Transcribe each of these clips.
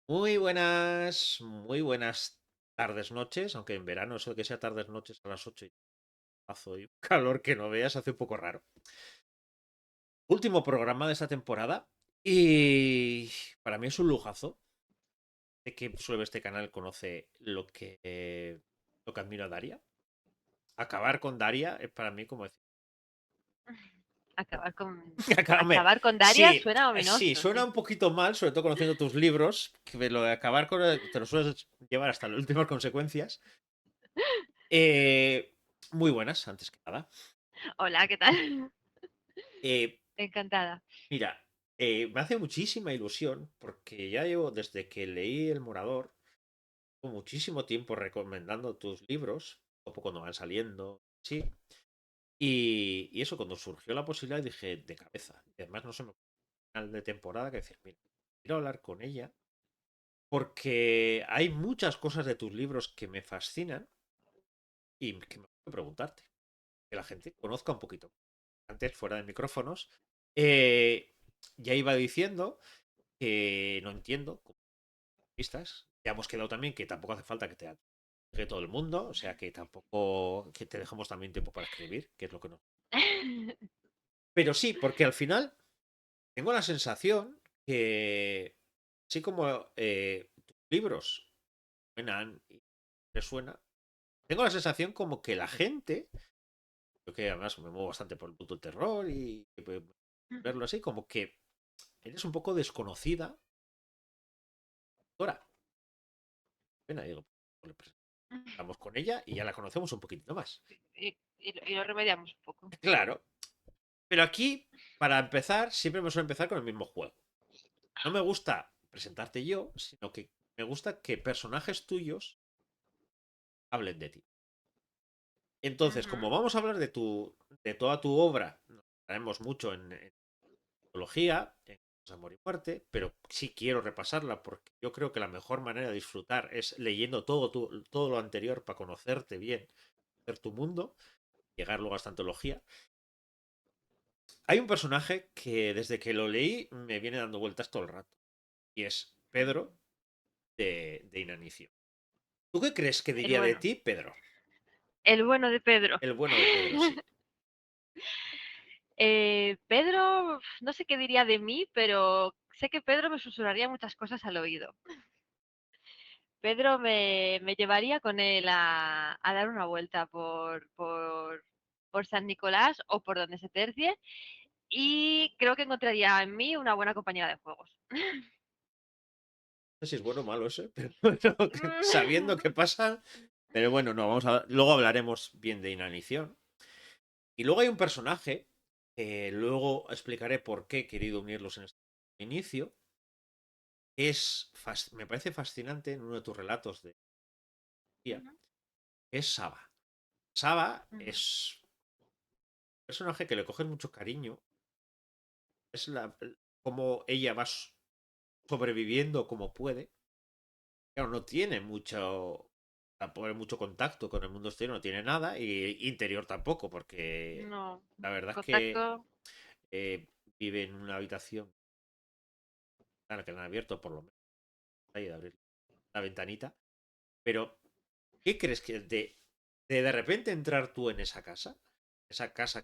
Muy buenas tardes, noches, aunque en verano eso de que sea tardes, noches a las 8 y y un calor que no veas hace un poco raro. Último programa de esta temporada y para mí es un lujazo. Sé que suele ver este canal conoce lo que admiro a Daria. Acabar con Daria es para mí como decir. Acabar con, Hombre, acabar con Daria sí, suena sí, ominoso, suena sí. un poquito mal, sobre todo conociendo tus libros, que lo de acabar con te lo sueles llevar hasta las últimas consecuencias. Eh, Muy buenas, antes que nada. Hola, ¿qué tal? Eh, Encantada. Mira, me hace muchísima ilusión porque ya llevo desde que leí El Morador, llevo muchísimo tiempo recomendando tus libros, poco cuando van saliendo, sí. Y eso, cuando surgió la posibilidad, dije de cabeza. Y además, no se me ocurrió al final de temporada que decir, mira, quiero hablar con ella porque hay muchas cosas de tus libros que me fascinan y que me gusta preguntarte. Que la gente conozca un poquito. Antes, fuera de micrófonos, eh, ya iba diciendo que no entiendo como pistas. Ya hemos quedado también que tampoco hace falta que te llegue todo el mundo, o sea que tampoco que te dejemos también tiempo para escribir, que es lo que no. Pero sí, porque al final tengo la sensación que así como tus libros suenan y te suena, tengo la sensación como que la gente, yo que además me muevo bastante por el puto terror y verlo así, como que eres un poco desconocida. Ahora, pena, digo, pues le presentamos con ella y ya la conocemos un poquitito más. Y lo remediamos un poco. Claro, pero aquí, para empezar, siempre me suelo empezar con el mismo juego. No me gusta presentarte yo, sino que me gusta que personajes tuyos hablen de ti. Entonces, como Ujú. vamos a hablar de toda tu obra, nos haremos mucho en psicología, en amor y muerte, pero sí quiero repasarla porque yo creo que la mejor manera de disfrutar es leyendo todo lo anterior para conocerte bien, conocer tu mundo, llegar luego a esta antología. Hay un personaje que desde que lo leí me viene dando vueltas todo el rato. Y es Pedro de Inanicio. ¿Tú qué crees que El diría de bueno. ti, Pedro? El bueno de Pedro. El bueno de Pedro, sí. Pedro, no sé qué diría de mí, pero sé que Pedro me susurraría muchas cosas al oído. Pedro me llevaría con él a dar una vuelta por San Nicolás o por donde se tercie y creo que encontraría en mí una buena compañera de juegos. No sé si es bueno o malo ese, pero bueno, sabiendo qué pasa. Pero bueno, no, luego hablaremos bien de Inanición. Y luego hay un personaje, luego explicaré por qué he querido unirlos en este inicio. Me parece fascinante en uno de tus relatos de día, Ujú, es Saba. Saba ujú, es un personaje que le coges mucho cariño. Es como ella va sobreviviendo como puede. Claro, no tiene mucho contacto con el mundo exterior, no tiene nada, y interior tampoco, porque no, la verdad es que contacto. eh, vive en una habitación a la que le han abierto por lo menos ahí de abrir la ventanita. Pero, ¿qué crees que de repente entrar tú en esa casa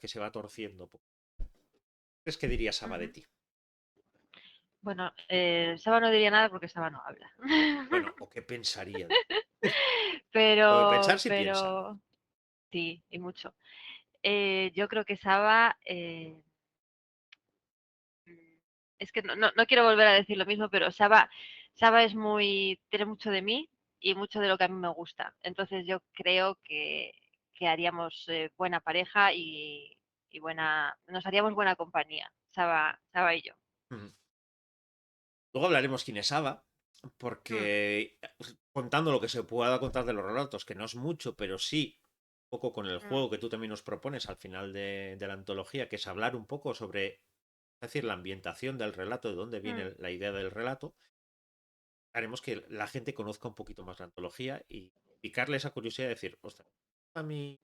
que se va torciendo, ¿qué crees que diría Saba de Ujú. ti? Bueno, Saba no diría nada porque Saba no habla. Bueno, ¿o qué pensaría de ti? Porque pensar sí piensa. Pero sí, y mucho. Yo creo que Saba, es que no quiero volver a decir lo mismo, pero Saba es tiene mucho de mí y mucho de lo que a mí me gusta. Entonces yo creo que haríamos buena pareja y nos haríamos buena compañía, Saba y yo. Ujú. Luego hablaremos quién es Saba, Mm, porque contando lo que se pueda contar de los relatos, que no es mucho, pero sí un poco con el mm, juego que tú también nos propones al final de la antología, que es hablar un poco sobre, es decir, la ambientación del relato, de dónde mm, viene la idea del relato, haremos que la gente conozca un poquito más la antología y picarle esa curiosidad de decir, ostras, a mí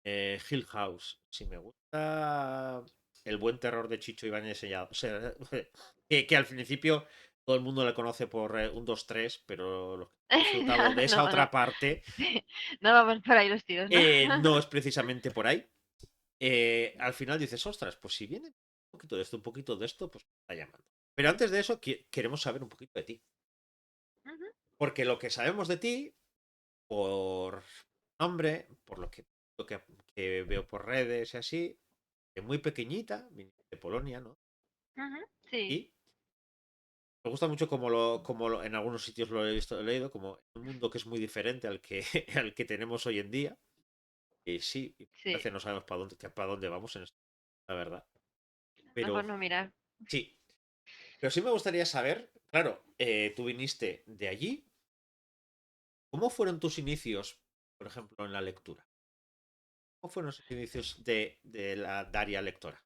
Hill House, si me gusta el buen terror de Chicho Ibáñez Sellado. O sea, que al principio todo el mundo le conoce por un 2 3, pero lo que he disfrutado de esa No, no. otra parte Sí, no vamos por ahí los tiros, ¿no? no es precisamente por ahí. Al final dices, ostras, pues si viene un poquito de esto, pues me está llamando. Pero antes de eso, queremos saber un poquito de ti. Ujú, Porque lo que sabemos de ti, por nombre, por que veo por redes y así, de muy pequeñita, viniste de Polonia, ¿no? ujú, sí, Y me gusta mucho en algunos sitios lo he visto, he leído, como un mundo que es muy diferente al que, al que tenemos hoy en día. Y sí, y a sí. veces no sabemos para dónde vamos en esto, la verdad. Mejor Pero no mirar. sí, pero sí me gustaría saber, claro, tú viniste de allí, ¿cómo fueron tus inicios, por ejemplo, en la lectura? ¿Cómo fueron los inicios de la Daria lectora?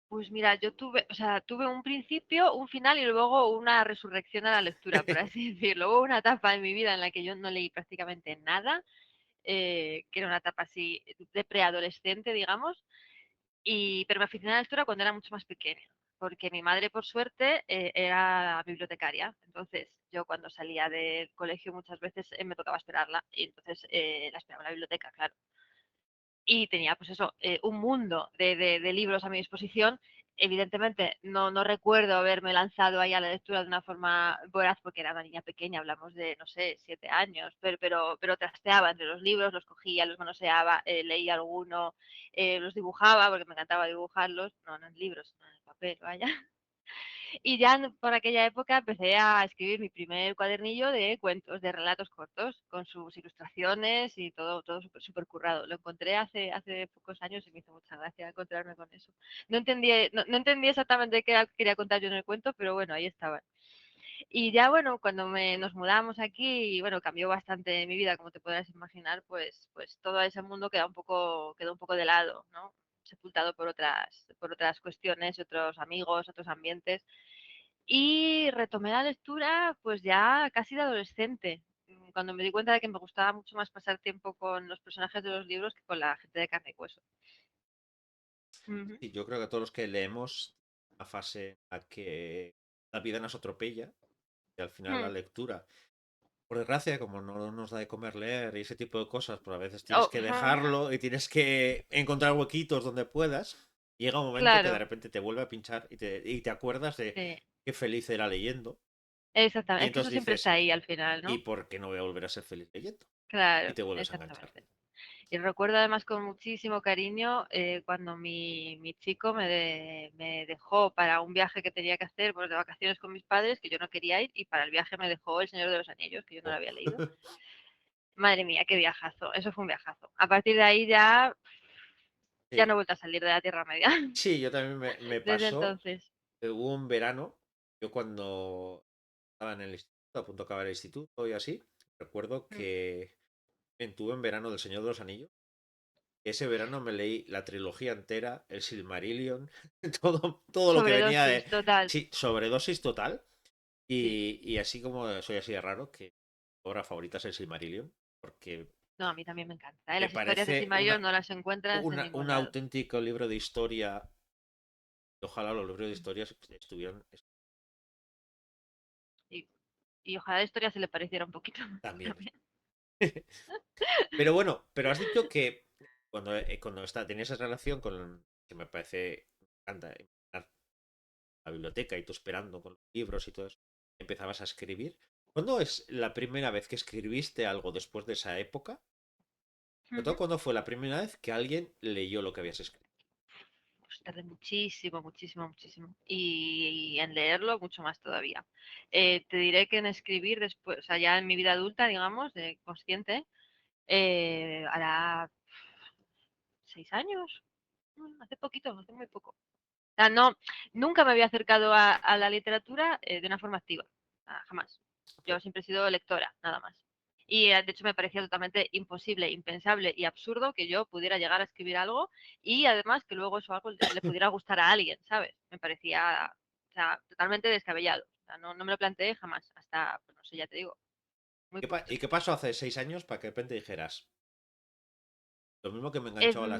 Pues mira, yo tuve, o sea, tuve un principio, un final y luego una resurrección a la lectura, por así decirlo. Hubo una etapa en mi vida en la que yo no leí prácticamente nada, que era una etapa así de preadolescente, digamos, pero me aficioné a la lectura cuando era mucho más pequeña, porque mi madre, por suerte, era bibliotecaria. Entonces, yo cuando salía del colegio muchas veces me tocaba esperarla y entonces la esperaba en la biblioteca, claro. Y tenía, pues eso, un mundo de libros a mi disposición. Evidentemente, no recuerdo haberme lanzado ahí a la lectura de una forma voraz porque era una niña pequeña, hablamos de, no sé, 7 años, pero trasteaba entre los libros, los cogía, los manoseaba, leía alguno, los dibujaba porque me encantaba dibujarlos, no en libros, no en el papel, vaya. Y ya por aquella época empecé a escribir mi primer cuadernillo de cuentos, de relatos cortos, con sus ilustraciones y todo súper super currado. Lo encontré hace pocos años y me hizo mucha gracia encontrarme con eso. No entendí exactamente qué quería contar yo en el cuento, pero bueno, ahí estaba. Y ya bueno, cuando nos mudamos aquí, y bueno, cambió bastante mi vida, como te podrás imaginar, pues todo ese mundo quedó un poco de lado, ¿no? Sepultado por otras cuestiones, otros amigos, otros ambientes. Y retomé la lectura pues ya casi de adolescente, cuando me di cuenta de que me gustaba mucho más pasar tiempo con los personajes de los libros que con la gente de carne y hueso. Ujú. Y yo creo que todos los que leemos una fase en la que la vida nos atropella y al final la Mm. lectura, por desgracia, como no nos da de comer leer y ese tipo de cosas, pues a veces tienes Oh, que dejarlo y tienes que encontrar huequitos donde puedas. Llega un momento que de claro, repente te vuelve a pinchar y te acuerdas de sí, qué feliz era leyendo. Y exactamente. Es que eso entonces siempre está dices, ahí al final, ¿y ¿no? por qué no voy a volver a ser feliz leyendo? Y Claro, te vuelves a enganchar. exactamente. Y recuerdo además con muchísimo cariño cuando mi chico me dejó para un viaje que tenía que hacer pues, de vacaciones con mis padres, que yo no quería ir, y para el viaje me dejó El Señor de los Anillos, que yo no lo Oh. había leído. Madre mía, qué viajazo. Eso fue un viajazo. A partir de ahí ya no Sí. he vuelto a salir de la Tierra Media. Sí, yo también me Desde pasó. entonces. Hubo un verano, yo cuando estaba en el instituto, a punto de acabar el instituto y así, recuerdo Mm. que tuve en verano del Señor de los Anillos. Ese verano me leí la trilogía entera, el Silmarillion, todo lo que venía Sobredosis, de... total. Sí, sobredosis total. Sí. Y así como soy así de raro, que mi obra favorita es el Silmarillion, porque No, a mí también me encanta. ¿Eh? me Las historias de parece Silmarillion no las encuentras en un ningún lado. auténtico libro de historia. Ojalá los libros de historia estuvieran Y, y ojalá la historia se le pareciera un poquito más también. también. Pero bueno, pero has dicho que cuando tenías esa relación que me parece, me encanta, la biblioteca y tú esperando con los libros y todo eso, empezabas a escribir. ¿Cuándo es la primera vez que escribiste algo después de esa época? Sobre todo, Ujú. ¿cuándo fue la primera vez que alguien leyó lo que habías escrito? Pues tardé muchísimo, muchísimo, muchísimo. Y en leerlo mucho más todavía. Te diré que en escribir después, o sea, ya en mi vida adulta, digamos, de consciente, hará 6 años. Hace poquito, hace muy poco. O sea, no, nunca me había acercado a la literatura de una forma activa, jamás. Yo siempre he sido lectora, nada más. Y de hecho me parecía totalmente imposible, impensable y absurdo que yo pudiera llegar a escribir algo y además que luego eso algo le pudiera gustar a alguien, ¿sabes? Me parecía, o sea, totalmente descabellado. O sea, no me lo planteé jamás, hasta, pues no sé, ya te digo, muy poquito ¿Y qué tiempo. pasó hace 6 años para que de repente dijeras, lo mismo que me enganchó Em, a la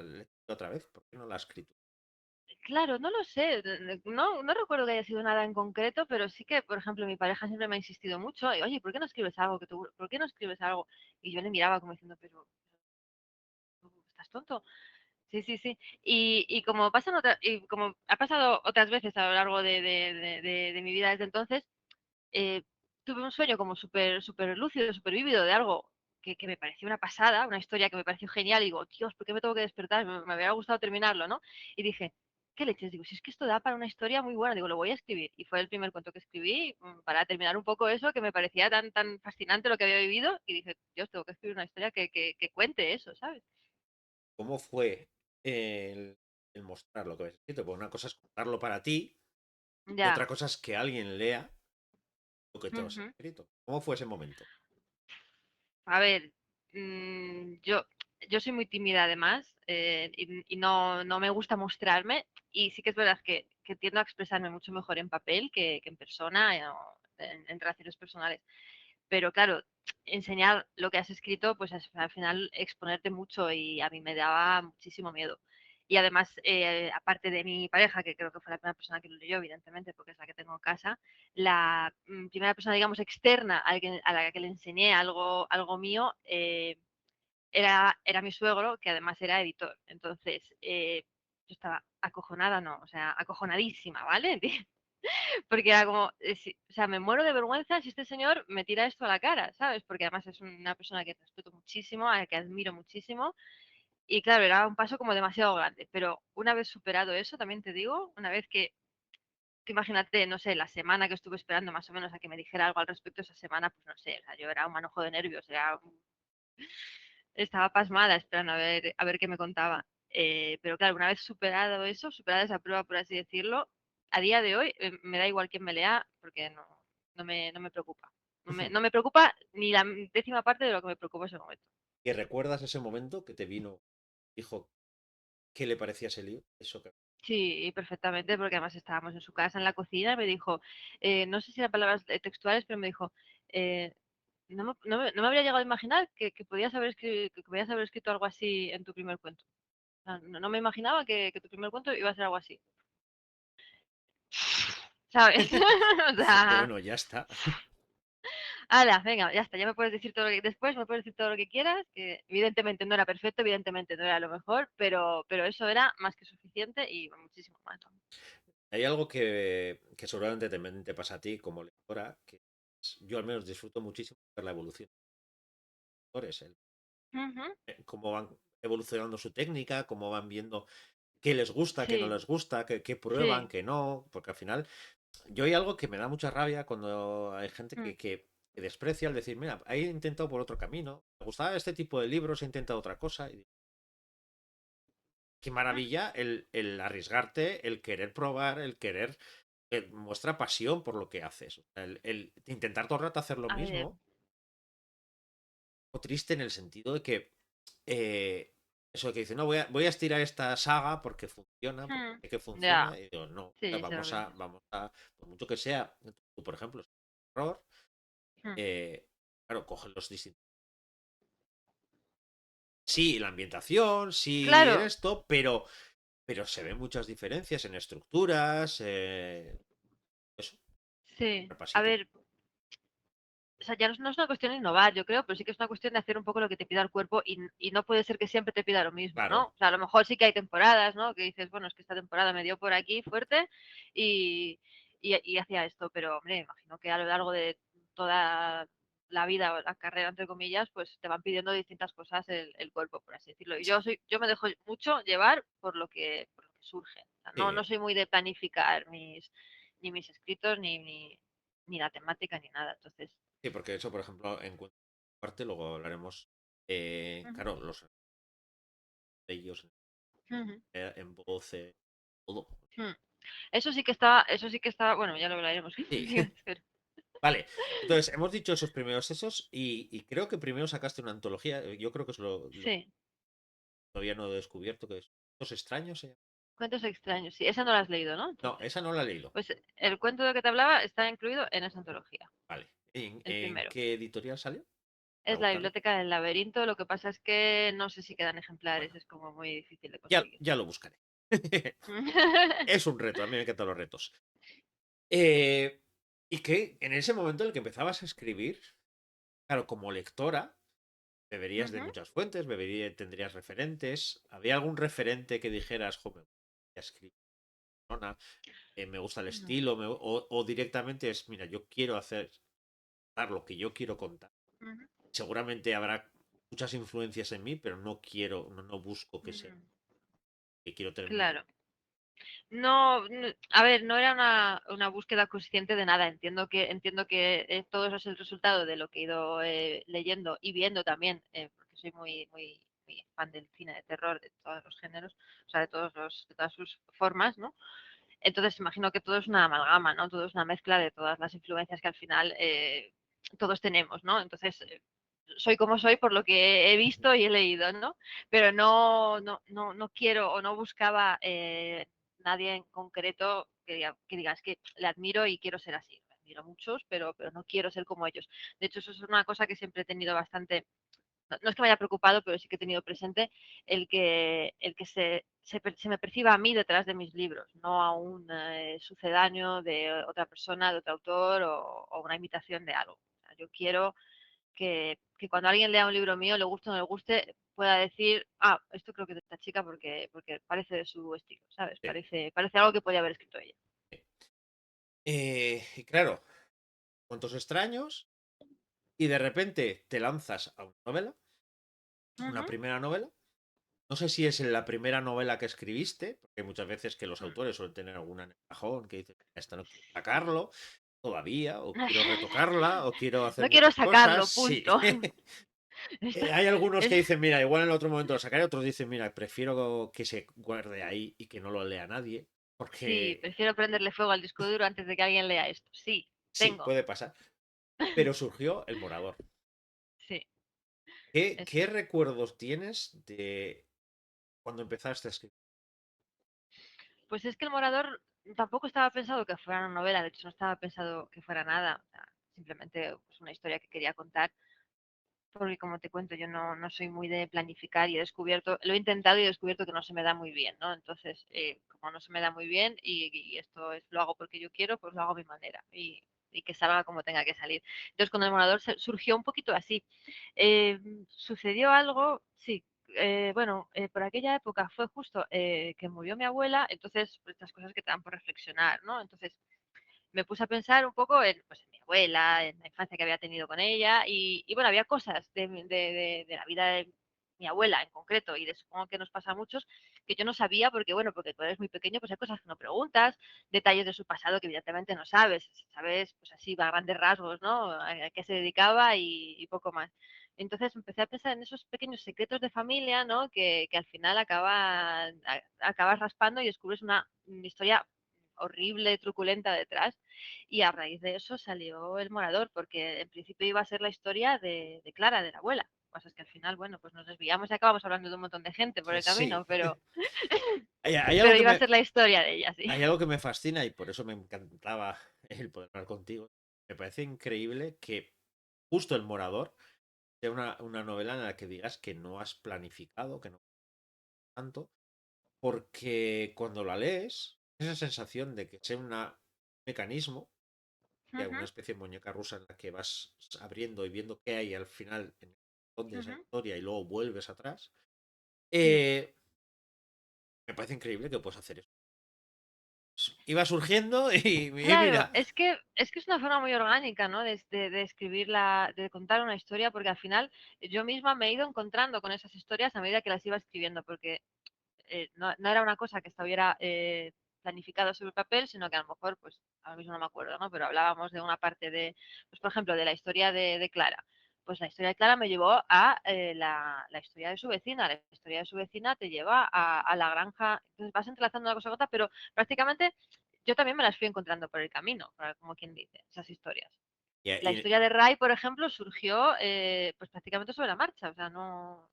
lectura otra vez, ¿por qué no la has escrito? Claro, no lo sé, no recuerdo que haya sido nada en concreto, pero sí que, por ejemplo, mi pareja siempre me ha insistido mucho, y, oye, ¿por qué no escribes algo? ¿Por qué no escribes algo? Y yo le miraba como diciendo, pero ¿estás tonto? Sí, sí, sí. Y como ha pasado otras veces a lo largo de mi vida desde entonces, eh, tuve un sueño como súper lúcido, súper vívido de algo que me pareció una pasada, una historia que me pareció genial. Y digo, Dios, ¿por qué me tengo que despertar? Me habría gustado terminarlo, ¿no? Y dije, ¿qué leches? Digo, si es que esto da para una historia muy buena, digo, lo voy a escribir. Y fue el primer cuento que escribí para terminar un poco eso, que me parecía tan fascinante lo que había vivido. Y dije, Dios, tengo que escribir una historia que cuente eso, ¿sabes? ¿Cómo fue el, el mostrar lo que habías escrito? Porque una cosa es contarlo para ti y Ya. otra cosa es que alguien lea lo que tú has Ujú. escrito. ¿Cómo fue ese momento? A ver, yo soy muy tímida además y no me gusta mostrarme y sí que es verdad que tiendo a expresarme mucho mejor en papel que en persona o en relaciones personales. Pero claro, enseñar lo que has escrito, pues al final exponerte mucho y a mí me daba muchísimo miedo. Y además, aparte de mi pareja, que creo que fue la primera persona que lo leyó, evidentemente, porque es la que tengo en casa, la primera persona, digamos, externa a la que le enseñé algo mío era mi suegro, que además era editor. Entonces, yo estaba acojonada, no, o sea, acojonadísima, ¿vale? Porque era como, o sea, me muero de vergüenza si este señor me tira esto a la cara, ¿sabes? Porque además es una persona que respeto muchísimo, a la que admiro muchísimo. Y claro, era un paso como demasiado grande. Pero una vez superado eso, también te digo, una vez que imagínate, no sé, la semana que estuve esperando más o menos a que me dijera algo al respecto, esa semana, pues no sé, o sea, yo era un manojo de nervios, estaba pasmada esperando a ver qué me contaba. Pero claro, una vez superado eso, superada esa prueba, por así decirlo, a día de hoy me da igual quién me lea porque no me preocupa. No me preocupa ni la décima parte de lo que me preocupa en ese momento. ¿Y recuerdas ese momento que te vino, dijo, qué le parecía ese lío? Eso que... Sí, perfectamente, porque además estábamos en su casa, en la cocina, y me dijo, no sé si eran palabras textuales, pero me dijo, eh, no me habría llegado a imaginar que podías haber escrito algo así en tu primer cuento. O sea, no me imaginaba que tu primer cuento iba a ser algo así. ¿Sabes? O Dice, sea, bueno, ya está. ala, venga, ya está, ya me puedes decir todo lo que después, me puedes decir todo lo que quieras, que evidentemente no era perfecto, evidentemente no era lo mejor, pero eso era más que suficiente y muchísimo más. Hay algo que seguramente también te pasa a ti como lectora, que yo al menos disfruto muchísimo ver la evolución de los lectores, Ujú, cómo van evolucionando su técnica, cómo van viendo qué les gusta, qué no sí, les gusta, qué prueban, sí. qué no, porque al final yo hay algo que me da mucha rabia cuando hay gente Mm, que desprecia al decir, mira, he intentado por otro camino, me gustaba este tipo de libros, he intentado otra cosa, y digo, qué mm, maravilla el arriesgarte, el querer probar, el querer muestra pasión por lo que haces. O sea, el intentar todo el rato hacer lo a ver, mismo, triste en el sentido de que eso que dice, no, voy a estirar esta saga porque funciona, porque mm, sé que ya, funciona, y digo, no, sí, sé lo que dices. vamos a, por mucho que sea, tú, por ejemplo, es un error, Mm, claro, cogen los distintos. Sí, la ambientación, sí, claro, esto, pero se ven muchas diferencias en estructuras, eso, sí. A repasito. ver, o sea, ya no es una cuestión de innovar, yo creo, pero sí que es una cuestión de hacer un poco lo que te pida el cuerpo y no puede ser que siempre te pida lo mismo, ¿no? Claro, O sea, a lo mejor sí que hay temporadas, ¿no? Que dices, bueno, es que esta temporada me dio por aquí fuerte y, y hacía esto, pero hombre, imagino que a lo largo de toda la vida o la carrera, entre comillas, pues te van pidiendo distintas cosas el cuerpo, por así decirlo. Y yo me dejo mucho llevar por lo que surge. O sea, no sí, soy muy de planificar ni mis escritos, ni la temática, ni nada. Entonces, sí, porque eso, por ejemplo, en parte, luego hablaremos, ujú, claro, los de ellos ujú, en voz, todo. mm. Eso sí que estaba, bueno, ya lo hablaremos. Sí, Pero- vale. Entonces, hemos dicho esos primeros esos y creo que primero sacaste una antología, yo creo que es lo que sí, todavía no he descubierto, que es Cuentos extraños. cuentos extraños, sí, esa no la has leído, ¿no? No, Entonces, esa no la he leído. pues el cuento de que te hablaba está incluido en esa antología, Vale. el En primero. qué editorial salió? Para Es la buscarlo. biblioteca del laberinto, lo que pasa es que no sé si quedan ejemplares, Bueno, es como muy difícil de ya, conseguir. ya lo buscaré. Es un reto, a mí me encantan los retos. Eh, y que en ese momento en el que empezabas a escribir, claro, como lectora, beberías de Ujú. muchas fuentes, tendrías referentes. ¿Había algún referente que dijeras, joder, a escribir, persona, me gusta el No. estilo, o directamente es, mira, yo quiero hacer lo que yo quiero contar? Ujú. Seguramente habrá muchas influencias en mí, pero no quiero, no busco que sea, Mm. que quiero tener mi Claro. No, a ver, no era una búsqueda consciente de nada. Entiendo que todo eso es el resultado de lo que he ido leyendo y viendo también, porque soy muy fan del cine de terror, de todos los géneros, o sea, de todas sus formas, ¿no? Entonces imagino que todo es una amalgama, ¿no? Todo es una mezcla de todas las influencias que al final todos tenemos, ¿no? Entonces soy como soy por lo que he visto y he leído, ¿no? Pero no quiero o no buscaba nadie en concreto que digas que le admiro y quiero ser así. Me admiro a muchos, pero no quiero ser como ellos. De hecho, eso es una cosa que siempre he tenido bastante, no es que me haya preocupado, pero sí que he tenido presente el que se me perciba a mí detrás de mis libros, no a un sucedáneo de otra persona, de otro autor o una imitación de algo. O sea, yo quiero que cuando alguien lea un libro mío, le guste o no le guste, pueda decir, ah, esto creo que es de esta chica porque parece de su estilo, ¿sabes? sí. Parece algo que podría haber escrito ella. Y claro, cuentos extraños, y de repente te lanzas a una novela, una Ujú. primera novela. No sé si es la primera novela que escribiste, porque hay muchas veces que los autores suelen tener alguna en el cajón que dice, esta no quiero sacarlo todavía, o quiero retocarla, o quiero hacer No quiero muchas cosas. sacarlo, Sí. punto. Está- Hay algunos es- que dicen, mira, igual en el otro momento lo sacaré, otros dicen, mira, prefiero que se guarde ahí y que no lo lea nadie, Sí, porque prefiero prenderle fuego al disco duro antes de que alguien lea esto. Sí, sí, tengo. puede pasar. Pero surgió El Morador. Sí, ¿Qué eso. recuerdos tienes de cuando empezaste a escribir? Pues es que El Morador tampoco estaba pensado que fuera una novela, de hecho no estaba pensado que fuera nada, o sea, simplemente pues, una historia que quería contar, porque como te cuento, yo no soy muy de planificar y he descubierto, lo he intentado y he descubierto que no se me da muy bien, ¿no? Entonces, como no se me da muy bien y esto es, lo hago porque yo quiero, pues lo hago a mi manera y que salga como tenga que salir. Entonces, con El Morador surgió un poquito así. Sucedió algo, sí. Bueno, por aquella época fue justo que murió mi abuela, entonces pues, estas cosas que te dan por reflexionar, ¿no? Entonces me puse a pensar un poco en, pues, en mi abuela, en la infancia que había tenido con ella y bueno, había cosas de la vida de mi abuela en concreto y de supongo que nos pasa a muchos que yo no sabía porque bueno, porque tú eres muy pequeño, pues hay cosas que no preguntas, detalles de su pasado que evidentemente no sabes, sabes pues así a grandes rasgos, ¿no? A qué se dedicaba y poco más. Entonces empecé a pensar en esos pequeños secretos de familia, ¿no? Que al final acabas raspando y descubres una historia horrible, truculenta detrás. Y a raíz de eso salió El Morador, porque en principio iba a ser la historia de Clara, de la abuela. Lo que pasa es que al final, bueno, pues nos desviamos y acabamos hablando de un montón de gente por el Sí. camino, pero, Hay algo pero que iba a me, ser la historia de ella, sí. hay algo que me fascina y por eso me encantaba el poder hablar contigo. Me parece increíble que justo El Morador sea una novela en la que digas que no has planificado, que no tanto, porque cuando la lees, esa sensación de que sea un mecanismo, que una Ujú, especie de muñeca rusa en la que vas abriendo y viendo qué hay al final en de esa ujú, historia y luego vuelves atrás, sí. eh, me parece increíble que puedas hacer eso. Iba surgiendo y Claro, mira, es que es una forma muy orgánica, ¿no? De escribirla, de contar una historia, porque al final yo misma me he ido encontrando con esas historias a medida que las iba escribiendo, porque no era una cosa que estuviera planificada sobre el papel, sino que a lo mejor, pues ahora mismo no me acuerdo, ¿no? Pero hablábamos de una parte de, pues por ejemplo, de la historia de Clara. Pues la historia de Clara me llevó a la historia de su vecina. La historia de su vecina te lleva a la granja. Entonces vas entrelazando una cosa con otra, pero prácticamente yo también me las fui encontrando por el camino, como quien dice, esas historias. y, La y- historia de Ray, por ejemplo, surgió pues prácticamente sobre la marcha, o sea, no,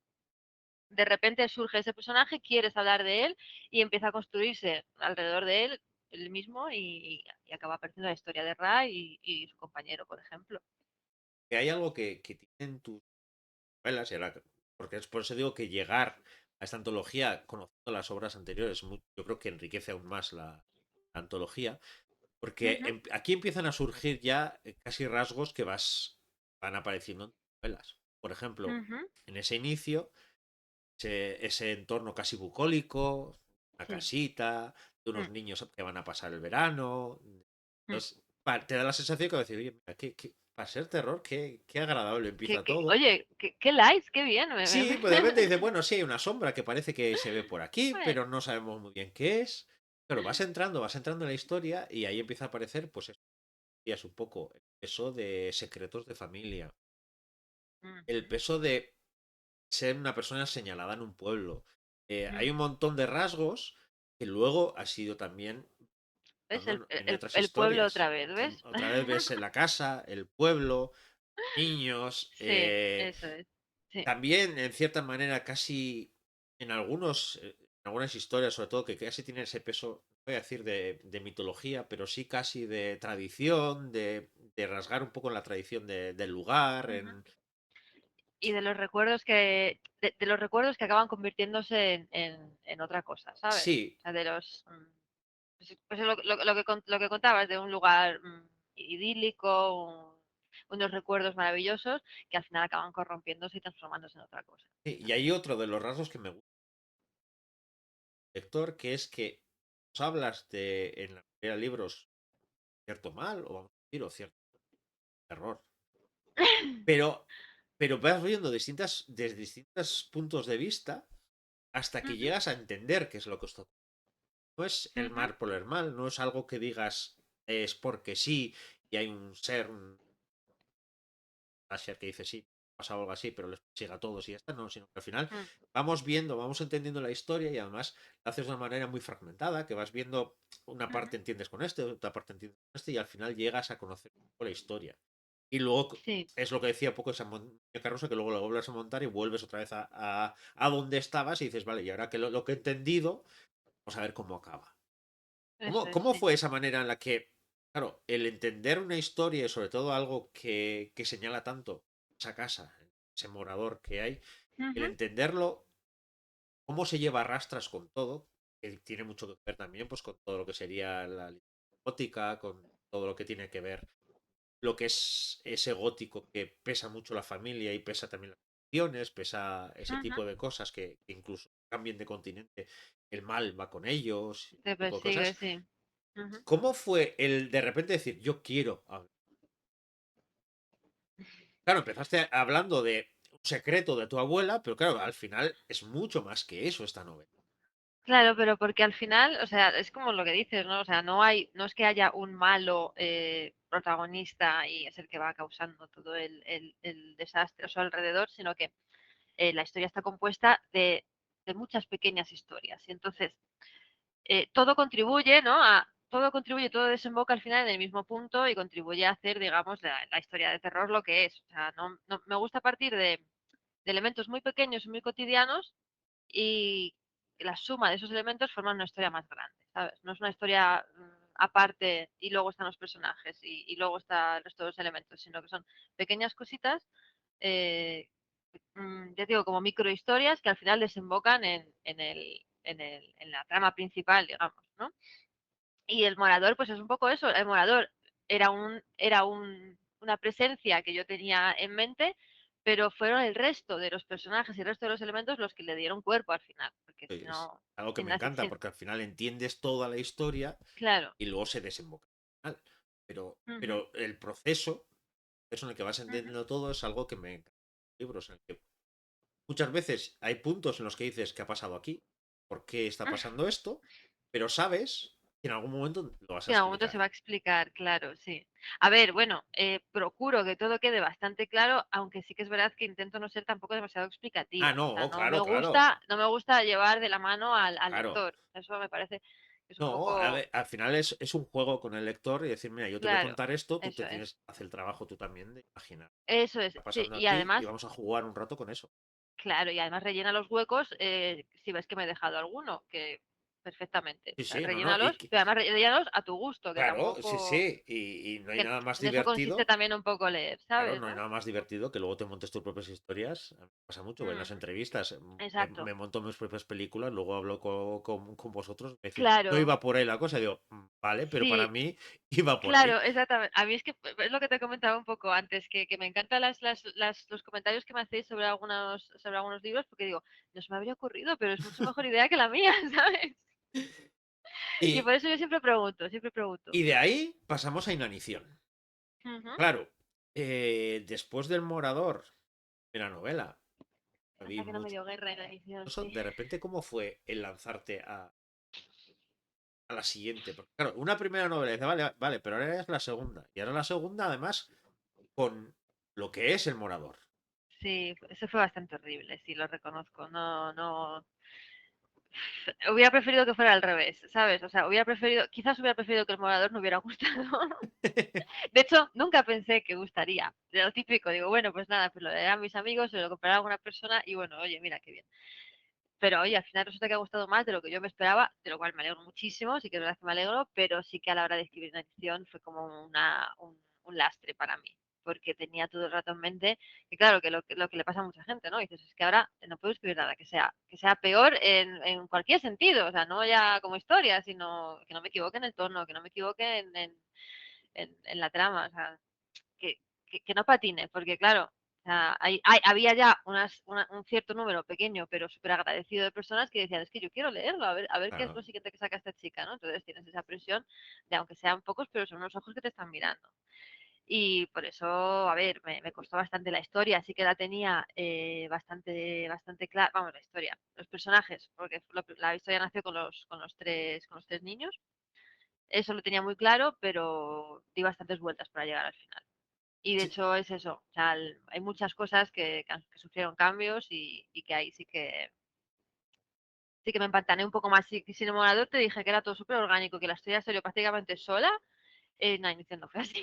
de repente surge ese personaje, quieres hablar de él y empieza a construirse alrededor de él el mismo y acaba apareciendo la historia de Ray y su compañero, por ejemplo. hay algo que tienen tus novelas, porque es por eso digo que llegar a esta antología, conociendo las obras anteriores, yo creo que enriquece aún más la antología, porque Ujú, aquí empiezan a surgir ya casi rasgos que van apareciendo en novelas. Por ejemplo, ujú, en ese inicio, ese entorno casi bucólico, una sí. casita, de unos Mm, niños que van a pasar el verano. mm. Entonces, te da la sensación que va a decir, oye, mira, para ser terror, qué agradable empieza todo. Oye, qué likes, qué bien. Sí, pues de repente dices, bueno, sí hay una sombra que parece que se ve por aquí, Bueno, pero no sabemos muy bien qué es. Pero vas entrando en la historia y ahí empieza a aparecer, pues, es un poco el peso de secretos de familia, el ujú. peso de ser una persona señalada en un pueblo. Hay Mm. un montón de rasgos que luego ha sido también ¿Ves? en otras El pueblo otra historias. vez, ¿ves? Otra vez ves la casa, el pueblo, niños, Sí, eso es. Sí. también en cierta manera casi en algunas historias, sobre todo, que casi tienen ese peso, no voy a decir de mitología, pero sí casi de tradición, de rasgar un poco en la tradición del lugar, Ujú. Y de los recuerdos de los recuerdos que acaban convirtiéndose en otra cosa, ¿sabes? Sí, O sea, de los pues lo que contabas de un lugar idílico, unos recuerdos maravillosos que al final acaban corrompiéndose y transformándose en otra cosa. sí, y hay otro de los rasgos que me gusta del lector, que es que nos hablas en la mayoría de libros, cierto mal, o vamos a decir, o cierto error, pero, pero vas viendo desde distintos puntos de vista hasta que Ujú, llegas a entender qué es lo que está. No es el ujú, mal por el mal, no es algo que digas es porque sí y hay un ser, un Asher que dice sí, pasa algo así, pero les sigue a todos y ya está, no, sino que al final mm, vamos viendo, vamos entendiendo la historia y además la haces de una manera muy fragmentada, que vas viendo una ujú. parte entiendes con este, otra parte entiendes con este y al final llegas a conocer un poco la historia. Y luego Sí. es lo que decía poco esa montaña rusa, que luego lo vuelves a montar y vuelves otra vez a donde estabas y dices, vale, y ahora que lo que he entendido, vamos a ver cómo acaba. Eso es, Cómo sí. fue esa manera en la que, claro, el entender una historia y sobre todo algo que señala tanto esa casa, ese morador que hay, el Ujú, entenderlo, cómo se lleva a rastras con todo, que tiene mucho que ver también pues con todo lo que sería la gótica, con todo lo que tiene que ver lo que es ese gótico que pesa mucho la familia y pesa también las acciones, pesa ese ujú. tipo de cosas que incluso cambien de continente, el mal va con ellos, ese Te tipo de persigue, cosas. sí. Ujú. ¿Cómo fue el de repente decir, yo quiero hablar? Claro, empezaste hablando de un secreto de tu abuela, pero claro, al final es mucho más que eso esta novela. Claro, pero porque al final, o sea, es como lo que dices, ¿no? O sea, no es que haya un malo protagonista y es el que va causando todo el desastre a su alrededor, sino que la historia está compuesta de muchas pequeñas historias. Y entonces, todo contribuye, ¿no? Todo contribuye, todo desemboca al final en el mismo punto y contribuye a hacer, digamos, la historia de terror lo que es. O sea, me gusta partir de elementos muy pequeños y muy cotidianos y la suma de esos elementos forma una historia más grande, ¿sabes? No es una historia aparte y luego están los personajes y luego está el resto de los elementos, sino que son pequeñas cositas, eh, ya digo, como microhistorias que al final desembocan en la trama principal, digamos, ¿no? Y el morador, pues es un poco eso, el morador una presencia que yo tenía en mente, pero fueron el resto de los personajes y el resto de los elementos los que le dieron cuerpo al final, porque si Es no, algo que sin me la, encanta sin- porque al final entiendes toda la historia claro, y luego se desemboca. Al final. ujú, Pero el proceso, eso en el que vas ujú, entendiendo todo, es algo que me encanta. Libros en el que muchas veces hay puntos en los que dices, ¿qué ha pasado aquí? ¿Por qué está pasando esto? Pero sabes que en algún momento lo vas a que en algún momento se explicar. va a explicar, claro, sí. A ver, bueno, procuro que todo quede bastante claro, aunque sí que es verdad que intento no ser tampoco demasiado Ah, explicativa. O sea, no, claro, claro, no me gusta llevar de la mano al claro. lector. Eso me parece que es un No, a poco, ver, al final es un juego con el lector y decir, mira, yo te voy a claro, contar esto, tú te eso es. tienes que hacer el trabajo tú también de imaginar Eso qué es, está sí, pasando y aquí y además, vamos a jugar un rato con eso. claro, y además rellena los huecos si ves que me he dejado alguno, perfectamente. Sí, O sea, sí, no, no. rellénalos, pero además rellénalos a tu gusto, que Claro, sí, tampoco, sí. Y no hay que nada más en eso consiste divertido. también un poco leer, Claro, ¿sabes? no hay ¿No? nada más divertido que luego te montes tus propias historias. A mí me pasa mucho en las Mm, entrevistas. Me exacto. monto mis propias películas, luego hablo con vosotros. Me decís, no Claro, iba por ahí la cosa. Digo, vale, pero para sí, mí iba por ahí. claro, exactamente. A mí es que es lo que te comentaba un poco antes, que me encantan los comentarios que me hacéis sobre algunos libros, porque digo, no se me habría ocurrido, pero es mucho mejor idea que la mía, ¿sabes? Y Y, por eso yo siempre pregunto, siempre pregunto. y de ahí pasamos a Inanición. Ujú. Claro, después del Morador, de la novela, vi Anda que no me mucho. dio guerra en la edición, Eso, sí. de repente, ¿cómo fue el lanzarte a la siguiente? Porque, claro, una primera novela, dice, vale, vale, pero ahora es la segunda. Y ahora la segunda, además, con lo que es el Morador. Sí, eso fue bastante horrible, sí, lo reconozco. No, no. Hubiera preferido que fuera al revés, ¿sabes? O sea, quizás hubiera preferido que el morador no hubiera gustado. De hecho, nunca pensé que gustaría. De lo típico, digo, bueno, pues nada, pues lo leerán mis amigos, se lo comprará alguna persona y bueno, oye, mira qué bien. Pero oye, al final resulta que ha gustado más de lo que yo me esperaba, de lo cual me alegro muchísimo, sí que es verdad que me alegro, pero sí que a la hora de escribir una edición fue como un lastre para mí, porque tenía todo el rato en mente que claro, que lo que le pasa a mucha gente, ¿no? Y dices, es que ahora no puedo escribir nada que sea peor en cualquier sentido, o sea, no ya como historia, sino que no me equivoque en el tono, que no me equivoque en la trama, o sea, que no patine, porque claro, o sea, había ya un cierto número pequeño, pero súper agradecido de personas que decían, es que yo quiero leerlo, a ver qué es Claro. lo siguiente que saca esta chica, ¿no? Entonces tienes esa presión de, aunque sean pocos, pero son unos ojos que te están mirando. Y por eso, a ver, me costó bastante la historia, sí que la tenía bastante clara, vamos, la historia, los personajes, porque la historia nació con los tres niños, eso lo tenía muy claro, pero di bastantes vueltas para llegar al final. Y de Sí, hecho es eso, o sea, hay muchas cosas que sufrieron cambios y que ahí sí que me empantané un poco más. Sin emulador te dije que era todo súper orgánico, que la historia salió prácticamente sola, no, inicio no fue así.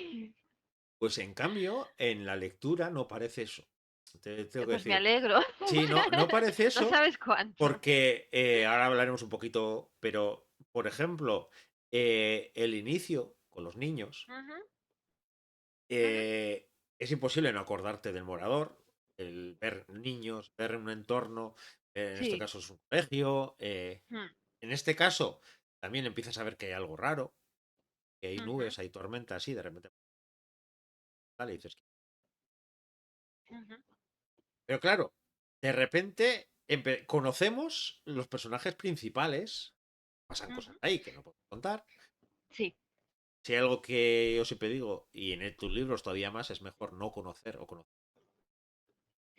pues en cambio, en la lectura no parece eso. Te tengo que Pues me decir. alegro. Sí, no, no parece No eso, sabes cuánto. porque ahora hablaremos un poquito, pero, por ejemplo, el inicio con los niños, Ujú, ujú. eh, es imposible no acordarte del morador, el ver niños, ver un entorno, en este Sí. caso es un colegio, Mm, en este caso también empiezas a ver que hay algo raro, que hay ujú, nubes, hay tormentas, y de repente tal, y dices, ujú, pero claro, de repente conocemos los personajes principales, pasan cosas ujú. ahí que no puedo contar. Sí. Si hay algo que yo siempre digo, y en tus libros todavía más, es mejor no conocer o conocer.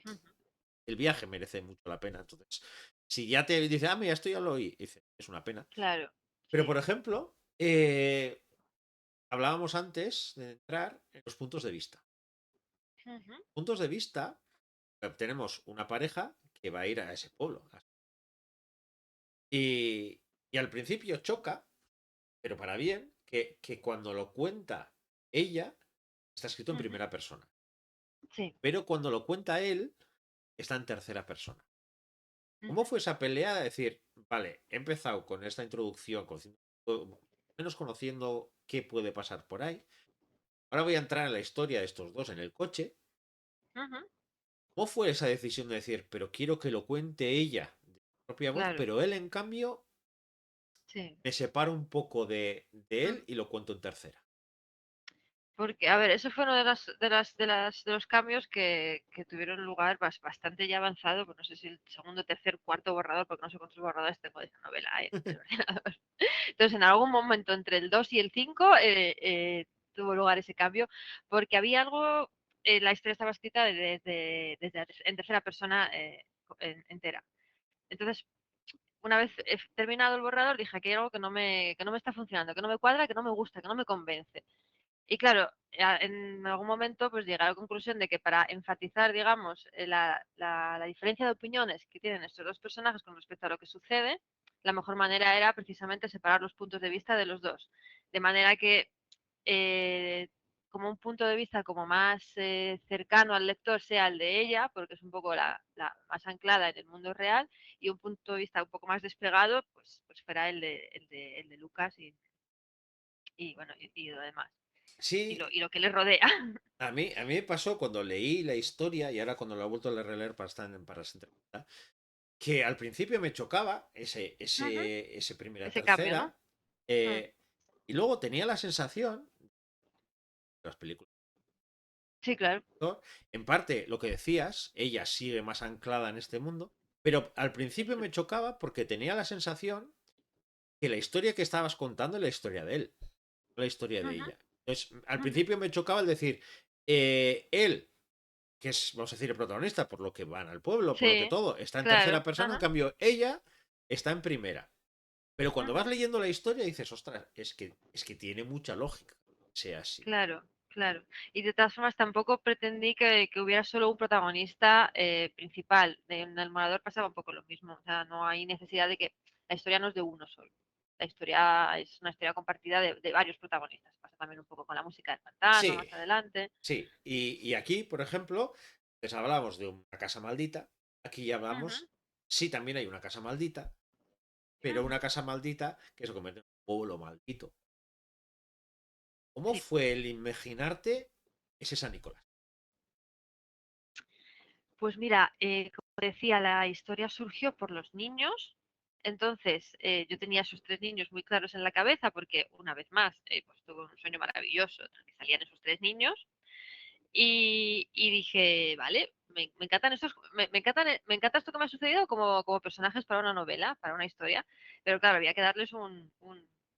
Ujú, El viaje merece mucho la pena. Entonces, si ya te dice, mira, esto ya lo oí, dice, es una pena. claro. Pero, por Sí. ejemplo, hablábamos antes de entrar en los puntos de vista. Ujú, Puntos de vista, tenemos una pareja que va a ir a ese pueblo. Y al principio choca, pero para bien, que cuando lo cuenta ella, está escrito en ujú. primera persona. Sí. Pero cuando lo cuenta él, está en tercera persona. ¿Cómo Ujú, fue esa pelea de decir, vale, he empezado con esta introducción, menos conociendo qué puede pasar por ahí? Ahora voy a entrar en la historia de estos dos en el coche. ujú. ¿Cómo fue esa decisión de decir, pero quiero que lo cuente ella de su propia voz, Claro. pero él, en cambio, Sí. me separo un poco de él y lo cuento en tercera? Porque, a ver, eso fue uno de los cambios que tuvieron lugar bastante ya avanzado, pues no sé si el segundo, tercer, cuarto borrador, porque no sé cuántos borradores tengo de esa novela en el ordenador. Entonces, en algún momento entre el 2 y el 5 tuvo lugar ese cambio, porque había algo, la historia estaba escrita en tercera persona entera. Entonces, una vez terminado el borrador, dije que hay algo que no me está funcionando, que no me cuadra, que no me gusta, que no me convence. Y claro, en algún momento pues llegué a la conclusión de que para enfatizar, digamos, la diferencia de opiniones que tienen estos dos personajes con respecto a lo que sucede, la mejor manera era precisamente separar los puntos de vista de los dos. De manera que eh, como un punto de vista como más cercano al lector sea el de ella, porque es un poco la más anclada en el mundo real, y un punto de vista un poco más despegado, pues fuera el de Lucas y bueno, y lo demás, Sí, y lo que le rodea. a mí me pasó cuando leí la historia y ahora cuando lo he vuelto a releer para esta entrevista, que al principio me chocaba Ujú. ese primera Ese cambio, ¿no? tercera, Mm. eh, y luego tenía la sensación, las películas, Sí, claro. ¿no? En parte lo que decías, ella sigue más anclada en este mundo, pero al principio Ujú, me chocaba porque tenía la sensación que la historia que estabas contando es la historia de él, no la historia de ujú, ella. Entonces, al ujú. principio me chocaba el decir, él, que es, vamos a decir, el protagonista, por lo que van al pueblo, por lo que Sí, todo, está en tercera claro. persona, en Ajá. cambio, ella está en primera. Pero cuando Ujú. vas leyendo la historia dices, ostras, es que tiene mucha lógica que sea así. Claro, claro. Y de todas formas tampoco pretendí que hubiera solo un protagonista principal. En El Morador pasaba un poco lo mismo. O sea, no hay necesidad de que la historia no es de uno solo. La historia es una historia compartida de varios protagonistas. Pasa también un poco con la música del pantano Sí, más adelante. sí. Y aquí, por ejemplo, les hablamos de una casa maldita. Aquí ya Ujú, hablamos, sí, también hay una casa maldita, pero ujú. una casa maldita que se convierte en un pueblo maldito. ¿Cómo Sí. fue el imaginarte ese San Nicolás? Pues mira, como decía, la historia surgió por los niños. Entonces, yo tenía esos tres niños muy claros en la cabeza porque, una vez más, pues tuve un sueño maravilloso en el que salían esos tres niños. Y dije, vale, me encantan estos, me encanta esto que me ha sucedido como personajes para una novela, para una historia. Pero claro, había que darles un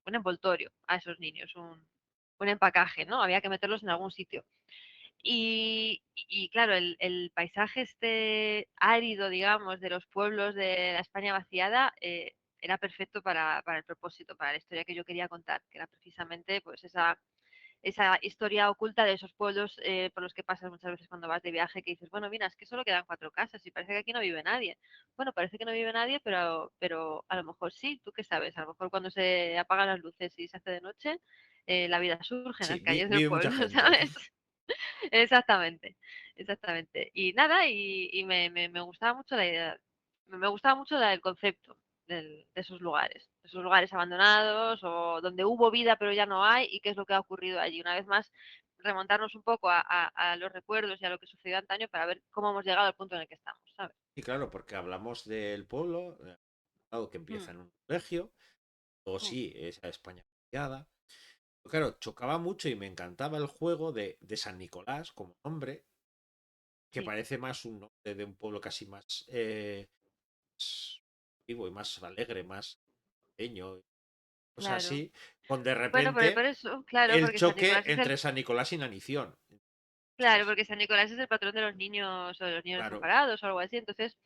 envoltorio a esos niños, un empacaje, ¿no? Había que meterlos en algún sitio. Y claro, el paisaje este árido, digamos, de los pueblos de la España vaciada, era perfecto para el propósito, para la historia que yo quería contar, que era precisamente pues esa historia oculta de esos pueblos por los que pasas muchas veces cuando vas de viaje, que dices, bueno, mira, es que solo quedan cuatro casas y parece que aquí no vive nadie. Bueno, parece que no vive nadie, pero a lo mejor sí, tú qué sabes, a lo mejor cuando se apagan las luces y se hace de noche, la vida surge en Sí, las calles del vive mucha pueblo, gente. ¿sabes? Exactamente, exactamente. Y nada, y me gustaba mucho la idea, me gustaba mucho el concepto de esos lugares abandonados o donde hubo vida pero ya no hay y qué es lo que ha ocurrido allí. Una vez más, remontarnos un poco a los recuerdos y a lo que sucedió antaño para ver cómo hemos llegado al punto en el que estamos, ¿sabes? Y claro, porque hablamos del pueblo, algo que Mm, empieza en un colegio, luego mm, sí, esa España vaciada. Claro, chocaba mucho y me encantaba el juego de San Nicolás como nombre, que sí, parece más un nombre de un pueblo casi más vivo y más alegre, más pequeño, cosas claro. así, con de Bueno, pero por repente eso, claro, el porque San choque Nicolás es el entre San Nicolás y Nanición. Claro, Ostras, porque San Nicolás es el patrón de los niños o de los niños claro. desamparados o algo así, entonces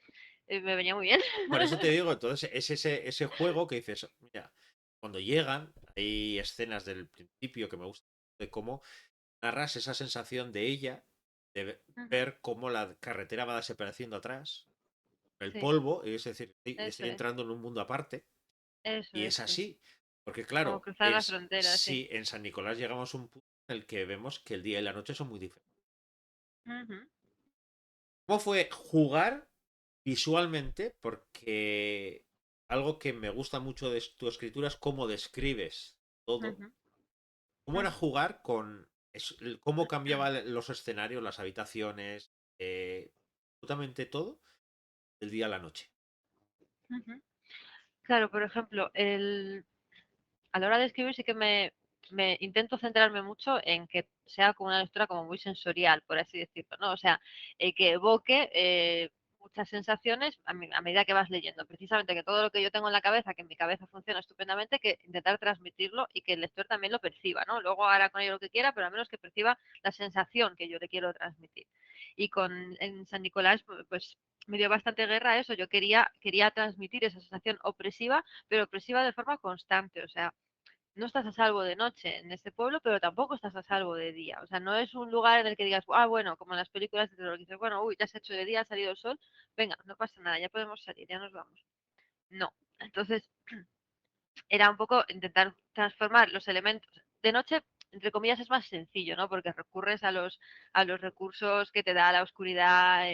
me venía muy bien. Por eso te digo, entonces es ese juego que dices, mira, cuando llegan, hay escenas del principio que me gusta de cómo narras esa sensación de ella, de Ujú, ver cómo la carretera va desapareciendo atrás, el sí, polvo, es decir, sí, eso estoy es, entrando en un mundo aparte, eso y es, es sí. así, porque Como claro, cruzar la frontera, sí. si en San Nicolás llegamos a un punto en el que vemos que el día y la noche son muy diferentes. Ujú, ¿Cómo fue jugar visualmente? Porque algo que me gusta mucho de tu escritura es cómo describes todo. ujú, ¿Cómo era ujú, jugar con cómo cambiaban los escenarios, las habitaciones, absolutamente todo, del día a la noche? ujú. Claro, por ejemplo, a la hora de escribir sí que me intento centrarme mucho en que sea como una lectura como muy sensorial, por así decirlo, ¿no? O sea, que evoque muchas sensaciones a medida que vas leyendo. Precisamente que todo lo que yo tengo en la cabeza, que en mi cabeza funciona estupendamente, que intentar transmitirlo y que el lector también lo perciba, ¿no? Luego hará con ello lo que quiera, pero al menos que perciba la sensación que yo le quiero transmitir. Y en San Nicolás, pues me dio bastante guerra eso. Yo quería transmitir esa sensación opresiva, pero opresiva de forma constante. O sea, no estás a salvo de noche en este pueblo, pero tampoco estás a salvo de día. O sea, no es un lugar en el que digas, ah, bueno, como en las películas de terror, que dices, bueno, uy, ya se ha hecho de día, ha salido el sol, venga, no pasa nada, ya podemos salir, ya nos vamos. No. Entonces, era un poco intentar transformar los elementos. De noche entre comillas, es más sencillo, ¿no? Porque recurres a los recursos que te da la oscuridad,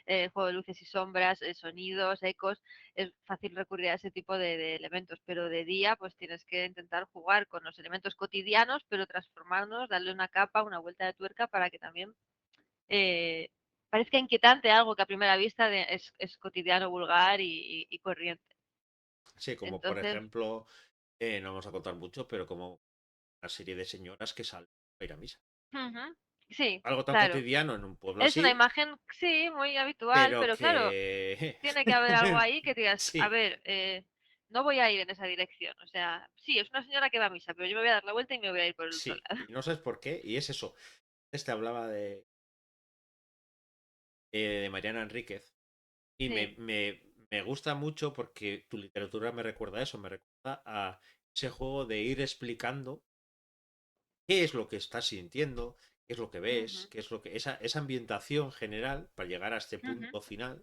el juego de luces y sombras, sonidos, ecos, es fácil recurrir a ese tipo de elementos, pero de día pues tienes que intentar jugar con los elementos cotidianos, pero transformarlos, darle una capa, una vuelta de tuerca para que también eh, parezca inquietante algo que a primera vista es cotidiano, vulgar y corriente. Sí, como por Entonces, ejemplo, no vamos a contar mucho, pero como una serie de señoras que salen a ir a misa. ujú, sí, Algo tan claro. cotidiano en un pueblo Es una así, imagen, sí, muy habitual, pero pero claro, que... tiene que haber algo ahí que digas, a sí, ver, no voy a ir en esa dirección. O sea, sí, es una señora que va a misa, pero yo me voy a dar la vuelta y me voy a ir por el otro sí, lado. y no sabes por qué, y es eso. Este hablaba de Mariana Enríquez, y Sí. me gusta mucho porque tu literatura me recuerda a eso, me recuerda a ese juego de ir explicando qué es lo que estás sintiendo, qué es lo que ves, Ujú, qué es lo que... Esa ambientación general para llegar a este ujú, punto final.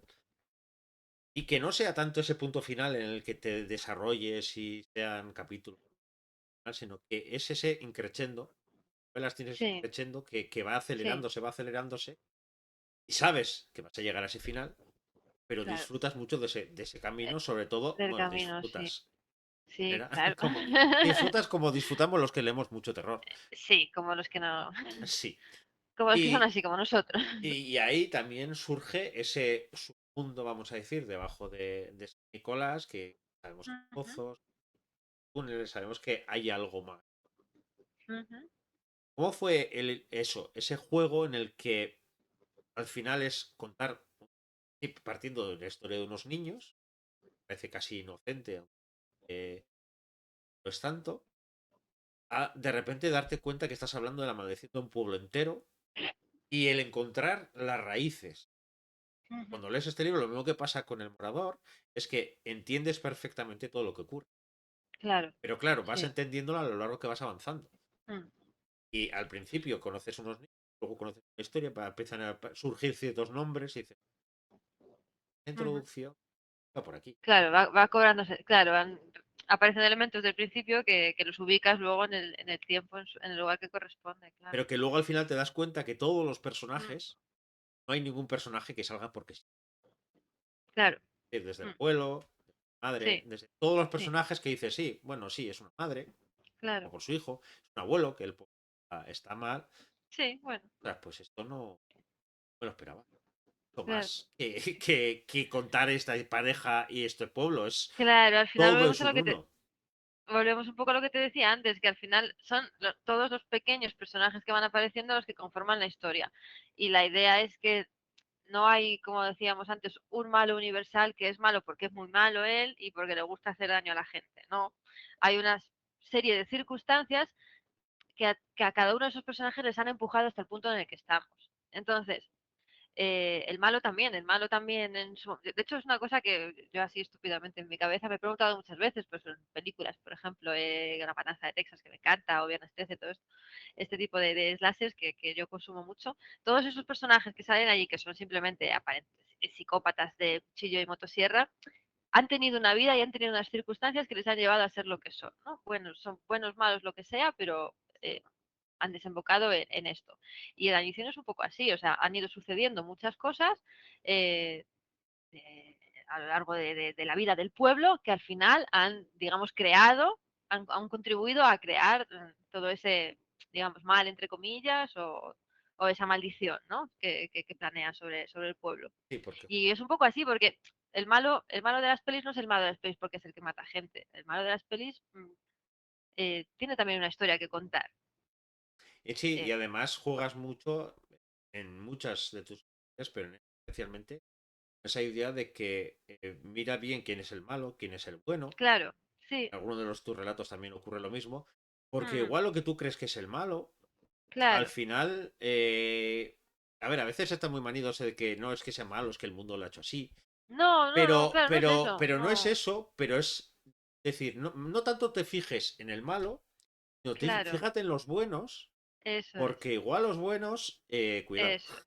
Y que no sea tanto ese punto final en el que te desarrolles y sean capítulos, sino que es ese increchendo, las tienes sí, increchendo que sí, va acelerándose, y sabes que vas a llegar a ese final, pero claro. disfrutas mucho de ese Eh, camino, sobre todo, del bueno, camino, sí. disfrutas, Sí, era claro. como, disfrutas como disfrutamos los que leemos mucho terror. Sí, como los que no, Sí. como los que son Y, así, como nosotros. y ahí también surge ese submundo, vamos a decir, debajo de San Nicolás, que sabemos que hay Ujú, pozos, túneles, sabemos que hay algo más. ujú, ¿Cómo fue eso, ese juego en el que al final es contar, sí, partiendo de la historia de unos niños, parece casi inocente, aunque no es tanto, a de repente darte cuenta que estás hablando de la maldición de un pueblo entero y el encontrar las raíces? ujú. Cuando lees este libro, lo mismo que pasa con el morador es que entiendes perfectamente todo lo que ocurre. Claro, Pero claro, vas sí. entendiéndolo a lo largo que vas avanzando. Mm, Y al principio conoces unos niños, luego conoces una historia, empiezan a surgir ciertos nombres y dices, ujú. introducción, va por aquí. Claro, va cobrándose, claro, aparecen elementos del principio que los ubicas luego en el tiempo, en el lugar que corresponde, claro. Pero que luego al final te das cuenta que todos los Mm, personajes, no hay ningún personaje que salga porque sí. claro, Desde el mm, abuelo, madre, sí, desde todos los sí, personajes que dices, sí, bueno, sí, es una madre, o claro, por su hijo, es un abuelo que está mal. sí, bueno, O sea, pues esto no me lo esperaba. Lo claro. más que contar esta pareja y este pueblo es Claro, al final todo volvemos es a lo un que te, uno. volvemos un poco a lo que te decía antes, que al final son todos los pequeños personajes que van apareciendo los que conforman la historia. Y la idea es que no hay, como decíamos antes, un malo universal que es malo porque es muy malo él y porque le gusta hacer daño a la gente. No, hay una serie de circunstancias que a cada uno de esos personajes les han empujado hasta el punto en el que estamos. Entonces, el malo también de hecho es una cosa que yo así estúpidamente en mi cabeza me he preguntado muchas veces, pues en películas, por ejemplo, La Matanza de Texas, que me encanta, o Viernes 13, todo esto, este tipo de slashers que yo consumo mucho, todos esos personajes que salen allí, que son simplemente aparentes psicópatas de cuchillo y motosierra, han tenido una vida y han tenido unas circunstancias que les han llevado a ser lo que son, ¿no? Buenos, son buenos, malos, lo que sea, pero han desembocado en esto. Y la edición es un poco así, o sea, han ido sucediendo muchas cosas eh, a lo largo de la vida del pueblo que al final han, digamos, creado, han contribuido a crear todo ese, digamos, mal, entre comillas, o esa maldición, ¿no? Que planea sobre el pueblo. Sí, porque Y es un poco así porque el malo de las pelis no es el malo de las pelis porque es el que mata gente. El malo de las pelis tiene también una historia que contar. y sí, y Eh, además juegas mucho en muchas de tus historias, pero especialmente esa idea de que mira bien quién es el malo, quién es el bueno. claro, sí, En alguno de tus relatos también ocurre lo mismo, porque mm, igual lo que tú crees que es el malo, al claro. final, a ver, a veces está muy manido ese de que no es que sea malo, es que el mundo lo ha hecho así. No, no, no, claro, no es eso. Pero no es No, eso, pero es decir, no, no tanto te fijes en el malo, sino claro, fíjate en los buenos, eso es, porque igual los buenos, cuidado, eso es.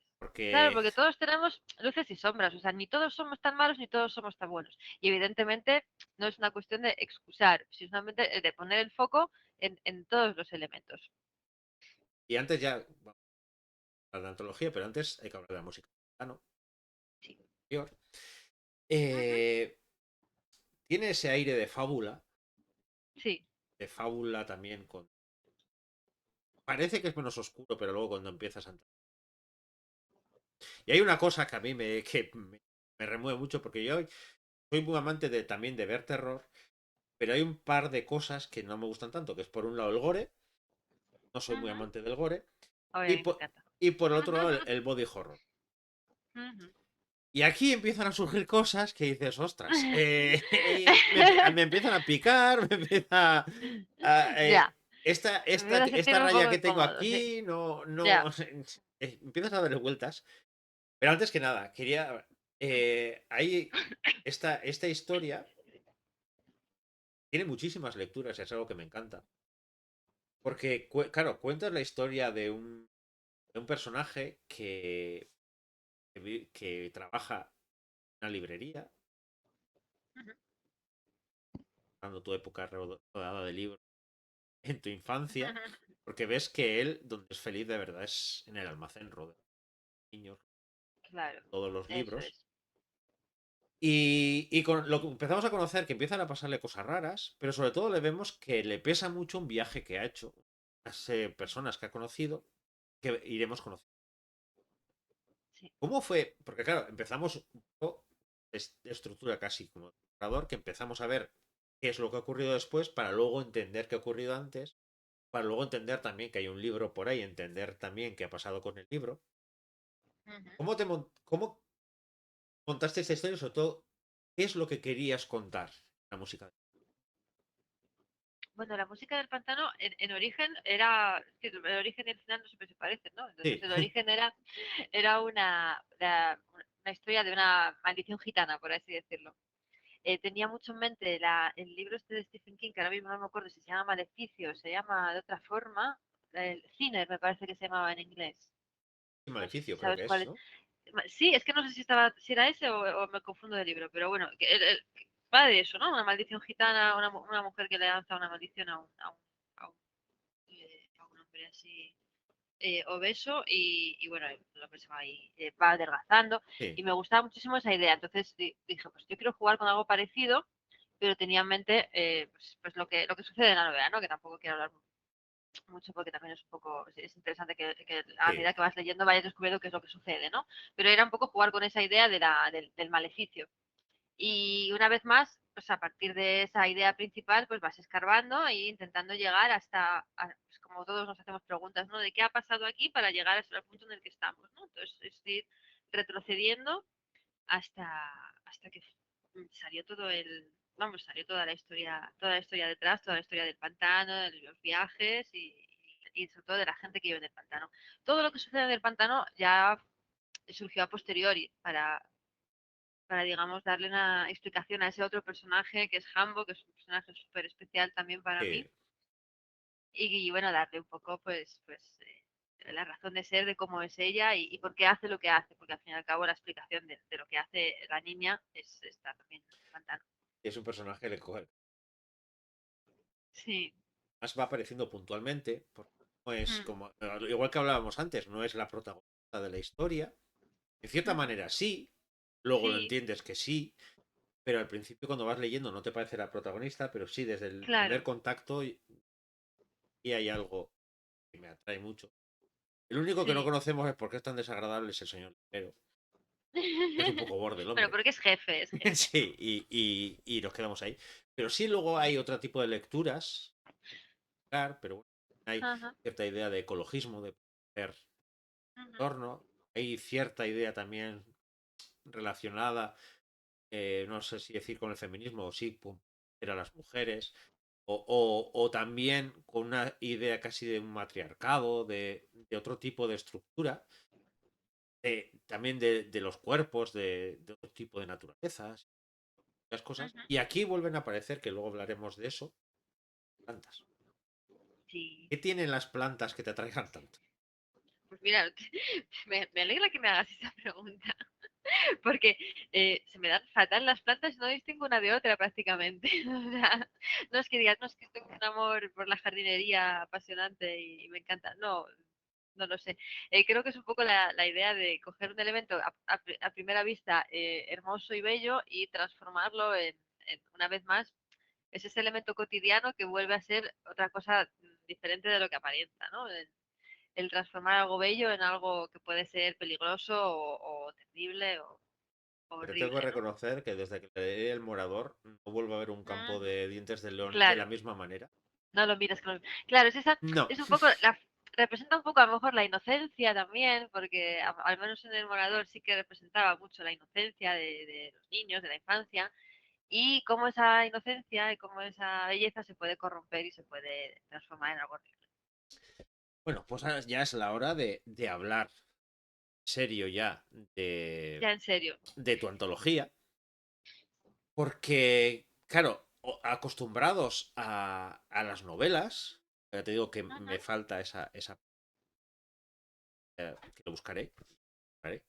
Claro, porque porque todos tenemos luces y sombras, o sea, ni todos somos tan malos ni todos somos tan buenos. Y evidentemente no es una cuestión de excusar, sino solamente de poner el foco en todos los elementos. Y antes ya, vamos a hablar de antología, pero antes hay que hablar de la música. ¿No? Sí. Ujú. Eh, tiene ese aire Sí. de fábula también con... Parece que es menos oscuro, pero luego cuando empiezas a... Y hay una cosa que a mí me remueve mucho, porque yo soy muy amante también de ver terror, pero hay un par de cosas que no me gustan tanto, que es por un lado el gore, no soy muy Ujú. amante del gore, Ay, a y mí me por, encanta. y por el otro lado el body horror. Ujú. Y aquí empiezan a surgir cosas que dices, ostras, me empiezan a picar, me empieza Ya, empieza a esta sentirme un raya poco que tengo incómodo, sí. aquí, no, Ya. empiezas a darle vueltas. Pero antes que nada, quería, hay esta historia tiene muchísimas lecturas y es algo que me encanta. Porque, claro, cuentas la historia de un personaje que trabaja en una librería, Ujú. dando tu época rodeada de libros en tu infancia, porque ves que él, donde es feliz de verdad, es en el almacén rodeado de niños, Claro, todos los eso libros. es. Y con lo que empezamos a conocer que empiezan a pasarle cosas raras, pero sobre todo le vemos que le pesa mucho un viaje que ha hecho, las personas que ha conocido, que iremos conociendo. Sí. ¿Cómo fue? Porque claro, empezamos un poco de estructura casi como narrador, que empezamos a ver qué es lo que ha ocurrido después para luego entender qué ha ocurrido antes, para luego entender también que hay un libro por ahí, entender también qué ha pasado con el libro. Ujú. ¿Cómo contaste esta historia? Sobre todo, ¿qué es lo que querías contar en la música? Bueno, la música del pantano en origen era, es que el origen y el final no siempre se parecen, ¿no? Entonces Sí, el origen era una historia de una maldición gitana, por así decirlo. Tenía mucho en mente el libro este de Stephen King, que ahora mismo no me acuerdo si se llama Maleficio, se llama de otra forma, el Sinner me parece que se llamaba en inglés. No sé si Maleficio creo sabes que cuál es, es. ¿no? Sí, es que no sé si era ese o me confundo de libro, pero bueno, que va de eso, ¿no? Una maldición gitana, una mujer que le lanza una maldición a un, a un hombre así obeso y bueno, el hombre se va ahí, va adelgazando Sí, y me gustaba muchísimo esa idea. Entonces dije, pues yo quiero jugar con algo parecido, pero tenía en mente pues lo que sucede en la novela, ¿no? Que tampoco quiero hablar mucho porque también es un poco, es interesante que a sí, medida que vas leyendo vayas descubriendo qué es lo que sucede, ¿no? Pero era un poco jugar con esa idea del maleficio. Y una vez más, pues a partir de esa idea principal, pues vas escarbando e intentando llegar pues como todos nos hacemos preguntas, ¿no? ¿De qué ha pasado aquí para llegar hasta el punto en el que estamos, ¿no? Entonces, es ir retrocediendo hasta, hasta que salió vamos, salió toda la historia detrás, toda la historia del pantano, de los viajes y sobre todo de la gente que vive en el pantano. Todo lo que sucede en el pantano ya surgió a posteriori digamos, darle una explicación a ese otro personaje que es Hambo, que es un personaje súper especial también para mí, sí. y bueno, darle un poco, la razón de ser de cómo es ella y por qué hace lo que hace, porque al fin y al cabo la explicación de lo que hace la niña está también en el pantano. Es un personaje el cual Sí. más va apareciendo puntualmente, porque no es Mm. como, igual que hablábamos antes, no es la protagonista de la historia. En cierta Ujú. manera sí, luego lo Sí, entiendes que sí, pero al principio cuando vas leyendo no te parece la protagonista, pero sí, desde el primer claro. contacto y hay algo que me atrae mucho. El único que no Sí. conocemos es por qué es tan desagradable es el señor Pero es un poco borde el Bueno, hombre. porque es jefe, es jefe. Sí, y nos quedamos ahí. Pero sí, luego hay otro tipo de lecturas, claro, pero bueno, hay Ajá. cierta idea de ecologismo, de ver Ujú. entorno. Hay cierta idea también relacionada, no sé si decir con el feminismo o sí, era las mujeres. O también con una idea casi de un matriarcado, de otro tipo de estructura, también de los cuerpos, de otro tipo de naturalezas, las cosas. Ujú. Y aquí vuelven a aparecer, que luego hablaremos de eso, plantas. Sí. ¿Qué tienen las plantas que te atraigan tanto? Pues mira, me alegra que me hagas esa pregunta. Porque se me dan fatal las plantas, no distingo una de otra prácticamente. O sea, no es que digas, no es que tengo un amor por la jardinería apasionante y me encanta. No, no lo sé. Creo que es un poco la idea de coger un elemento a primera vista hermoso y bello y transformarlo una vez más, es ese elemento cotidiano que vuelve a ser otra cosa diferente de lo que aparenta, ¿no? El transformar algo bello en algo que puede ser peligroso o terrible o Pero tengo que horrible, ¿no? reconocer que desde que leí El Morador no vuelvo a ver un campo Ujú. de dientes de león de la Claro, misma manera. no lo miras con claro, No. es un poco representa un poco a lo mejor la inocencia también, porque al menos en el morador sí que representaba mucho la inocencia de los niños, de la infancia, y cómo esa inocencia y cómo esa belleza se puede corromper y se puede transformar en algo horrible. Bueno, pues ahora ya es la hora de hablar serio ya de, Ya en serio. de tu antología. Porque, claro, acostumbrados a las novelas, ya te digo que Ujú. me falta esa que lo buscaré. ¿Vale?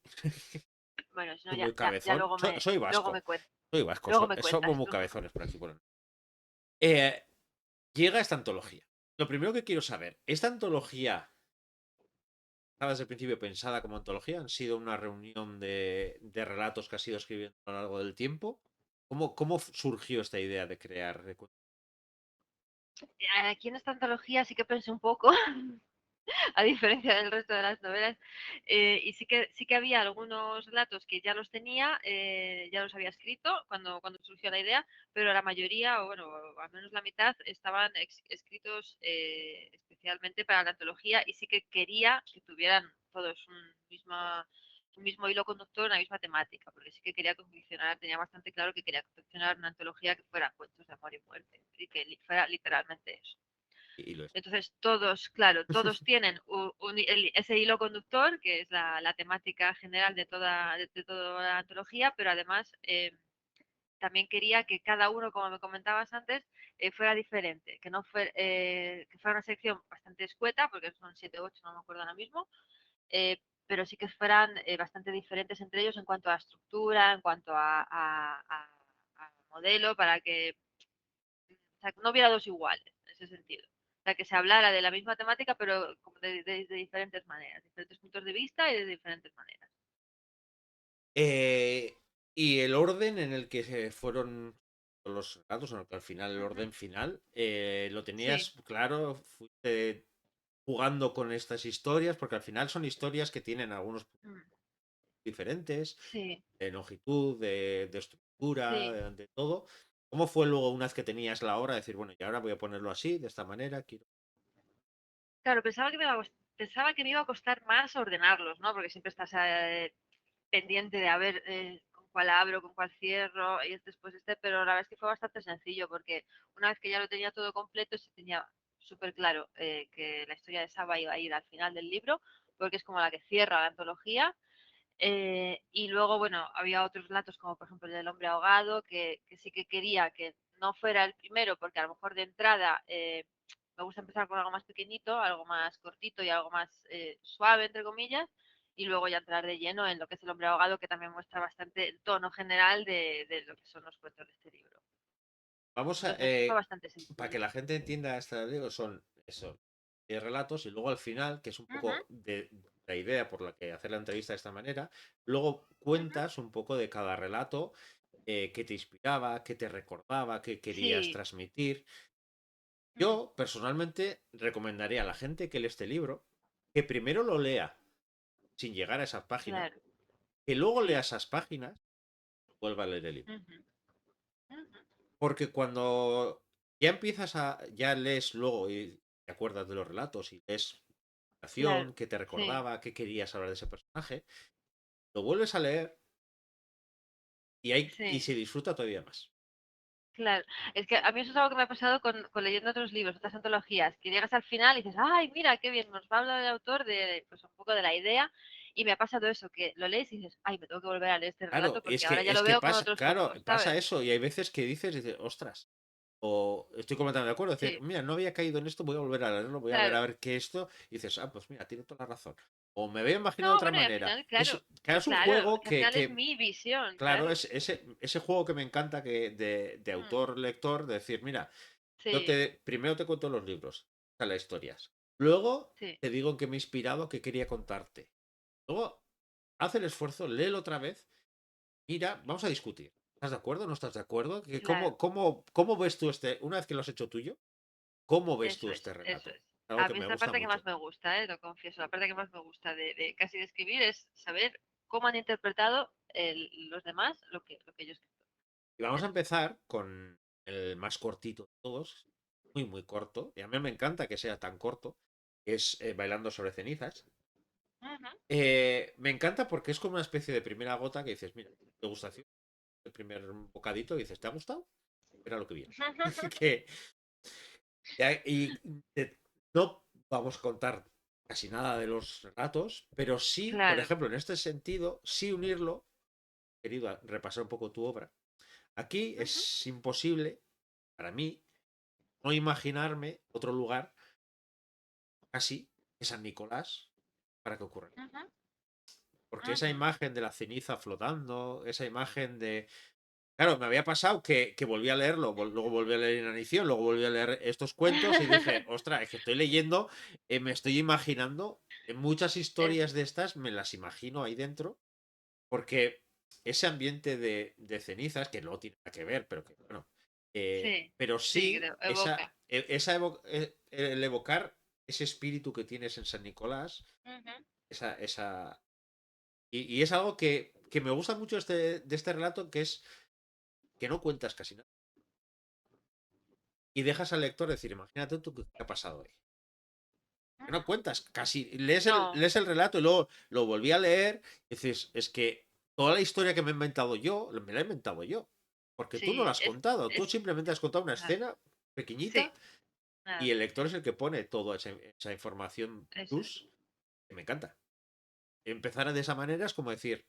Bueno, si no, Soy muy ya cabezón. Soy luego vasco. me cuentas. Soy vasco. Luego me Somos cuentas muy tú. cabezones por aquí. Eh, llega esta antología. Lo primero que quiero saber, ¿esta antología estaba desde el principio pensada como antología? ¿Han sido una reunión de relatos que has ido escribiendo a lo largo del tiempo? ¿Cómo surgió esta idea de crear? Aquí en esta antología sí que pensé un poco, a diferencia del resto de las novelas. Y sí que había algunos relatos que ya los tenía, ya los había escrito cuando surgió la idea, pero la mayoría, o bueno, al menos la mitad, estaban escritos especialmente para la antología y sí que quería que tuvieran todos un mismo hilo conductor, una misma temática, porque sí que quería confeccionar, tenía bastante claro que quería confeccionar una antología que fuera cuentos de amor y muerte, y que fuera literalmente eso. Y lo es. Entonces, todos, claro, todos tienen ese hilo conductor, que es la temática general de toda la antología, pero además también quería que cada uno, como me comentabas antes, fuera diferente, que no fuera, que fuera una sección bastante escueta, porque son 7 o 8, no me acuerdo ahora mismo, pero sí que fueran bastante diferentes entre ellos en cuanto a estructura, en cuanto a modelo, para que o sea, que no hubiera dos iguales en ese sentido. O sea, que se hablara de la misma temática, pero como de diferentes maneras, diferentes puntos de vista y de diferentes maneras. Eh, y el orden en el que se fueron los relatos, en el que al final, el Ujú. orden final, lo Sí. tenías claro, fuiste jugando con estas historias, porque al final son historias que tienen algunos puntos Mm. diferentes, Sí, de longitud, de estructura, sí. de todo. ¿Cómo fue luego, una vez que tenías la hora, decir, bueno, y ahora voy a ponerlo así, de esta manera, quiero... Claro, pensaba que me iba a costar más ordenarlos, ¿no? Porque siempre estás pendiente de a ver con cuál abro, con cuál cierro y después pero la verdad es que fue bastante sencillo porque una vez que ya lo tenía todo completo, se tenía súper claro que la historia de Saba iba a ir al final del libro, porque es como la que cierra la antología. Y luego, bueno, había otros relatos, como por ejemplo el del hombre ahogado, que sí que quería que no fuera el primero, porque a lo mejor de entrada me gusta empezar con algo más pequeñito, algo más cortito y algo más suave, entre comillas, y luego ya entrar de lleno en lo que es el hombre ahogado, que también muestra bastante el tono general de lo que son los cuentos de este libro. Vamos a, Entonces fue bastante para que sencillo. la gente entienda este libro, son eso, 10 relatos y luego al final, que es un Ujú, poco de la idea por la que hacer la entrevista de esta manera, luego ujú. cuentas un poco de cada relato, qué te inspiraba, qué te recordaba, qué querías Sí, transmitir. mm, Yo personalmente recomendaría a la gente que lee este libro que primero lo lea sin llegar a esas páginas, claro, que luego lea sí. esas páginas y vuelva a leer el libro. Ujú, ujú. Porque cuando ya empiezas ya lees luego y te acuerdas de los relatos y lees la Claro, acción, qué te sí, recordaba, qué querías hablar de ese personaje, lo vuelves a leer y sí. se disfruta todavía más. Claro, es que a mí eso es algo que me ha pasado con leyendo otros libros, otras antologías, que llegas al final y dices, ay, mira, qué bien, nos va a hablar el autor de, pues un poco de la idea, y me ha pasado eso, que lo lees y dices, ay, me tengo que volver a leer este Claro, relato porque ahora ya es lo que veo con pasa, otros claro, ojos, pasa ¿sabes? eso y hay veces que dices, ostras, o estoy completamente de acuerdo, decir, Sí, mira, no había caído en esto, voy a volver a leerlo, voy claro. a ver qué esto, y dices, ah, pues mira, tiene toda la razón. O me había imaginado de No, otra bueno, y al manera. final, claro, Claro, es un claro, juego que al final es mi visión, claro, claro. es ese juego que me encanta de Mm, autor-lector, de decir, mira, sí, primero te cuento los libros, o sea, las historias. Luego sí, te digo en qué me he inspirado, qué quería contarte. Luego, haz el esfuerzo, léelo otra vez. Mira, vamos a discutir. ¿Estás de acuerdo? ¿No estás de acuerdo? claro, ¿Cómo ves tú una vez que lo has hecho tuyo, cómo ves tú eso este es, eso relato? es. Algo A que mí me es la gusta parte que más mucho. me gusta, lo confieso. La parte que más me gusta de casi de escribir es saber cómo han interpretado los demás lo que yo he escrito. Y vamos a Eso es. empezar con el más cortito de todos, muy, muy corto. Y a mí me encanta que sea tan corto, que es Bailando sobre cenizas. Ujú. Me encanta porque es como una especie de primera gota que dices, mira, degustación, el primer bocadito, y dices, ¿te ha gustado? Era lo que viene. que, y no vamos a contar casi nada de los relatos, pero sí, por Claro, ejemplo, en este sentido, sí unirlo, querido, repasar un poco tu obra. Aquí ujú, es imposible, para mí, no imaginarme otro lugar casi que San Nicolás para que ocurra. ujú, Porque esa ujú. imagen de la ceniza flotando, esa imagen de... Claro, me había pasado que volví a leerlo, luego volví a leer Inanición, luego volví a leer estos cuentos y dije, ostras, es que estoy leyendo, me estoy imaginando, en muchas Es- historias de estas me las imagino ahí dentro, porque ese ambiente de cenizas, que no tiene nada que ver, pero que bueno, sí, pero sí, sí creo, evoca. el evocar ese espíritu que tienes en San Nicolás, Ujú, esa y es algo que me gusta mucho de este relato, que es que no cuentas casi nada. Y dejas al lector decir, imagínate tú qué ha pasado hoy. Que no ujú. cuentas, casi No, lees el relato y luego lo volví a leer y dices, es que toda la historia que me he inventado yo, me la he inventado yo. Porque tú no la sí, has contado, tú es, simplemente has contado una ah, escena sí, pequeñita y nada, el lector es el que pone toda esa información eso es. plus, que me encanta. Empezar de esa manera es como decir,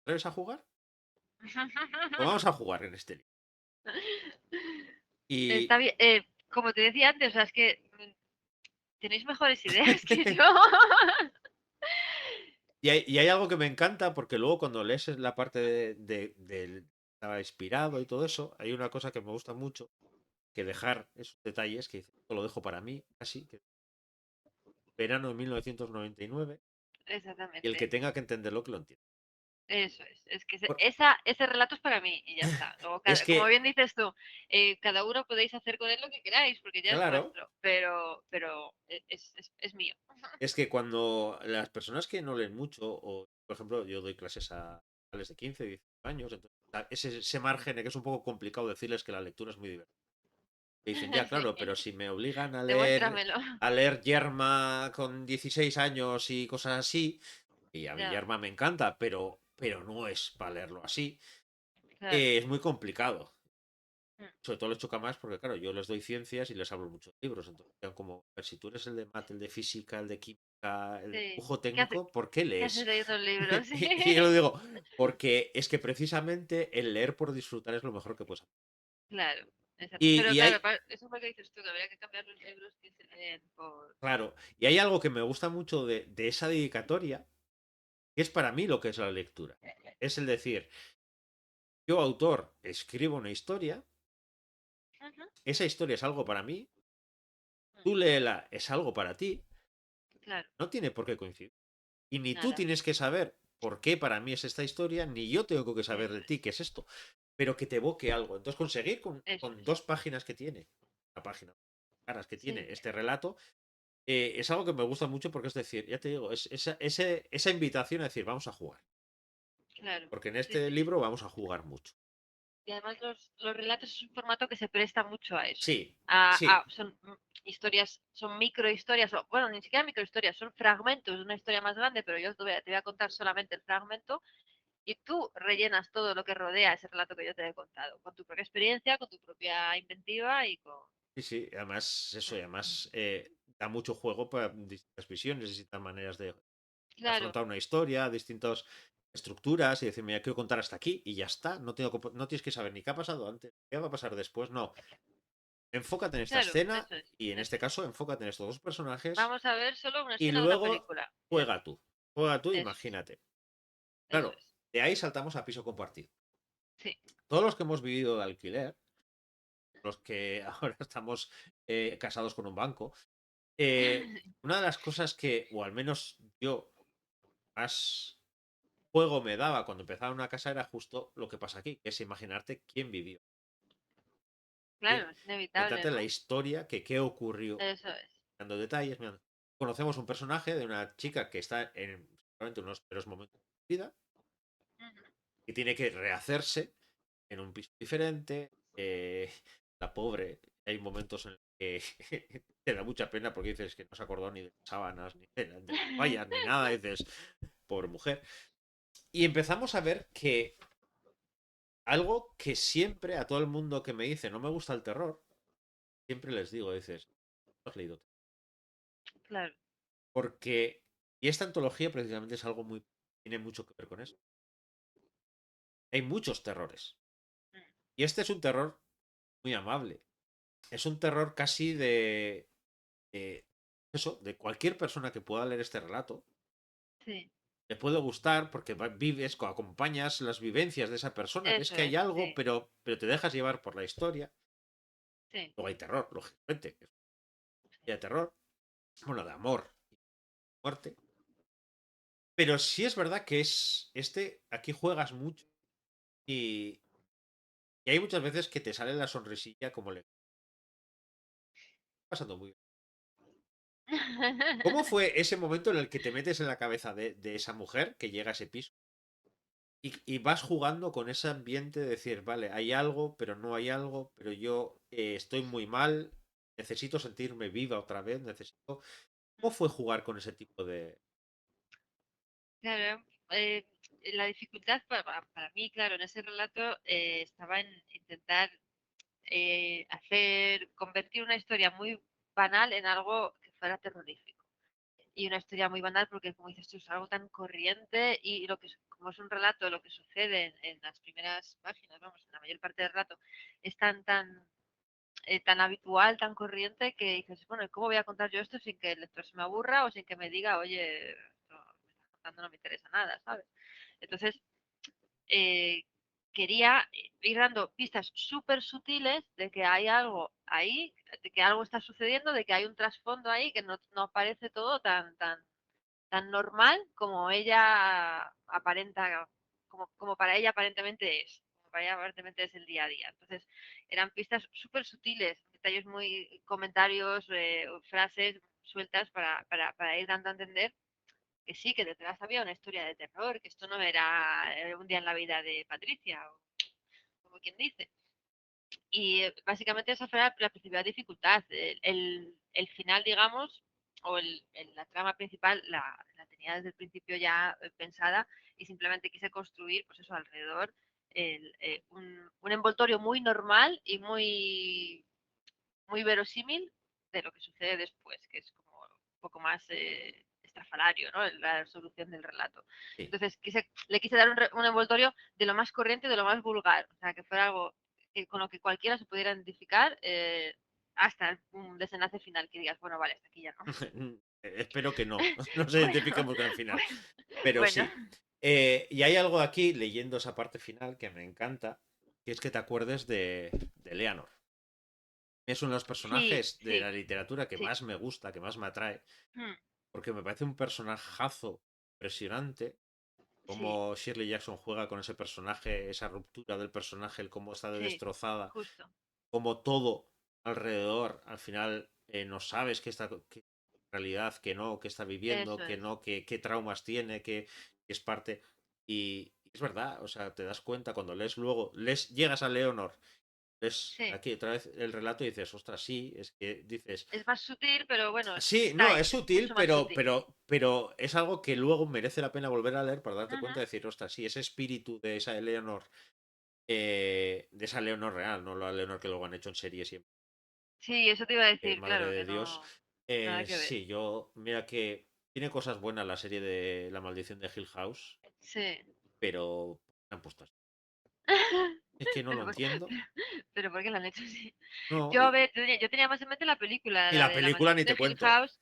¿atreves a jugar? Pues vamos a jugar en este libro. Y, Está bien, como te decía antes, o sea, es que tenéis mejores ideas que yo. y hay algo que me encanta porque luego cuando lees la parte del estaba inspirado y todo eso, hay una cosa que me gusta mucho, que dejar esos detalles, que dice, esto lo dejo para mí, así, que verano de 1999, y el que Exactamente, tenga que entenderlo, que lo entienda. eso es. Es que Por- ese relato es para mí y ya está. Luego, Es como que, bien dices tú, cada uno podéis hacer con él lo que queráis, porque ya es claro, vuestro, pero es mío. es que cuando las personas que no leen mucho, o por ejemplo, yo doy clases a chavales de 15, 18 años, entonces ese margen que es un poco complicado decirles que la lectura es muy divertida. Que dicen, ya, Sí, claro, pero si me obligan demuéstramelo. a leer Yerma con 16 años y cosas así, y a mí Ya, Yerma me encanta, pero no es para leerlo así, claro. es muy complicado. Mm. Sobre todo les choca más porque, claro, yo les doy ciencias y les hablo mucho de libros. Entonces, quedan como, a ver, si tú eres el de mate, el de física, el de química, el de Sí. dibujo técnico, ¿por qué Qué haces lees? leyendo un libro? Y yo lo Sí. digo, porque es que precisamente el leer por disfrutar es lo mejor que puedes hacer. Claro, exacto. Y, Pero y claro, hay, eso es lo que dices tú, que habría que cambiar los libros que se leen por... claro, y hay algo que me gusta mucho de esa dedicatoria, que es para mí lo que es la lectura. Es el decir, yo, autor, escribo una historia, Ujú, esa historia es algo para mí, mm, tú léela, es algo para ti, claro, no tiene por qué coincidir. Y ni tú nada. tienes que saber por qué para mí es esta historia, ni yo tengo que saber Eso de ti es. qué es esto, pero que te evoque algo. Entonces, conseguir Eso con es. 2 páginas que tiene, la página, caras que Sí, tiene este relato, es algo que me gusta mucho porque es decir, ya te digo, es esa invitación a decir, vamos a jugar. claro. Porque en Sí, este sí. libro vamos a jugar mucho. Y además los relatos es un formato que se presta mucho a eso. Sí, sí, Son historias, son microhistorias, o, bueno, ni siquiera microhistorias, son fragmentos de una historia más grande, pero yo te voy a contar solamente el fragmento y tú rellenas todo lo que rodea ese relato que yo te he contado, con tu propia experiencia, con tu propia inventiva y con... sí, sí. Además, eso, y Mm. además da mucho juego para distintas visiones, distintas maneras de Claro, afrontar una historia, distintas estructuras y decir, mira, quiero contar hasta aquí y ya está. No tienes que saber ni qué ha pasado antes, qué va a pasar después. No. Enfócate en esta claro, escena eso es, y en eso este es. caso enfócate en estos 2 personajes Vamos a ver solo una y escena de una luego película. Eso juega tú. Juega tú, es, imagínate. eso Claro, es. de ahí saltamos a piso compartido. Sí. Todos los que hemos vivido de alquiler, los que ahora estamos casados con un banco, Una de las cosas que, o al menos yo, más juego me daba cuando empezaba una casa era justo lo que pasa aquí, que es imaginarte quién vivió. Claro, es inevitable, Inventarte la ¿no? historia, que qué ocurrió, Eso es. dando detalles. Mira, conocemos un personaje de una chica que está en seguramente unos peores momentos de su vida, Ujú. que tiene que rehacerse en un piso diferente. La pobre, hay momentos en los que te da mucha pena porque dices que no se acordó ni de las sábanas, ni de las vallas, ni nada. Dices, pobre mujer. Y empezamos a ver que algo que siempre a todo el mundo que me dice no me gusta el terror, siempre les digo, dices, ¿no has leído? Claro. Porque, y esta antología precisamente es algo muy, tiene mucho que ver con eso. Hay muchos terrores. Mm. Y este es un terror muy amable. Es un terror casi de eso, de cualquier persona que pueda leer este relato. Sí, Le puede gustar porque vives, acompañas las vivencias de esa persona. Ves eso que hay es, algo, sí, pero te dejas llevar por la historia. sí, Luego hay terror, lógicamente. sí. Hay terror, bueno, de amor y muerte. Pero sí es verdad que es aquí juegas mucho y hay muchas veces que te sale la sonrisilla como le está pasando muy bien. ¿Cómo fue ese momento en el que te metes en la cabeza de esa mujer que llega a ese piso y vas jugando con ese ambiente de decir, vale, hay algo, pero no hay algo, pero yo estoy muy mal, necesito sentirme viva otra vez, necesito... ¿Cómo fue jugar con ese tipo de... Claro, la dificultad para mí, claro, en ese relato estaba en intentar convertir una historia muy banal en algo que fuera terrorífico. Y una historia muy banal porque, como dices tú, es algo tan corriente y como es un relato, lo que sucede en las primeras páginas, vamos, en la mayor parte del relato, es tan habitual, tan corriente que dices, bueno, ¿y cómo voy a contar yo esto sin que el lector se me aburra o sin que me diga, oye, esto me estás contando no me interesa nada, ¿sabes? Entonces, eh, quería ir dando pistas súper sutiles de que hay algo ahí, de que algo está sucediendo, de que hay un trasfondo ahí, que no parece todo tan normal como ella aparenta, como para ella aparentemente es. Como para ella aparentemente es el día a día. Entonces, eran pistas súper sutiles, detalles muy, comentarios, frases sueltas para ir dando a entender que sí, que detrás había una historia de terror, que esto no era un día en la vida de Patricia, o como quien dice. Y básicamente esa fue la principal dificultad. El final, digamos, la trama principal la tenía desde el principio ya pensada y simplemente quise construir, pues eso, alrededor un envoltorio muy normal y muy verosímil de lo que sucede después, que es como un poco más estrafalario, ¿no? La solución del relato. Sí. Entonces le quise dar un envoltorio de lo más corriente, de lo más vulgar, o sea, que fuera algo con lo que cualquiera se pudiera identificar hasta un desenlace final, que digas, bueno, vale, hasta aquí ya no. Espero que no, nos Bueno, identifiquemos con el final. Pero bueno, sí. Y hay algo aquí, leyendo esa parte final, que me encanta, que es que te acuerdes de Leonor. Es uno de los sí, personajes de sí, la literatura que sí. más me gusta, que más me atrae, Hmm, porque me parece un personajazo impresionante. sí, Cómo Shirley Jackson juega con ese personaje, esa ruptura del personaje, el cómo está de sí, destrozada, justo. cómo todo alrededor al final no sabes qué está qué realidad, que no, que está viviendo, Eso que es. no, qué traumas tiene, que es parte. Y es verdad, o sea, te das cuenta cuando lees luego, llegas a Leonor, lees Sí. aquí otra vez el relato y dices, ostras, sí, es que dices, Es más sutil, pero bueno, sí, está no, ahí, es es sutil, mucho más sutil. pero es algo que luego merece la pena volver a leer para darte Ujú. cuenta de decir, ostras, sí, ese espíritu de esa Eleonor, de esa Leonor real, no la Leonor que luego han hecho en serie siempre, Sí, eso te iba a decir, Madre claro, de que Dios. no, nada que ver. Sí, mira que tiene cosas buenas la serie de La Maldición de Hill House, Sí. pero han puesto así. Es que no lo Pero, entiendo. pero ¿por qué lo han hecho así? No, Yo, a ver, yo tenía más en mente la película, y la la de La película Maldición ni de te Hill cuento. House,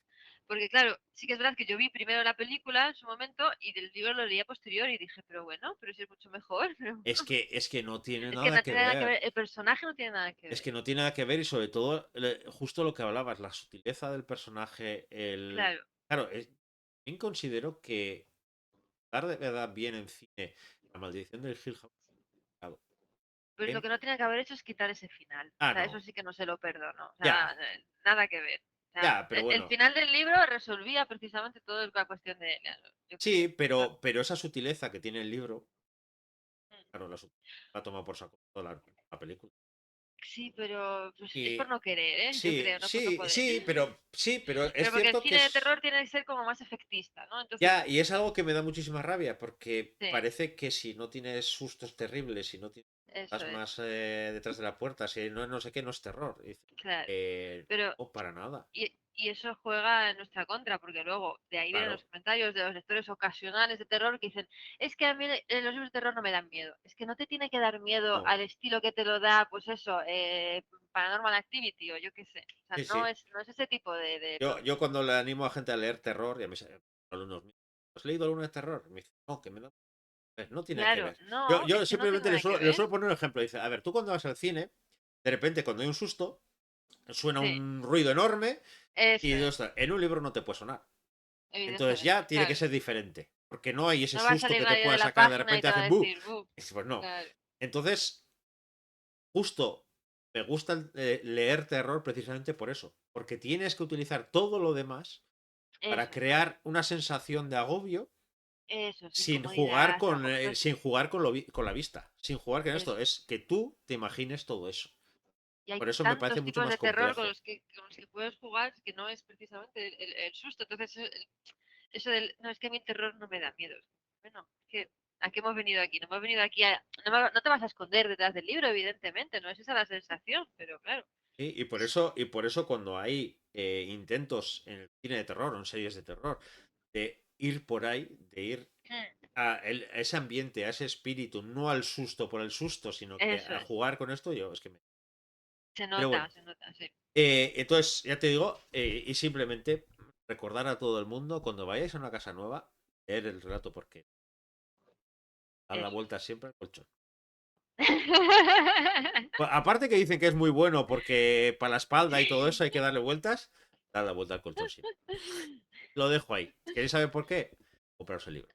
Porque claro, sí que es verdad que yo vi primero la película en su momento y del libro lo leí a posteriori y dije, pero bueno, pero sí es mucho mejor. Es que no tiene Es que nada no que tiene nada que ver. ver, el personaje no tiene nada que Es ver. que no tiene nada que ver y sobre todo justo lo que hablabas, la sutileza del personaje, el... Claro, Claro, también considero que dar de verdad bien en cine La maldición del Hill House. pues lo ¿Eh? que no tiene que haber hecho es quitar ese final. O Ah, sea, eso no. sí que no se lo perdono. O sea, Ya, nada que ver. O sea, ya, pero el bueno. final del libro resolvía precisamente toda la cuestión de Eleanor, yo Sí, creo. No, pero esa sutileza que tiene el libro, mm. claro, la toma por saco toda la película. Sí, pero pues, es por Y no querer, ¿eh? Yo sí, creo, no por no sí, poder. sí, pero es Pero porque el cierto que cine de es. terror tiene que ser como más efectista, ¿no? Entonces, Ya, y es algo que me da muchísima rabia, porque sí, parece que si no tienes sustos terribles, si no tienes eso es, fantasmas detrás de la puerta, si no, no sé qué, no es terror. Y dice, claro. Pero no, para nada. y eso juega en nuestra contra, porque luego de ahí vienen los Claro, comentarios de los lectores ocasionales de terror que dicen, es que a mí los libros de terror no me dan miedo. Es que no te tiene que dar miedo no, al estilo que te lo da, pues eso, Paranormal Activity o yo qué sé. O sea, sí, sí. no es ese tipo de Yo producto. cuando le animo a gente a leer terror, y a mis alumnos míos, ¿has leído alguno de terror? Y me dicen, no, que me da. No tiene que Claro, ver. Yo, no, yo es que no tiene simplemente le nada que suelo, le ver. suelo poner un ejemplo. Dice, a ver, tú cuando vas al cine, de repente cuando hay un susto, suena Sí, un ruido enorme y eso es, en un libro no te puede sonar. Entonces evidentemente, ya tiene que claro. ser diferente. Porque no hay ese No va a susto salir que te nadie pueda de la sacar de página y repente te va a hacen ¡bu! decir, Pues no. claro, Entonces, justo me gusta leer terror precisamente por eso. Porque tienes que utilizar todo lo demás para eso es, crear una sensación de agobio eso es, sin jugar incomodidad, con, no es, sin jugar con la vista. Sin jugar con esto. eso es. Es que tú te imagines todo eso. Y hay Por eso me parece tantos mucho tipos más de terror complejo. con los que puedes jugar que no es precisamente el susto. Entonces, eso del, no, es que a mí el terror no me da miedo. Bueno, es que, ¿a qué hemos venido aquí? No hemos venido aquí a... No te vas a esconder detrás del libro, evidentemente, no es esa la sensación, pero claro. ¿Sí? Y por eso cuando hay intentos en el cine de terror o en series de terror de ir por ahí, de ir a ese ambiente, a ese espíritu, no al susto por el susto, sino que Eso a es. jugar con esto, yo es que me... Pero bueno, Se nota, sí. entonces ya te digo, y simplemente recordar a todo el mundo cuando vayáis a una casa nueva, leer el relato porque dar la Eso vuelta siempre al colchón. es. Bueno, aparte que dicen que es muy bueno porque para la espalda y todo eso hay que darle vueltas, dar la vuelta al colchón siempre. Lo dejo ahí. ¿Queréis saber por qué? Compraros el libro.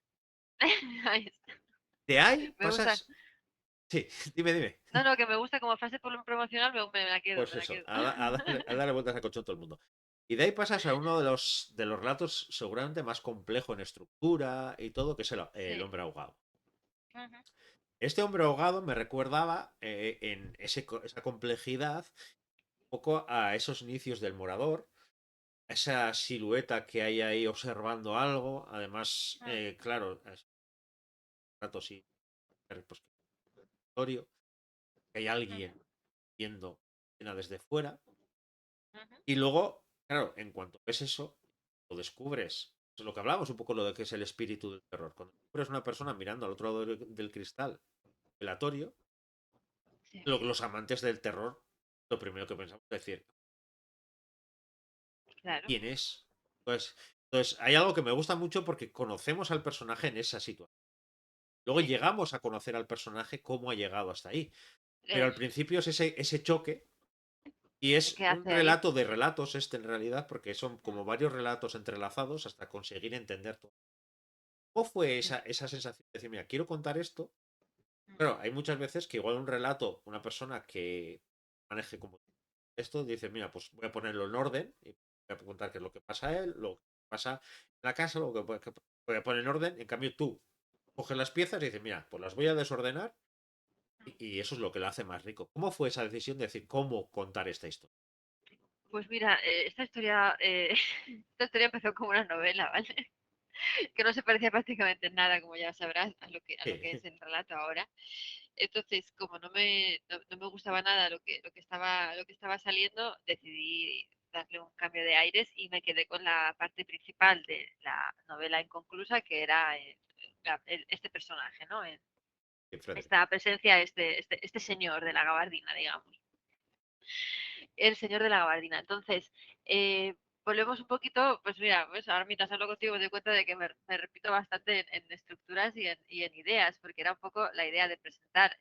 Ahí está. De ahí Me gusta. pasas. Sí, dime. No, no, que me gusta como frase promocional, me la quedo, Pues me la eso, quedo. a darle vueltas al colchón todo el mundo. Y de ahí pasas a uno de los relatos seguramente más complejo en estructura y todo, que es el Sí. hombre ahogado. Ujú, Este hombre ahogado me recordaba en esa complejidad un poco a esos inicios del Morador, esa silueta que hay ahí observando algo. Además, ujú, claro, es un rato sí, pues, que hay ujú, alguien viendo escena desde fuera. ujú. Y luego, claro, en cuanto ves eso, lo descubres. Es lo que hablamos un poco lo de que es el espíritu del terror. Cuando descubres una persona mirando al otro lado del cristal velatorio, Sí, los amantes del terror, lo primero que pensamos es decir, claro. ¿quién es? Entonces, hay algo que me gusta mucho porque conocemos al personaje en esa situación. Luego Sí, llegamos a conocer al personaje cómo ha llegado hasta ahí. Pero al eso es. principio es ese choque. Y es ¿Qué un hace ahí? relato de relatos este en realidad, porque son como varios relatos entrelazados hasta conseguir entender todo. ¿Cómo fue Sí. esa sensación de decir, mira, quiero contar esto? Mm, Claro, hay muchas veces que igual un relato, una persona que maneje como esto, dice, mira, pues voy a ponerlo en orden y voy a contar qué es lo que pasa a él, lo que pasa en la casa, que voy a poner en orden. En cambio, tú coges las piezas y dices, mira, pues las voy a desordenar mm. y eso es lo que lo hace más rico. ¿Cómo fue esa decisión de decir cómo contar esta historia? Pues mira, esta historia empezó como una novela, ¿vale? Que no se parecía prácticamente en nada, como ya sabrás, a lo que Sí, es el relato ahora. Entonces, como no me gustaba nada lo que estaba saliendo, decidí darle un cambio de aires y me quedé con la parte principal de la novela inconclusa, que era este personaje, ¿no? Frederick. Esta presencia, este señor de la gabardina, digamos. El señor de la gabardina. Entonces, volvemos un poquito, pues mira, pues ahora mientras hablo contigo me doy cuenta de que me repito bastante en estructuras y en ideas, porque era un poco la idea de presentar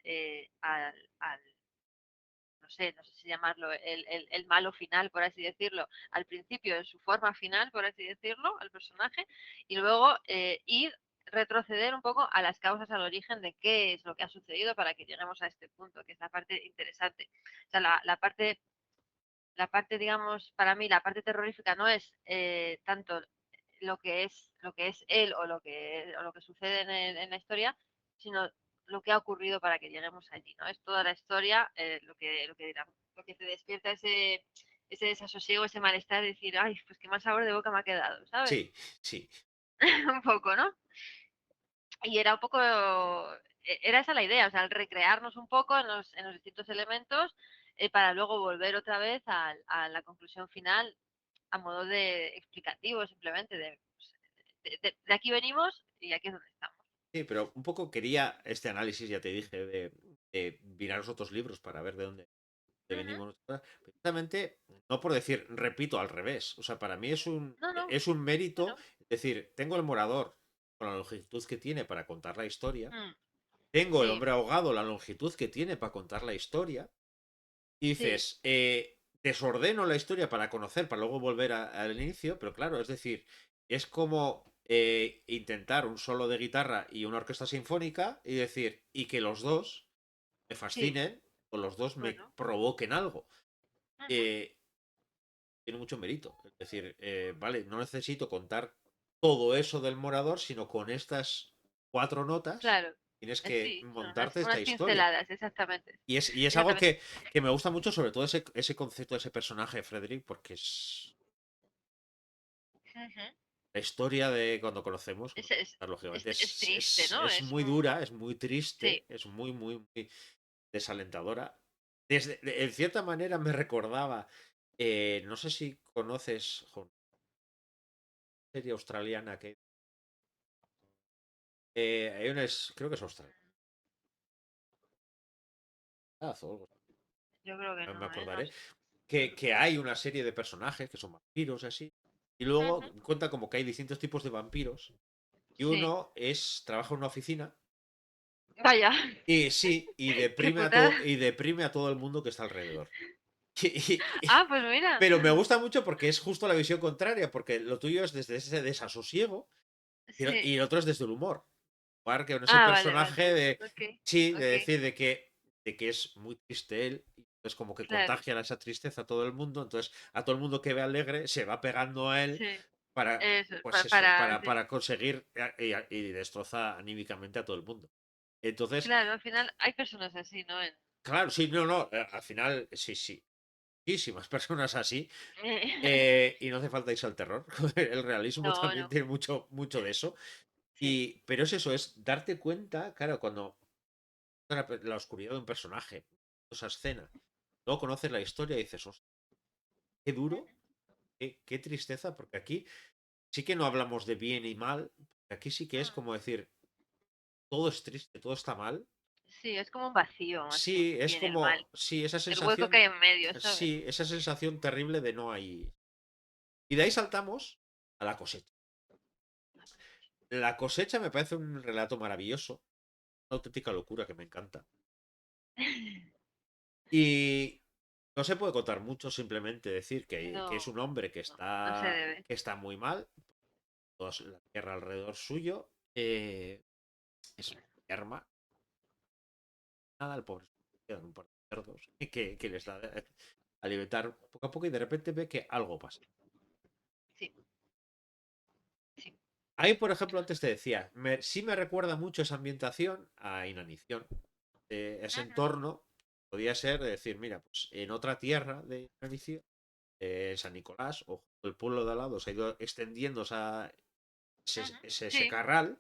al no sé si llamarlo el malo final, por así decirlo, al principio en su forma final, por así decirlo, al personaje, y luego ir retroceder un poco a las causas, al origen de qué es lo que ha sucedido para que lleguemos a este punto, que es la parte interesante. O sea, la parte, digamos, para mí, la parte terrorífica no es tanto lo que es él o lo que sucede en la historia, sino lo que ha ocurrido para que lleguemos allí, ¿no? Es toda la historia lo que te despierta ese desasosiego, ese malestar de decir, ay, pues qué mal sabor de boca me ha quedado, ¿sabes? Sí, sí. Un poco, ¿no? Y era un poco, era esa la idea, o sea, el recrearnos un poco en los distintos elementos para luego volver otra vez a la conclusión final a modo de explicativo, simplemente, pues, de aquí venimos y aquí es donde estamos. Sí, pero un poco quería este análisis, ya te dije, de mirar los otros libros para ver de dónde Ujú. venimos. Precisamente, no por decir, repito, al revés. O sea, para mí No, no, es un mérito. bueno, Es decir, tengo el morador con la longitud que tiene para contar la historia. mm, Tengo el sí, hombre ahogado, la longitud que tiene para contar la historia. Y sí, dices, desordeno la historia para conocer, para luego volver al inicio. Pero claro, es decir, es como intentar un solo de guitarra y una orquesta sinfónica y decir, y que los dos me sí, fascinen o los dos me bueno, provoquen algo. ujú, Eh, Tiene mucho mérito. Es decir, vale, no necesito contar todo eso del morador, sino con estas cuatro notas claro, tienes que sí, son montarte esta unas historia. pinceladas, exactamente, Y es algo exactamente. que me gusta mucho, sobre todo ese concepto de ese personaje, Frederick, porque es Ujú. la historia de cuando conocemos, lógicamente, Es triste, ¿no? es Es muy un... dura, es muy Sí. triste, es muy, muy, muy desalentadora. En cierta manera me recordaba, no sé si conoces una serie australiana que hay una, creo que es australiana o algo Yo creo que así, me no, ¿eh? No acordaré, sé. que hay una serie de personajes que son vampiros y así, y luego Ujú. cuenta como que hay distintos tipos de vampiros, y Sí. uno trabaja en una oficina, Vaya, y sí, qué putada. y deprime a todo el mundo que está alrededor. Ah, pues mira. Pero me gusta mucho porque es justo la visión contraria, porque lo tuyo es desde ese desasosiego Sí. y el otro es desde el humor. Que no es el Ah, vale, personaje vale. de, Ok, sí, de ok. decir de que es muy triste él, y es como que Claro. contagia esa tristeza a todo el mundo, entonces a todo el mundo que ve alegre se va pegando a él Sí. para, Eso, pues eso, para, sí. para conseguir y destroza anímicamente a todo el mundo. Entonces, Claro, al final hay personas así, ¿no? claro, sí, no, no, al final, sí, sí, muchísimas personas así. Y no hace falta irse al terror. El realismo No, también no. tiene mucho, mucho de eso. Sí. Pero es eso, es darte cuenta, claro, cuando la oscuridad de un personaje, esa escena, luego conoces la historia y dices, "Hostia, qué duro, qué tristeza, porque aquí sí que no hablamos de bien y mal, aquí sí que es Mm. como decir, todo es triste, todo está mal. Sí, es como un vacío más que Sí, un es bien y el mal. como, sí, esa El hueco que hay sensación, en medio, ¿sabes? sí, esa sensación terrible de no hay. Y de ahí saltamos a la cosecha. La cosecha me parece un relato maravilloso, una auténtica locura que me encanta. Y no se puede contar mucho, simplemente decir que es No, un hombre no, no se debe. que está muy mal, toda la tierra alrededor suyo, es enferma, nada, el pobre quedan un par de cerdos que les da a alimentar poco a poco y de repente ve que algo pasa. Sí, sí. Ahí, por ejemplo, antes te decía, sí me recuerda mucho esa ambientación a Inanición. Ese Ujú, entorno podía ser de decir, mira, pues en otra tierra de Inanición, San Nicolás o el pueblo de al lado se ha ido extendiendo ujú. ese Sí, carral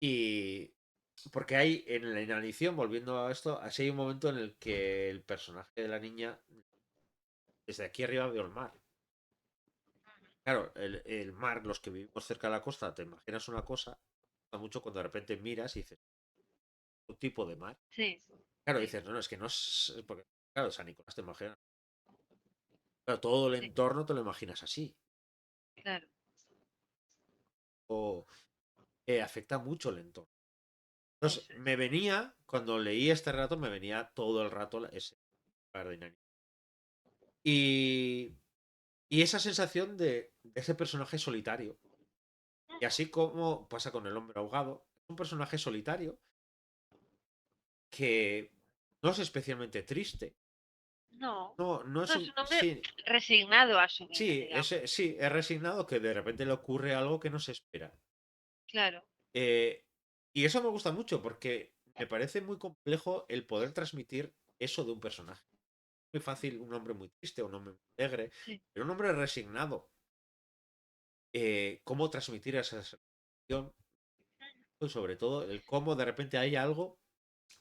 y porque hay en la inanición, volviendo a esto, así hay un momento en el que el personaje de la niña desde aquí arriba ve el mar. Claro, el mar, los que vivimos cerca de la costa, te imaginas una cosa, gusta mucho cuando de repente miras y dices, un tipo de mar. sí, Claro, sí, dices, no, no, es que no es, porque, claro, San Nicolás te imaginas, claro, todo el sí. entorno te lo imaginas así. claro, O afecta mucho el entorno. Entonces, eso es. me venía, cuando leí este relato, me venía todo el rato ese jardinero. Y, y esa sensación de ese personaje solitario. Y así como pasa con el hombre ahogado, es un personaje solitario que no es especialmente triste. No, No, no es no es un. un hombre Sí, resignado a su vida, sí, digamos. sí, es resignado que de repente le ocurre algo que no se espera. Claro, Eh, y eso me gusta mucho porque me parece muy complejo el poder transmitir eso de un personaje. Muy fácil un hombre muy triste, un hombre muy alegre, sí, pero un hombre resignado. Cómo transmitir esa sensación y sobre todo el cómo de repente hay algo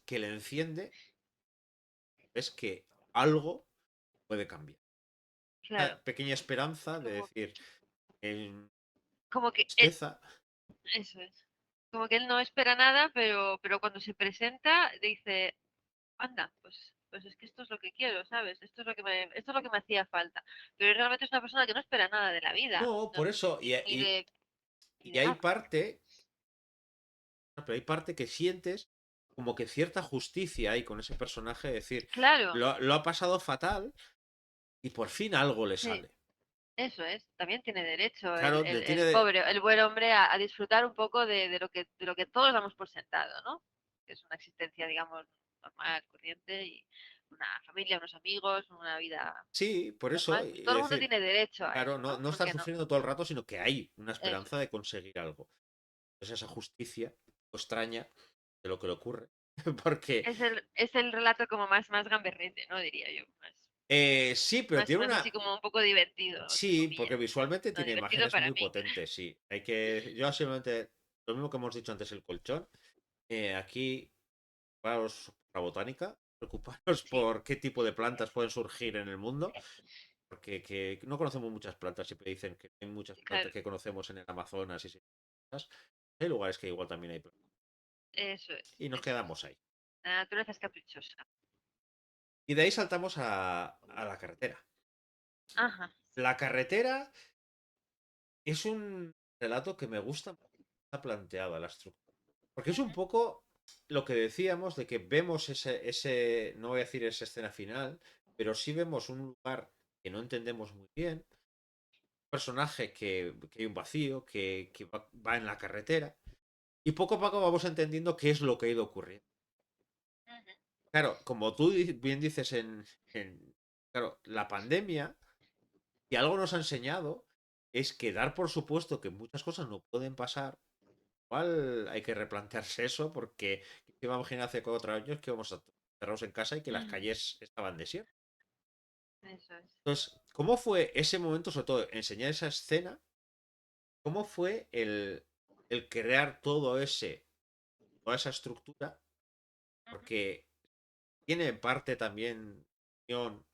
que le enciende, es que algo puede cambiar. claro. Una pequeña esperanza de Como, decir, en como que tristeza, eso es. Como que él no espera nada, pero cuando se presenta dice, anda, pues es que esto es lo que quiero, ¿sabes? Esto es lo que me hacía falta. Pero realmente es una persona que no espera nada de la vida, no, por eso, ni de, ni y de hay nada. parte, pero hay parte que sientes como que cierta justicia hay con ese personaje, es decir, Claro, lo ha pasado fatal y por fin algo le sí, sale. eso es. También tiene derecho Claro, le tiene el de. pobre, el buen hombre a disfrutar un poco de lo que todos damos por sentado, ¿no? Que es una existencia, digamos, normal, corriente y una familia, unos amigos, una vida Sí, por eso, normal. Pues todo es el mundo decir, tiene derecho a claro, eso, no, ¿no? no ¿Por estar qué no? sufriendo todo el rato, sino que hay una Eso esperanza de conseguir algo. Entonces esa justicia o extraña de lo que le ocurre. Porque es el relato como más gamberrete, ¿no? Diría yo. sí, pero tiene Más una. así como un poco divertido, entre Sí, porque comillas. visualmente No, tiene divertido imágenes para muy mí. potentes, sí. Yo simplemente. Lo mismo que hemos dicho antes, el colchón. Aquí, preocuparos por la botánica, preocuparos Sí, por qué tipo de plantas pueden surgir en el mundo. Porque no conocemos muchas plantas, siempre dicen que hay muchas plantas claro, que conocemos en el Amazonas y sí, hay lugares que igual también hay plantas. eso es, Y nos eso es. quedamos ahí. La naturaleza es caprichosa. Y de ahí saltamos a la carretera. Ajá. La carretera es un relato que me gusta mucho, está planteada la estructura. Porque es un poco lo que decíamos de que vemos no voy a decir esa escena final, pero sí vemos un lugar que no entendemos muy bien, un personaje que hay un vacío, que va en la carretera, y poco a poco vamos entendiendo qué es lo que ha ido ocurriendo. Ujú, Claro, como tú bien dices claro, la pandemia, si algo nos ha enseñado, es que dar por supuesto que muchas cosas no pueden pasar. Igual hay que replantearse eso porque yo me imagino hace 4 años que íbamos a cerrados en casa y que las ujú. calles estaban desiertas. Eso es. Entonces, ¿cómo fue ese momento, sobre todo enseñar esa escena? ¿Cómo fue el crear toda esa estructura? Ujú, Porque tiene en parte también unión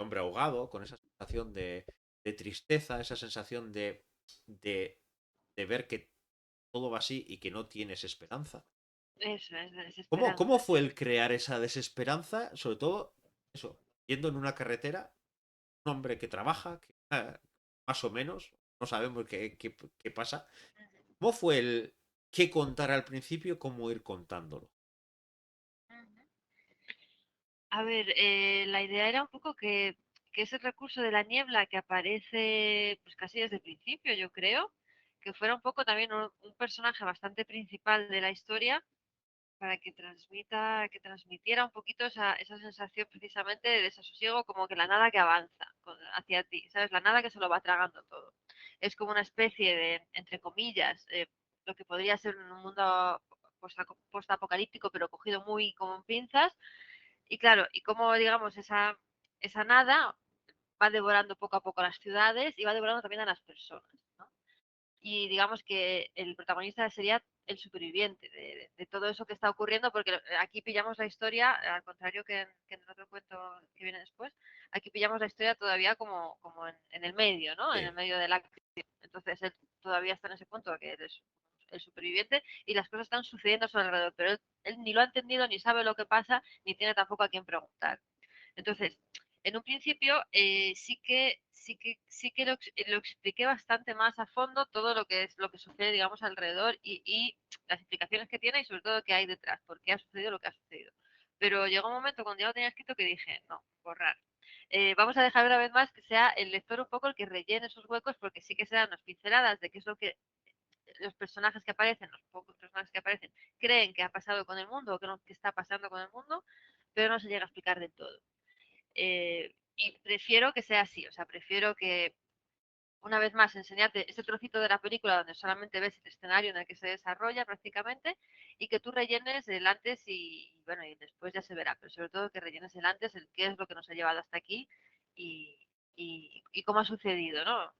hombre ahogado, con esa sensación de tristeza, esa sensación de, de ver que todo va así y que no tienes esperanza. eso es, la ¿Cómo desesperanza, fue sí. el crear esa desesperanza? Sobre todo, eso, yendo en una carretera, un hombre que trabaja, que más o menos, no sabemos qué pasa. ¿Cómo fue el qué contar al principio, cómo ir contándolo? Ujú. A ver, la idea era un poco que ese recurso de la niebla que aparece pues casi desde el principio, yo creo, que fuera un poco también un personaje bastante principal de la historia para que transmitiera un poquito esa sensación precisamente de desasosiego, como que la nada que avanza hacia ti, ¿sabes? La nada que se lo va tragando todo. Es como una especie de, entre comillas, lo que podría ser un mundo postapocalíptico, pero cogido muy como en pinzas. Y claro, y como digamos esa nada va devorando poco a poco las ciudades y va devorando también a las personas, ¿no? Y digamos que el protagonista sería el superviviente de todo eso que está ocurriendo, porque aquí pillamos la historia, al contrario que en el otro cuento que viene después, aquí pillamos la historia todavía como en el medio, ¿no? En el Sí. medio de la acción. Entonces él todavía está en ese punto que él es el superviviente y las cosas están sucediendo a su alrededor, pero él ni lo ha entendido, ni sabe lo que pasa, ni tiene tampoco a quién preguntar. Entonces, en un principio sí que lo expliqué bastante más a fondo todo lo que es lo que sucede, digamos, alrededor y las implicaciones que tiene y sobre todo qué hay detrás, por qué ha sucedido lo que ha sucedido. Pero llegó un momento cuando ya lo tenía escrito que dije, no, borrar. Vamos a dejar una vez más que sea el lector un poco el que rellene esos huecos porque sí que se dan unas pinceladas de qué es lo que los personajes que aparecen, los pocos personajes que aparecen, creen que ha pasado con el mundo o que está pasando con el mundo, pero no se llega a explicar del todo. Y prefiero que sea así, o sea, prefiero que una vez más enseñarte este trocito de la película donde solamente ves el escenario en el que se desarrolla prácticamente y que tú rellenes el antes y bueno, y después ya se verá, pero sobre todo que rellenes el antes, el qué es lo que nos ha llevado hasta aquí y, y cómo ha sucedido, ¿no?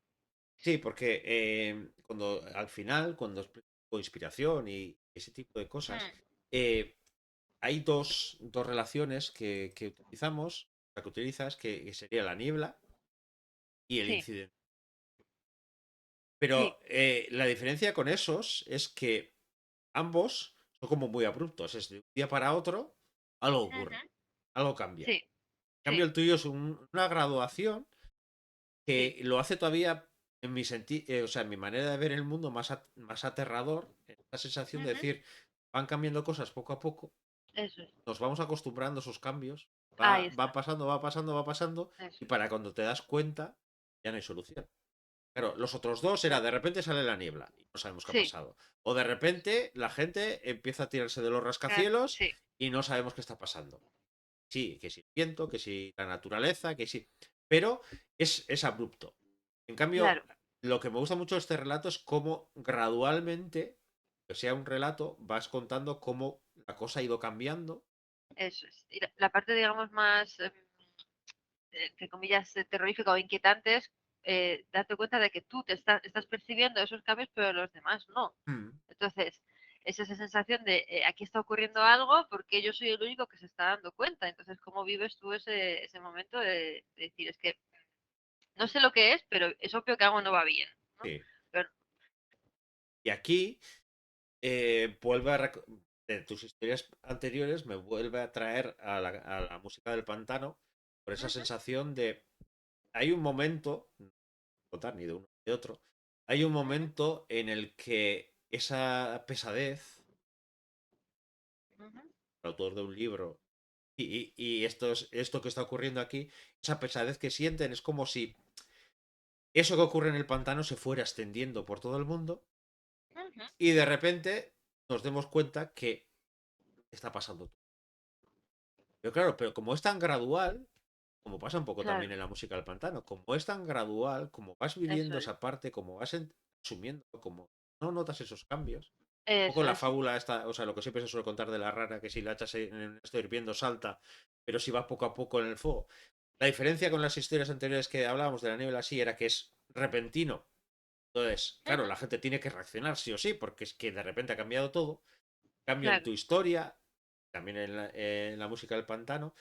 Sí, porque cuando al final, cuando explico inspiración y ese tipo de cosas, Mm, eh, hay dos relaciones que utilizamos, la que utilizas, que sería la niebla y el sí, incidente. sí. Pero la diferencia con esos es que ambos son como muy abruptos. Es de un día para otro, algo ocurre, Ujú, algo cambia. sí, En cambio, sí, el tuyo es una graduación sí. que lo hace todavía en mi o sea, en mi manera de ver el mundo más aterrador, la sensación de Ujú, decir, van cambiando cosas poco a poco, eso es. nos vamos acostumbrando a esos cambios, Ahí va está. pasando, va pasando, va pasando, Eso y es. para cuando te das cuenta, ya no hay solución. Claro, los otros dos era Claro. de repente sale la niebla y no sabemos qué ha Sí, pasado. O de repente la gente empieza a tirarse de los rascacielos sí, y no sabemos qué está pasando. Sí, que si el viento, que si la naturaleza, que sí. Pero es abrupto. En cambio, claro. lo que me gusta mucho de este relato es cómo gradualmente, que sea un relato, vas contando cómo la cosa ha ido cambiando. Eso es. Y la parte, digamos, más, entre comillas, terrorífica o inquietante es darte cuenta de que tú estás percibiendo esos cambios, pero los demás no. Mm. Entonces, es esa sensación de aquí está ocurriendo algo porque yo soy el único que se está dando cuenta. Entonces, ¿cómo vives tú ese momento de decir, es que no sé lo que es, pero es obvio que algo no va bien, ¿no? Sí. Pero, Y aquí vuelve de tus historias anteriores, me vuelve a traer a la música del pantano por esa ujú, sensación de. Hay un momento, no contar ni de uno ni de otro, hay un ujú, momento en el que esa pesadez, ujú, el autor de un libro, y esto que está ocurriendo aquí, esa pesadez que sienten es como si eso que ocurre en el pantano se fuera extendiendo por todo el mundo ujú, y de repente nos demos cuenta que está pasando todo. Pero claro, pero como es tan gradual, como pasa un poco claro, también en la música del pantano, como es tan gradual, como vas eso viviendo es. esa parte, como vas asumiendo, como no notas esos cambios. Un poco Eso la es. fábula esta, o sea, lo que siempre se suele contar de la rana, que si la echas en esto hirviendo salta, pero si va poco a poco en el fuego. La diferencia con las historias anteriores que hablábamos de la niebla así era que es repentino. Entonces, claro, Ujú, la gente tiene que reaccionar sí o sí, porque es que de repente ha cambiado todo. Cambio en claro, tu historia, también en la música del pantano.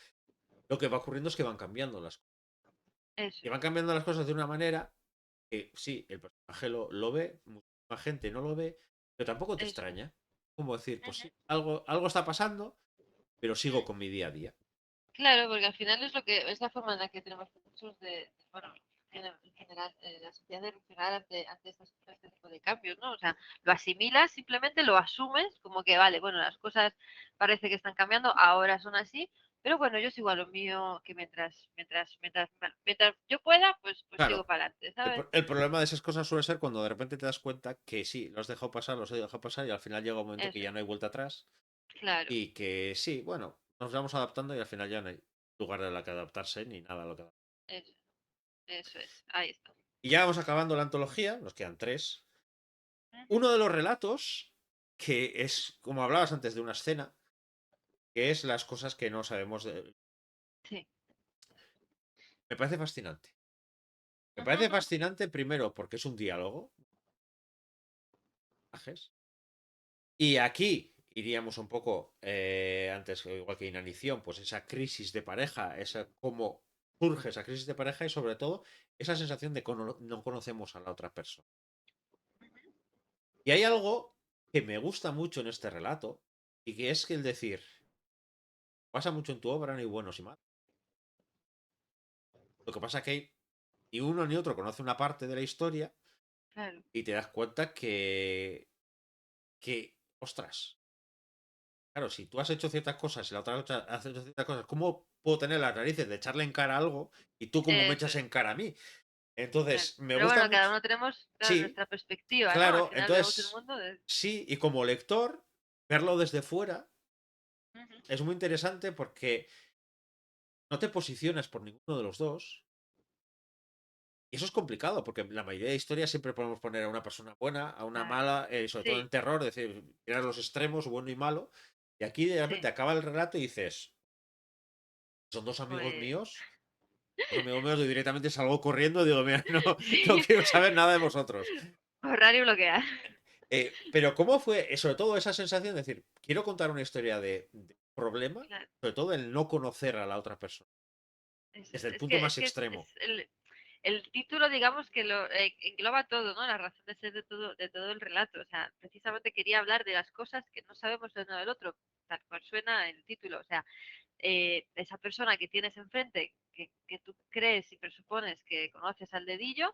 Lo que va ocurriendo es que van cambiando las cosas. eso Y van es. cambiando las cosas de una manera que sí, el personaje lo ve, mucha gente no lo ve, pero tampoco te Eso es. extraña. Como decir, pues Ujú, sí, algo está pasando, pero sigo mm. con mi día a día. Claro, porque al final es lo que es la forma en la que tenemos muchos bueno, en general, la sociedad de reaccionar ante este tipo de cambios, ¿no? O sea, lo asimilas, simplemente lo asumes como que, vale, bueno, las cosas parece que están cambiando, ahora son así, pero bueno, yo sigo a lo mío, que mientras yo pueda, pues sigo Claro, para adelante, ¿sabes? el problema de esas cosas suele ser cuando de repente te das cuenta que sí, lo has dejado pasar, los he dejado pasar y al final llega un momento que Eso ya es, no hay vuelta atrás claro, y que sí, bueno, nos vamos adaptando y al final ya no hay lugar de la que adaptarse ni nada a lo que adaptarse. eso, eso es, ahí está. Y ya vamos acabando la antología, nos quedan tres. Ujú, Uno de los relatos, que es, como hablabas antes de una escena, que es las cosas que no sabemos. sí, Me parece fascinante. Me ujú, parece ujú, fascinante primero porque es un diálogo. Personajes. Y aquí iríamos un poco antes, igual que inanición, pues esa crisis de pareja, esa cómo surge esa crisis de pareja y sobre todo esa sensación de que no conocemos a la otra persona. Y hay algo que me gusta mucho en este relato y que es que el decir, pasa mucho en tu obra, no hay buenos y malos. Lo que pasa que hay ni uno ni otro conoce una parte de la historia claro, y te das cuenta ostras, claro, si tú has hecho ciertas cosas y la otra has hecho ciertas cosas, ¿cómo puedo tener las narices de echarle en cara algo y tú cómo me eso echas es, en cara a mí? claro. Entonces, me Pero gusta bueno, cada mucho. uno tenemos, claro, Sí, nuestra perspectiva, ¿no? Al claro, final vemos el entonces, mundo de... sí, y como lector, verlo desde fuera Ujú, es muy interesante porque no te posicionas por ninguno de los dos. Y eso es complicado, porque en la mayoría de historias siempre podemos poner a una persona buena, a una claro. mala, sobre todo Sí, en terror, es decir, tirar los extremos, bueno y malo. Y aquí de repente sí, acaba el relato y dices, son pues dos amigos míos, y directamente salgo corriendo y digo, mira, no, no sí, quiero saber nada de vosotros. borrar y bloquear. Pero ¿cómo fue, sobre todo esa sensación de decir, quiero contar una historia de problema, Claro, sobre todo el no conocer a la otra persona, eso desde el es punto que, más extremo? es el título, digamos, que lo engloba todo, ¿no? La razón de ser de todo el relato. O sea, precisamente quería hablar de las cosas que no sabemos de uno del otro, tal cual suena el título. O sea, esa persona que tienes enfrente, que tú crees y presupones que conoces al dedillo,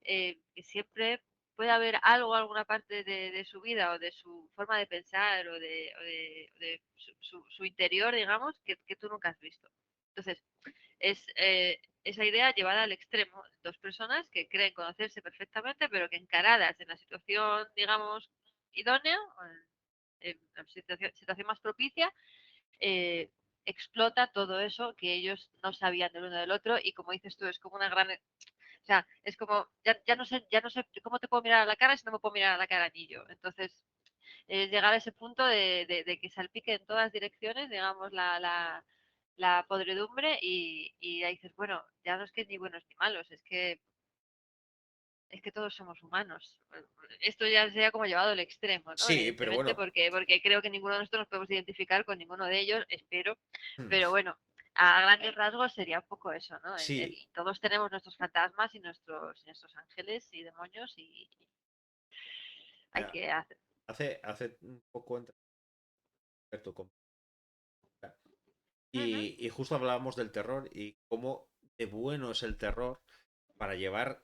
que siempre puede haber algo, alguna parte de su vida o de su forma de pensar o de su interior, digamos, que tú nunca has visto. Entonces, es esa idea llevada al extremo. Dos personas que creen conocerse perfectamente, pero que encaradas en la situación, digamos, idónea, o en la situación más propicia, eh, explota todo eso que ellos no sabían del uno del otro y como dices tú, es como una gran... O sea, es como, ya no sé cómo te puedo mirar a la cara si no me puedo mirar a la cara ni yo. Entonces, llegar a ese punto de que salpique en todas direcciones, digamos, la podredumbre y ahí dices, bueno, ya no es que ni buenos ni malos, es que todos somos humanos. Esto ya sería como llevado al extremo, ¿no? Sí, pero Evidentemente, bueno, porque creo que ninguno de nosotros nos podemos identificar con ninguno de ellos, espero, hmm, pero bueno, a grandes rasgos sería un poco eso, ¿no? sí, Todos tenemos nuestros fantasmas y nuestros ángeles y demonios y hay mira, que hacer. hace un poco entre experto con- Ujú, y justo hablábamos del terror y cómo de bueno es el terror para llevar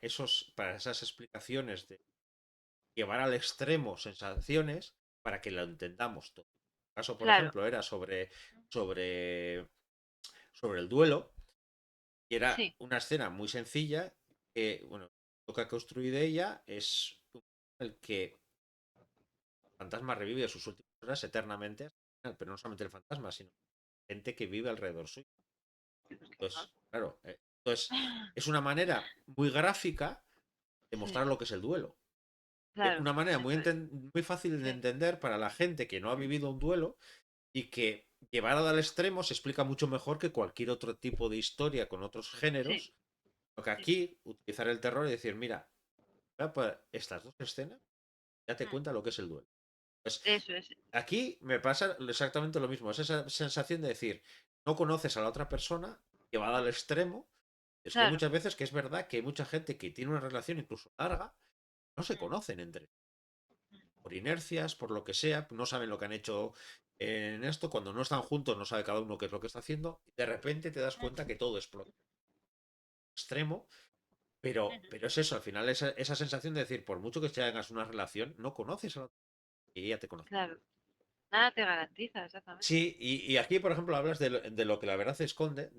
para esas explicaciones de llevar al extremo sensaciones para que lo entendamos todo. El caso, por claro, ejemplo, era sobre, sobre el duelo, y era sí, una escena muy sencilla que, bueno, lo que ha construido ella es el que el fantasma revive sus últimas horas eternamente, pero no solamente el fantasma, sino gente que vive alrededor suyo. pues qué horror. Entonces, claro, entonces es una manera muy gráfica de Sí, mostrar lo que es el duelo. claro, Una manera eso es. muy fácil de Sí, entender para la gente que no ha vivido un duelo y que llevada al extremo se explica mucho mejor que cualquier otro tipo de historia con otros sí, géneros. Porque sí, sí. aquí utilizar el terror y decir, mira, estas dos escenas ya te Mm, cuenta lo que es el duelo. Pues eso es. aquí me pasa exactamente lo mismo. Es esa sensación de decir, no conoces a la otra persona llevada al Mm, extremo. Es que hay claro. muchas veces que es verdad que hay mucha gente que tiene una relación incluso larga, no se Mm, conocen entre mm, por inercias, por lo que sea, no saben lo que han hecho en esto, cuando no están juntos no sabe cada uno qué es lo que está haciendo, y de repente te das cuenta mm, que todo explota extremo, ujú. pero es eso, al final esa sensación de decir, por mucho que hagas una relación, no conoces a la otra y ella te conoce. Claro. Nada te garantiza, exactamente. Sí, y aquí, por ejemplo, hablas de lo que la verdad esconde.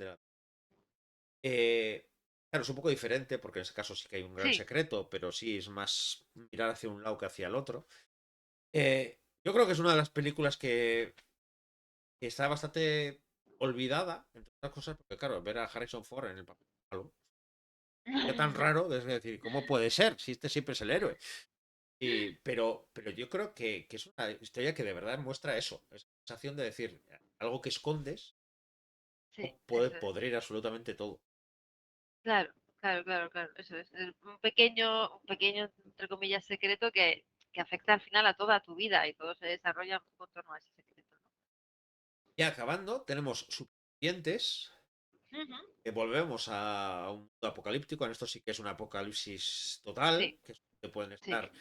Claro, es un poco diferente, porque en ese caso sí que hay un gran Sí. secreto, pero sí es más mirar hacia un lado que hacia el otro. Yo creo que es una de las películas que está bastante olvidada, entre otras cosas, porque claro, ver a Harrison Ford en el papel malo, es tan raro, es decir, ¿cómo puede ser? Si este siempre es el héroe. Pero yo creo que es una historia que de verdad muestra eso, esa sensación de decir, algo que escondes Sí, puede eso es. podrir absolutamente todo. Claro, claro, eso es. Es un pequeño, entre comillas, secreto que afecta al final a toda tu vida y todo se desarrolla un poco en torno a ese secreto, Y acabando, tenemos supervivientes. ¿no? Ujú, Volvemos a un mundo apocalíptico. En esto sí que es un apocalipsis total, sí, que pueden sí. estar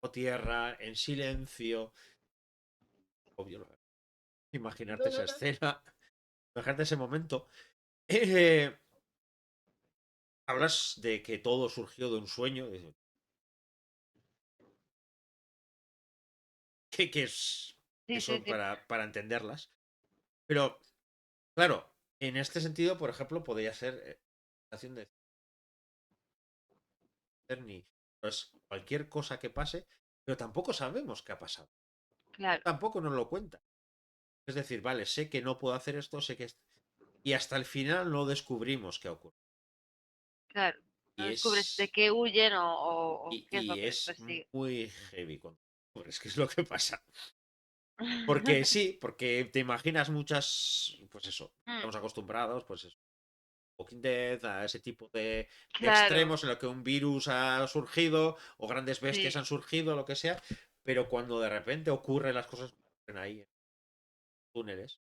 bajo tierra, en silencio. Obvio, imaginarte No, esa no, no. escena, imaginarte ese momento. Eh, hablas de que todo surgió de un sueño, que es Sí, sí, eso sí, para entenderlas. Pero, claro, en este sentido, por ejemplo, podría ser sensación de ni pues cualquier cosa que pase, pero tampoco sabemos qué ha pasado. claro, Tampoco nos lo cuenta. Es decir, vale, sé que no puedo hacer esto, sé que y hasta el final no descubrimos qué ocurre. claro. No Y descubres de es qué huyen o qué es lo y que les es persigue. muy heavy cuando descubres qué es lo que pasa. Porque sí, porque te imaginas muchas, pues eso, Mm, estamos acostumbrados, pues eso, Walking Dead, a ese tipo de claro, extremos en los que un virus ha surgido o grandes bestias sí. han surgido, lo que sea, pero cuando de repente ocurren las cosas que ocurren ahí en túneles,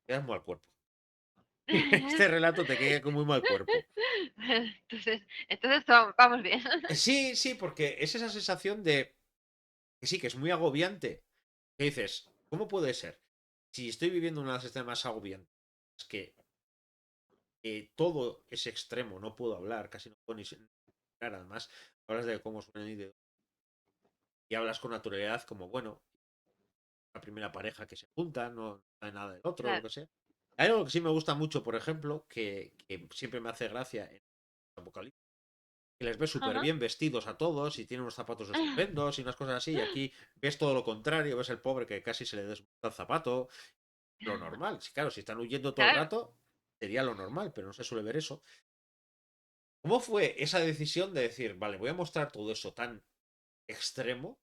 te das mal cuerpo. Este relato te queda con muy mal cuerpo. Entonces vamos bien. Sí, sí, porque es esa sensación de que sí, que es muy agobiante. Que dices, ¿cómo puede ser? Si estoy viviendo una de las escenas más agobiantes, es que todo es extremo, no puedo hablar, casi no puedo ni hablar, además, hablas de cómo suena y hablas con naturalidad como, bueno, la primera pareja que se junta, no hay nada del otro, lo Claro. que sea. Hay algo que sí me gusta mucho, por ejemplo, que siempre me hace gracia en Apocalipsis, que les ves súper Ajá. bien vestidos a todos y tienen unos zapatos estupendos y unas cosas así, y aquí ves todo lo contrario, ves el pobre que casi se le desmonta el zapato, lo normal. Sí, claro, si están huyendo todo el Claro. rato, sería lo normal, pero no se suele ver eso. ¿Cómo fue esa decisión de decir, vale, voy a mostrar todo eso tan extremo,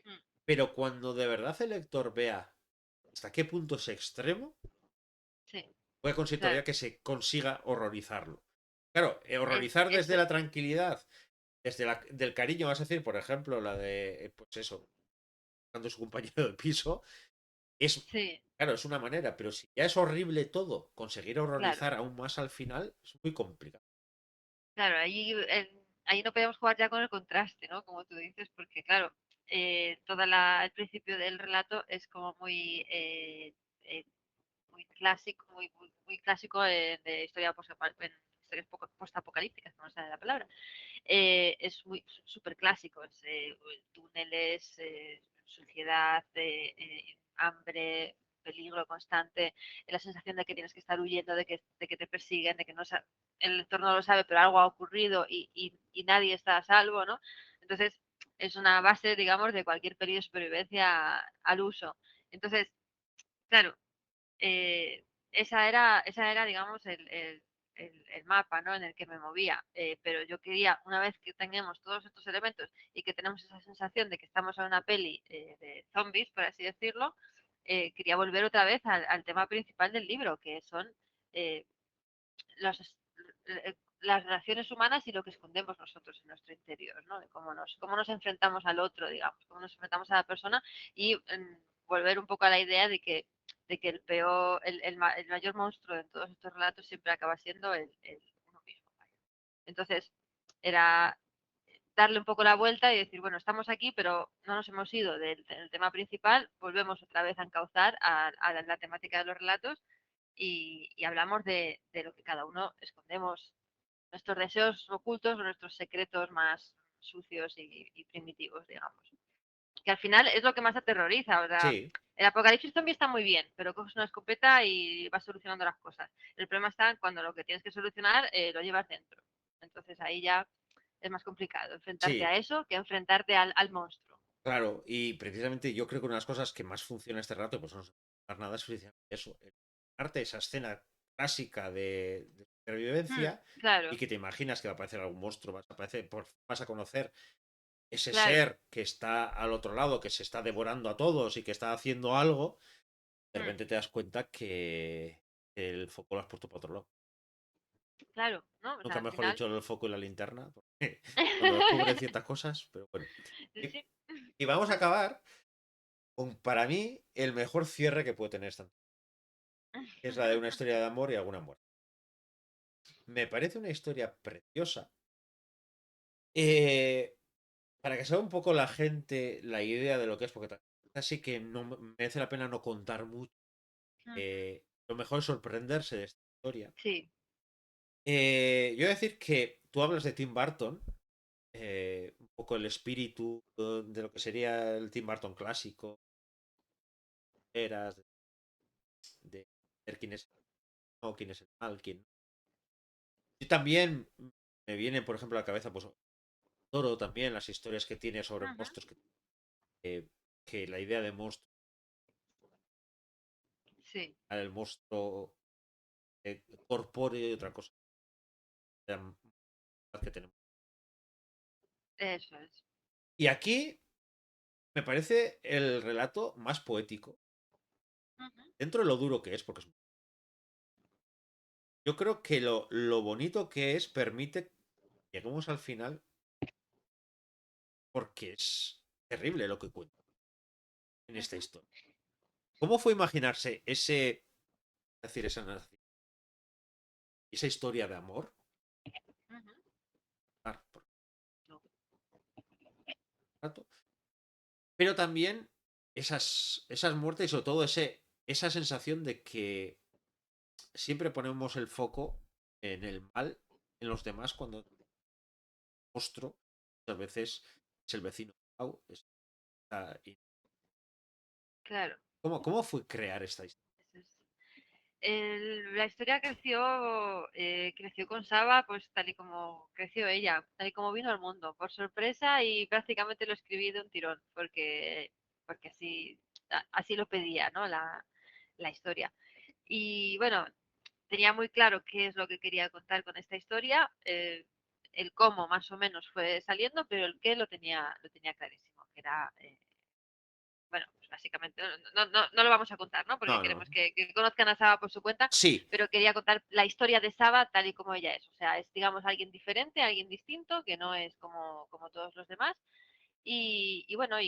Mm, pero cuando de verdad el lector vea hasta qué punto es extremo, sí, voy a conseguir claro. todavía que se consiga horrorizarlo? Claro, Es, horrorizar desde eso, la tranquilidad, desde del cariño, vas a decir, por ejemplo, la de, pues eso, cuando su compañero de piso, es, sí, claro, es una manera, pero si ya es horrible todo, conseguir claro. horrorizar aún más al final es muy complicado. Claro, ahí no podemos jugar ya con el contraste, ¿no? Como tú dices, porque claro, el principio del relato es como eh, muy clásico, muy clásico de historia en historias postapocalípticas, no me sale la palabra. Es muy súper clásico, es, túneles, suciedad, hambre, peligro constante, la sensación de que tienes que estar huyendo, de que te persiguen, de que no el entorno no lo sabe, pero algo ha ocurrido y nadie está a salvo, ¿no? Entonces, es una base, digamos, de cualquier peligro de supervivencia al uso. Entonces, claro, esa era, digamos, el mapa, ¿no? En el que me movía. Pero yo quería, una vez que tengamos todos estos elementos y que tenemos esa sensación de que estamos en una peli de zombies, por así decirlo, quería volver otra vez al tema principal del libro, que son eh, los, las relaciones humanas y lo que escondemos nosotros en nuestro interior, ¿no? De cómo nos enfrentamos al otro, digamos, cómo nos enfrentamos a la persona y volver un poco a la idea de que el peor, el mayor monstruo de todos estos relatos siempre acaba siendo el uno mismo. Entonces, era darle un poco la vuelta y decir, bueno, estamos aquí, pero no nos hemos ido del tema principal, volvemos otra vez a encauzar a la temática de los relatos y hablamos de lo que cada uno escondemos, nuestros deseos ocultos o nuestros secretos más sucios y primitivos, digamos. Que al final es lo que más aterroriza. O sea, Sí, el apocalipsis zombie está muy bien, pero coges una escopeta y vas solucionando las cosas. El problema está cuando lo que tienes que solucionar lo llevas dentro. Entonces ahí ya es más complicado enfrentarte sí, a eso que enfrentarte al monstruo. claro, y precisamente yo creo que una de las cosas que más funciona este rato, pues no sé nada, es precisamente eso, el arte esa escena clásica de supervivencia y Claro, que te imaginas que va a aparecer algún monstruo, vas a conocer ese claro. ser que está al otro lado, que se está devorando a todos y que está haciendo algo, de Mm, repente te das cuenta que el foco lo has puesto para otro lado. claro, ¿no? O sea, Nunca al mejor final. dicho el foco y la linterna, porque cuando descubren ciertas cosas, pero bueno. Sí, Y, sí. y vamos a acabar con, para mí, el mejor cierre que puede tener esta, que es la de una historia de amor y alguna muerte. Me parece una historia preciosa. Eh, para que sea un poco la gente la idea de lo que es, porque así que no merece la pena no contar mucho. Ujú. Lo mejor es sorprenderse de esta historia. Sí, Yo voy a decir que tú hablas de Tim Burton, un poco el espíritu de lo que sería el Tim Burton clásico, eras de ver quién es el no, quién es el mal, quién no. Y también me viene, por ejemplo, a la cabeza, pues Toro también, las historias que tiene sobre Ujú. monstruos, eh, que la idea de monstruo, Sí, el monstruo corpóreo y otra cosa que tenemos. eso es. Y aquí me parece el relato más poético, Ujú, dentro de lo duro que es, porque yo creo que lo bonito que es permite que lleguemos al final, porque es terrible lo que cuenta en esta ujú, historia. ¿Cómo fue imaginarse decir, esa historia de amor? ujú. Por pero también esas muertes y sobre todo esa sensación de que siempre ponemos el foco en el mal en los demás cuando el monstruo muchas veces es el vecino. Claro. ¿Cómo fue crear esta historia? Eso es. La historia creció con Saba, pues tal y como creció ella, tal y como vino al mundo, por sorpresa y prácticamente lo escribí de un tirón, porque así lo pedía, ¿no? La historia. Y bueno, tenía muy claro qué es lo que quería contar con esta historia, el cómo más o menos fue saliendo, pero el qué lo tenía clarísimo, que era bueno, pues básicamente no lo vamos a contar, ¿no? Porque No, no. queremos que conozcan a Saba por su cuenta, Sí, pero quería contar la historia de Saba tal y como ella es. O sea, es, digamos, alguien diferente, alguien distinto, que no es como todos los demás. Y bueno,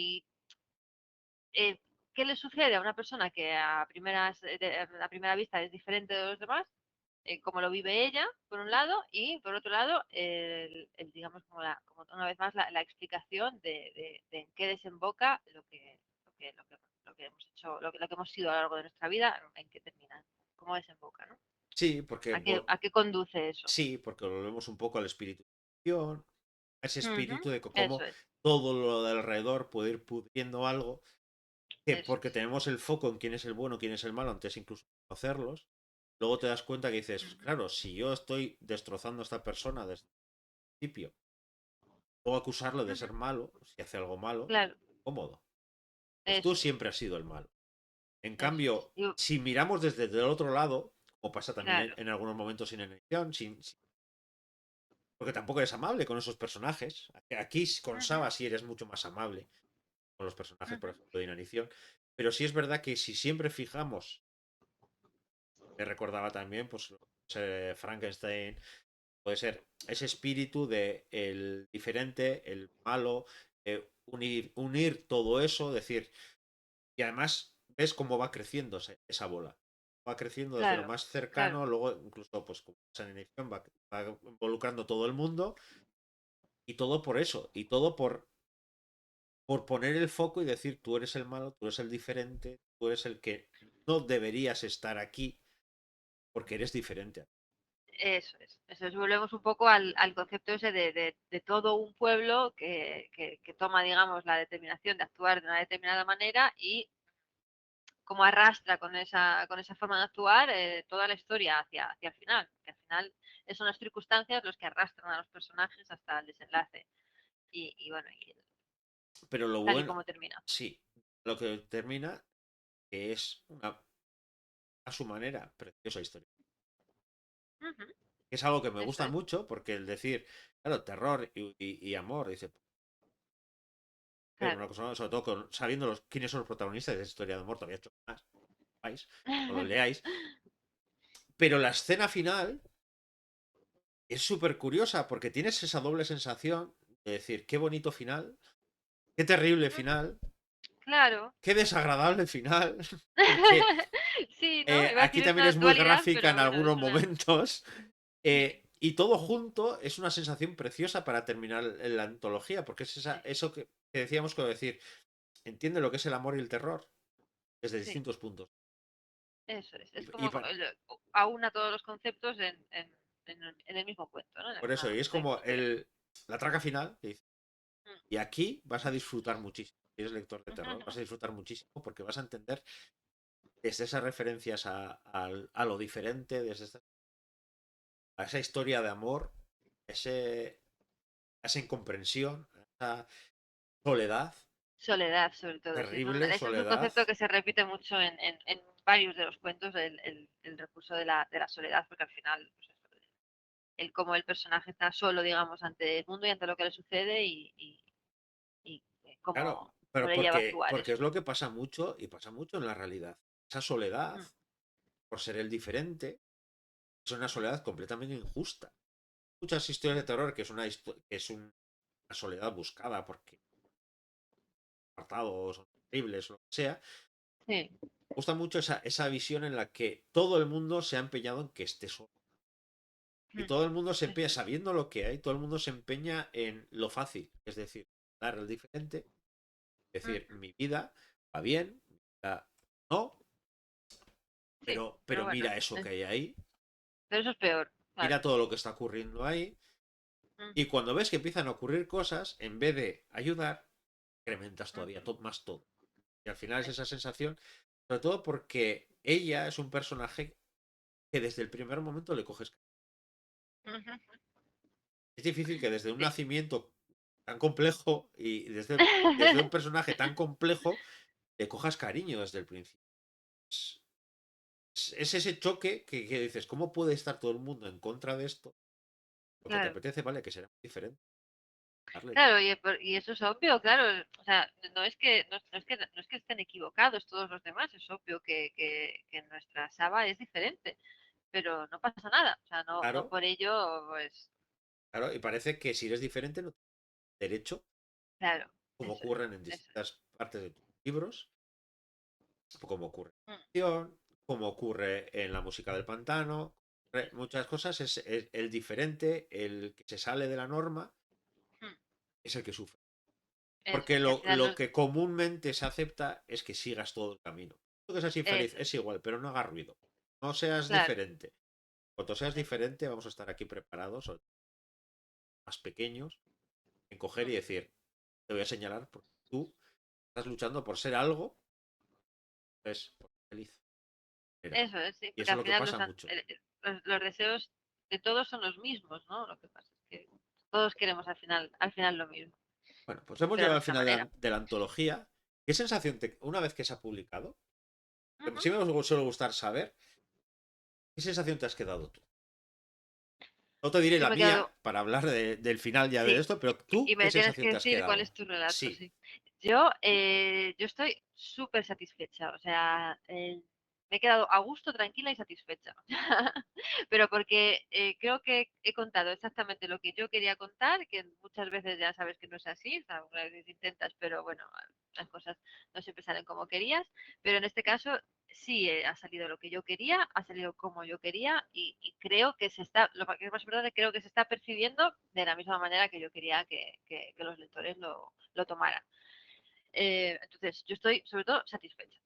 eh, ¿qué le sucede a una persona que a primera vista es diferente de los demás? Cómo lo vive ella, por un lado, y por otro lado, digamos, como una vez más, la explicación de en qué desemboca lo que hemos hecho, lo que hemos sido a lo largo de nuestra vida, en qué termina, cómo desemboca, ¿no? sí, porque ¿A qué conduce eso? sí, porque volvemos un poco al espíritu de la acción, a ese Ujú. espíritu de Eso cómo es, todo lo de alrededor puede ir pudriendo algo, que eso porque es. tenemos el foco en quién es el bueno, quién es el malo, antes incluso de conocerlos, luego te das cuenta que dices, Ujú. claro, si yo estoy destrozando a esta persona desde el principio, luego acusarlo de Ujú. ser malo, si hace algo malo, Claro, cómodo. Pues tú eso es, siempre has sido el malo. En eso es. cambio, si miramos desde el otro lado, como pasa también Claro. en algunos momentos sin elección, porque tampoco eres amable con esos personajes. Aquí con Ujú, Saba sí eres mucho más amable con los personajes, por ujú. ejemplo, de Inanición. Pero sí es verdad que si siempre fijamos, me recordaba también, pues, Frankenstein, puede ser ese espíritu de el diferente, el malo, unir todo eso, decir, y además ves cómo va creciendo esa bola. Va creciendo desde lo Claro, más claro. cercano, luego incluso, pues, como esa inanición va involucrando todo el mundo, y todo por eso, y todo por poner el foco y decir, tú eres el malo, tú eres el diferente, tú eres el que no deberías estar aquí porque eres diferente. Eso es. Volvemos un poco al concepto ese de todo un pueblo que toma, digamos, la determinación de actuar de una determinada manera y cómo arrastra con esa forma de actuar toda la historia hacia el final. Que al final son las circunstancias los que arrastran a los personajes hasta el desenlace. Y bueno, Pero lo tal y bueno, como termina. sí, lo que termina que es a su manera preciosa historia. Ujú. Es algo que me Eso gusta es. mucho porque el decir, claro, terror y amor, dice, Claro. una cosa, sobre todo sabiendo quiénes son los protagonistas de esa historia de amor, todavía hecho más, vais, o lo leáis. Pero la escena final es súper curiosa porque tienes esa doble sensación de decir, qué bonito final, qué terrible Ujú. final, Claro. qué desagradable final, porque Sí, ¿no? Iba a aquí decir también esta es muy dualidad, gráfica pero en bueno, algunos es una. momentos. Sí, Y todo junto es una sensación preciosa para terminar la antología, porque es sí, eso que decíamos con decir, entiende lo que es el amor y el terror desde sí. distintos puntos. Eso es. Y, Es y como aúna todos los conceptos en. en el mismo cuento, ¿no? En la Por eso, y es la misma como historia. la traca final, que dice, Mm, y aquí vas a disfrutar muchísimo. Si eres lector de ujú, terror, ujú. vas a disfrutar muchísimo porque vas a entender desde esas referencias a lo diferente, a esa historia de amor, ese, a esa incomprensión, a esa soledad, Soledad, sobre todo. Sí, terrible eso es un soledad. concepto que se repite mucho en varios de los cuentos, el recurso de la soledad, porque al final, pues eso, el cómo el personaje está solo, digamos, ante el mundo y ante lo que le sucede y Claro, cómo pero sobrelleva actuar porque eso. es lo que pasa mucho y pasa mucho en la realidad. Esa soledad, Mm, por ser el diferente, es una soledad completamente injusta. Muchas historias de terror que es una soledad buscada porque apartados son terribles o lo que sea. sí. Me gusta mucho esa visión en la que todo el mundo se ha empeñado en que esté solo. Y Mm, todo el mundo se empeña, eso es. sabiendo lo que hay, todo el mundo se empeña en lo fácil. Es decir, dar el diferente, es decir, Ujú, mi vida va bien, mi vida no, sí, pero pero bueno, mira eso que hay ahí, pero eso es peor, claro. mira todo lo que está ocurriendo ahí. Ujú, Y cuando ves que empiezan a ocurrir cosas, en vez de ayudar, incrementas todavía ujú, más todo. Y al final es eso esa es. sensación, sobre todo porque ella es un personaje que desde el primer momento le coges. Ujú, Es difícil que desde un sí. nacimiento tan complejo y desde un personaje tan complejo le cojas cariño desde el principio. Es, es ese choque que dices, ¿cómo puede estar todo el mundo en contra de esto? Lo que te Claro. apetece, vale, que será diferente. Darle. Claro, y eso es obvio, claro. O sea, no es que estén equivocados todos los demás, es obvio que nuestra Saba es diferente, pero no pasa nada. O sea, no Claro, por ello, pues, claro, y parece que si eres diferente no tienes derecho, claro, como eso es, ocurren en eso es. distintas partes de tus libros, como ocurre en Mm, la ficción, como ocurre en la música del pantano, muchas cosas, es el diferente, el que se sale de la norma, mm, es el que sufre. eso Porque es, y al final lo que comúnmente se acepta es que sigas todo el camino. Tú que seas infeliz eso es es, igual, pero no hagas ruido. No seas claro, diferente. Cuando seas eso es. diferente, vamos a estar aquí preparados, sobre todo más pequeños, en coger y Mm, decir, te voy a señalar porque tú estás luchando por ser algo, es por ser feliz. Mira. eso es, sí, Y porque eso es al lo que final pasa mucho. los deseos de todos son los mismos, ¿no? Lo que pasa es que todos queremos al final lo mismo, Bueno, pues hemos pero a llegado al nuestra final de manera. de la antología. ¿Qué sensación una vez que se ha publicado? Ujú. Sí me suele gustar saber, ¿qué sensación te has quedado tú? No te diré Yo la me he quedado, mía para hablar del final ya de sí, esto, pero y tú, ¿qué me tienes sensación que te has decir cuál quedado? es tu relato, Sí. sí. Yo estoy súper satisfecha, o sea, me he quedado a gusto, tranquila y satisfecha. Pero porque creo que he contado exactamente lo que yo quería contar, que muchas veces ya sabes que no es así, o sea, algunas veces intentas, pero bueno, las cosas no siempre salen como querías, pero en este caso sí ha salido lo que yo quería, ha salido como yo quería y creo que lo que es más importante, creo que se está percibiendo de la misma manera que yo quería que los lectores lo tomaran. Entonces, yo estoy sobre todo satisfecha,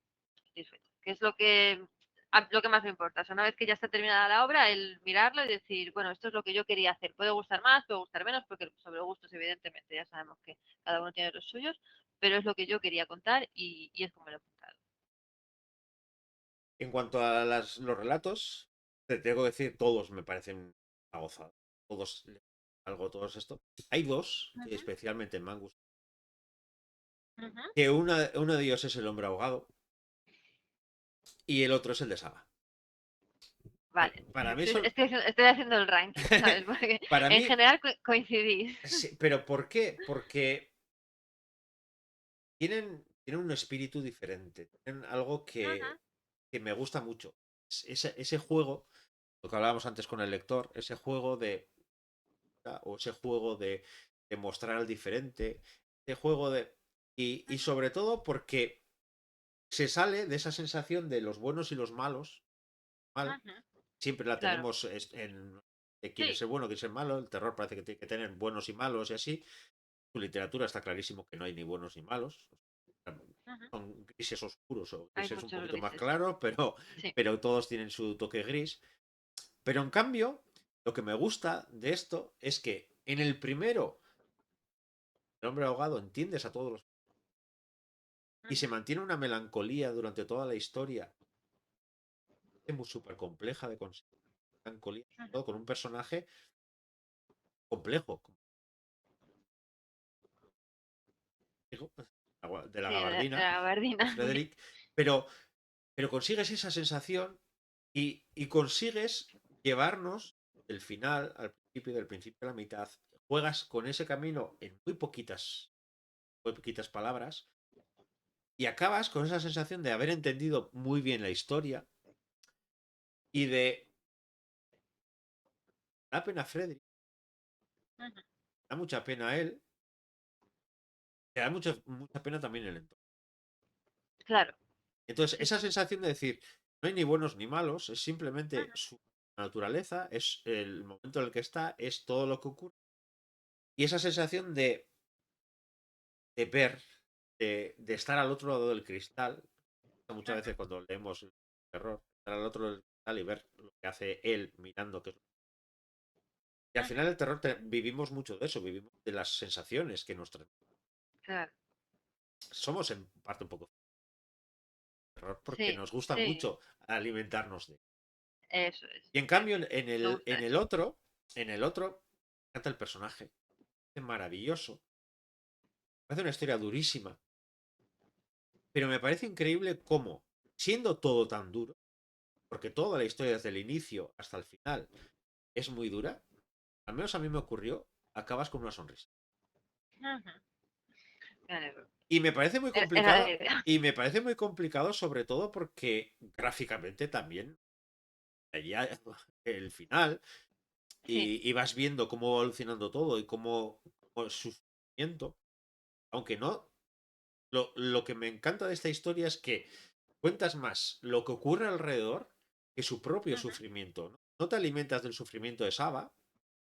que es lo que más me importa. O sea, una vez que ya está terminada la obra, el mirarlo y decir, bueno, esto es lo que yo quería hacer. Puede gustar más, puede gustar menos, porque sobre gustos, evidentemente, ya sabemos que cada uno tiene los suyos, pero es lo que yo quería contar y es como lo he contado. En cuanto a los relatos, te tengo que decir, todos me parecen una gozada. Todos, algo, todos esto. Hay dos que Ujú, especialmente me han gustado. ujú. Que uno de ellos es El hombre ahogado y el otro es el de Saba. Vale, Para mí son. estoy haciendo el ranking, ¿sabes? Porque Para en mí, general coincidís. sí, pero ¿por qué? Porque tienen un espíritu diferente. Tienen algo Ujú, que me gusta mucho. Ese juego, lo que hablábamos antes con el lector, ese juego o ese juego de mostrar al diferente, ese juego de. Y ujú, sobre todo porque se sale de esa sensación de los buenos y los malos. Mal, ujú. siempre la Claro, tenemos de quién es sí, el bueno, quién es el malo. El terror parece que tiene que tener buenos y malos y así. Su literatura está clarísimo que no hay ni buenos ni malos. ujú. Son grises oscuros o Hay grises un muchos poquito más grises. claros, Sí. pero todos tienen su toque gris. Pero en cambio, lo que me gusta de esto es que en el primero, el hombre ahogado entiendes a todos los... Y se Ujú. mantiene una melancolía durante toda la historia, es muy súper compleja de conseguir. Melancolía, sobre Ujú. todo con un personaje complejo, de la Sí, de gabardina, la de gabardina, sí. Frederick, pero, pero consigues esa sensación y consigues llevarnos del final al principio, del principio a la mitad. Juegas con ese camino en muy poquitas palabras y acabas con esa sensación de haber entendido muy bien la historia y de da pena a Frederick, Ujú. da mucha pena a él, te da mucha pena también el entorno. Claro, Entonces, sí, esa sí. sensación de decir, no hay ni buenos ni malos, es simplemente Ujú. su naturaleza, es el momento en el que está, es todo lo que ocurre. Y esa sensación de ver, de estar al otro lado del cristal, muchas Ujú. veces cuando leemos el terror, estar al otro lado del cristal y ver lo que hace él mirando. Y al Ujú. final el terror vivimos mucho de eso, vivimos de las sensaciones que nos traen. Claro. Somos en parte un poco terror porque Sí, nos gusta sí, mucho alimentarnos de. eso es. Y en Sí, cambio, en me el, gusta en eso. el otro, en el otro, me encanta el personaje. Es maravilloso. Hace una historia durísima. Pero me parece increíble cómo, siendo todo tan duro, porque toda la historia desde el inicio hasta el final es muy dura, al menos a mí me ocurrió, acabas con una sonrisa. Ujú. Me alegro. Y me parece muy Era la complicado, idea. y me parece muy complicado sobre todo porque gráficamente también, allá el final, Sí. y vas viendo cómo va evolucionando todo y cómo el sufrimiento, aunque no, lo que me encanta de esta historia es que cuentas más lo que ocurre alrededor que su propio Ujú. sufrimiento. No te alimentas del sufrimiento de Saba.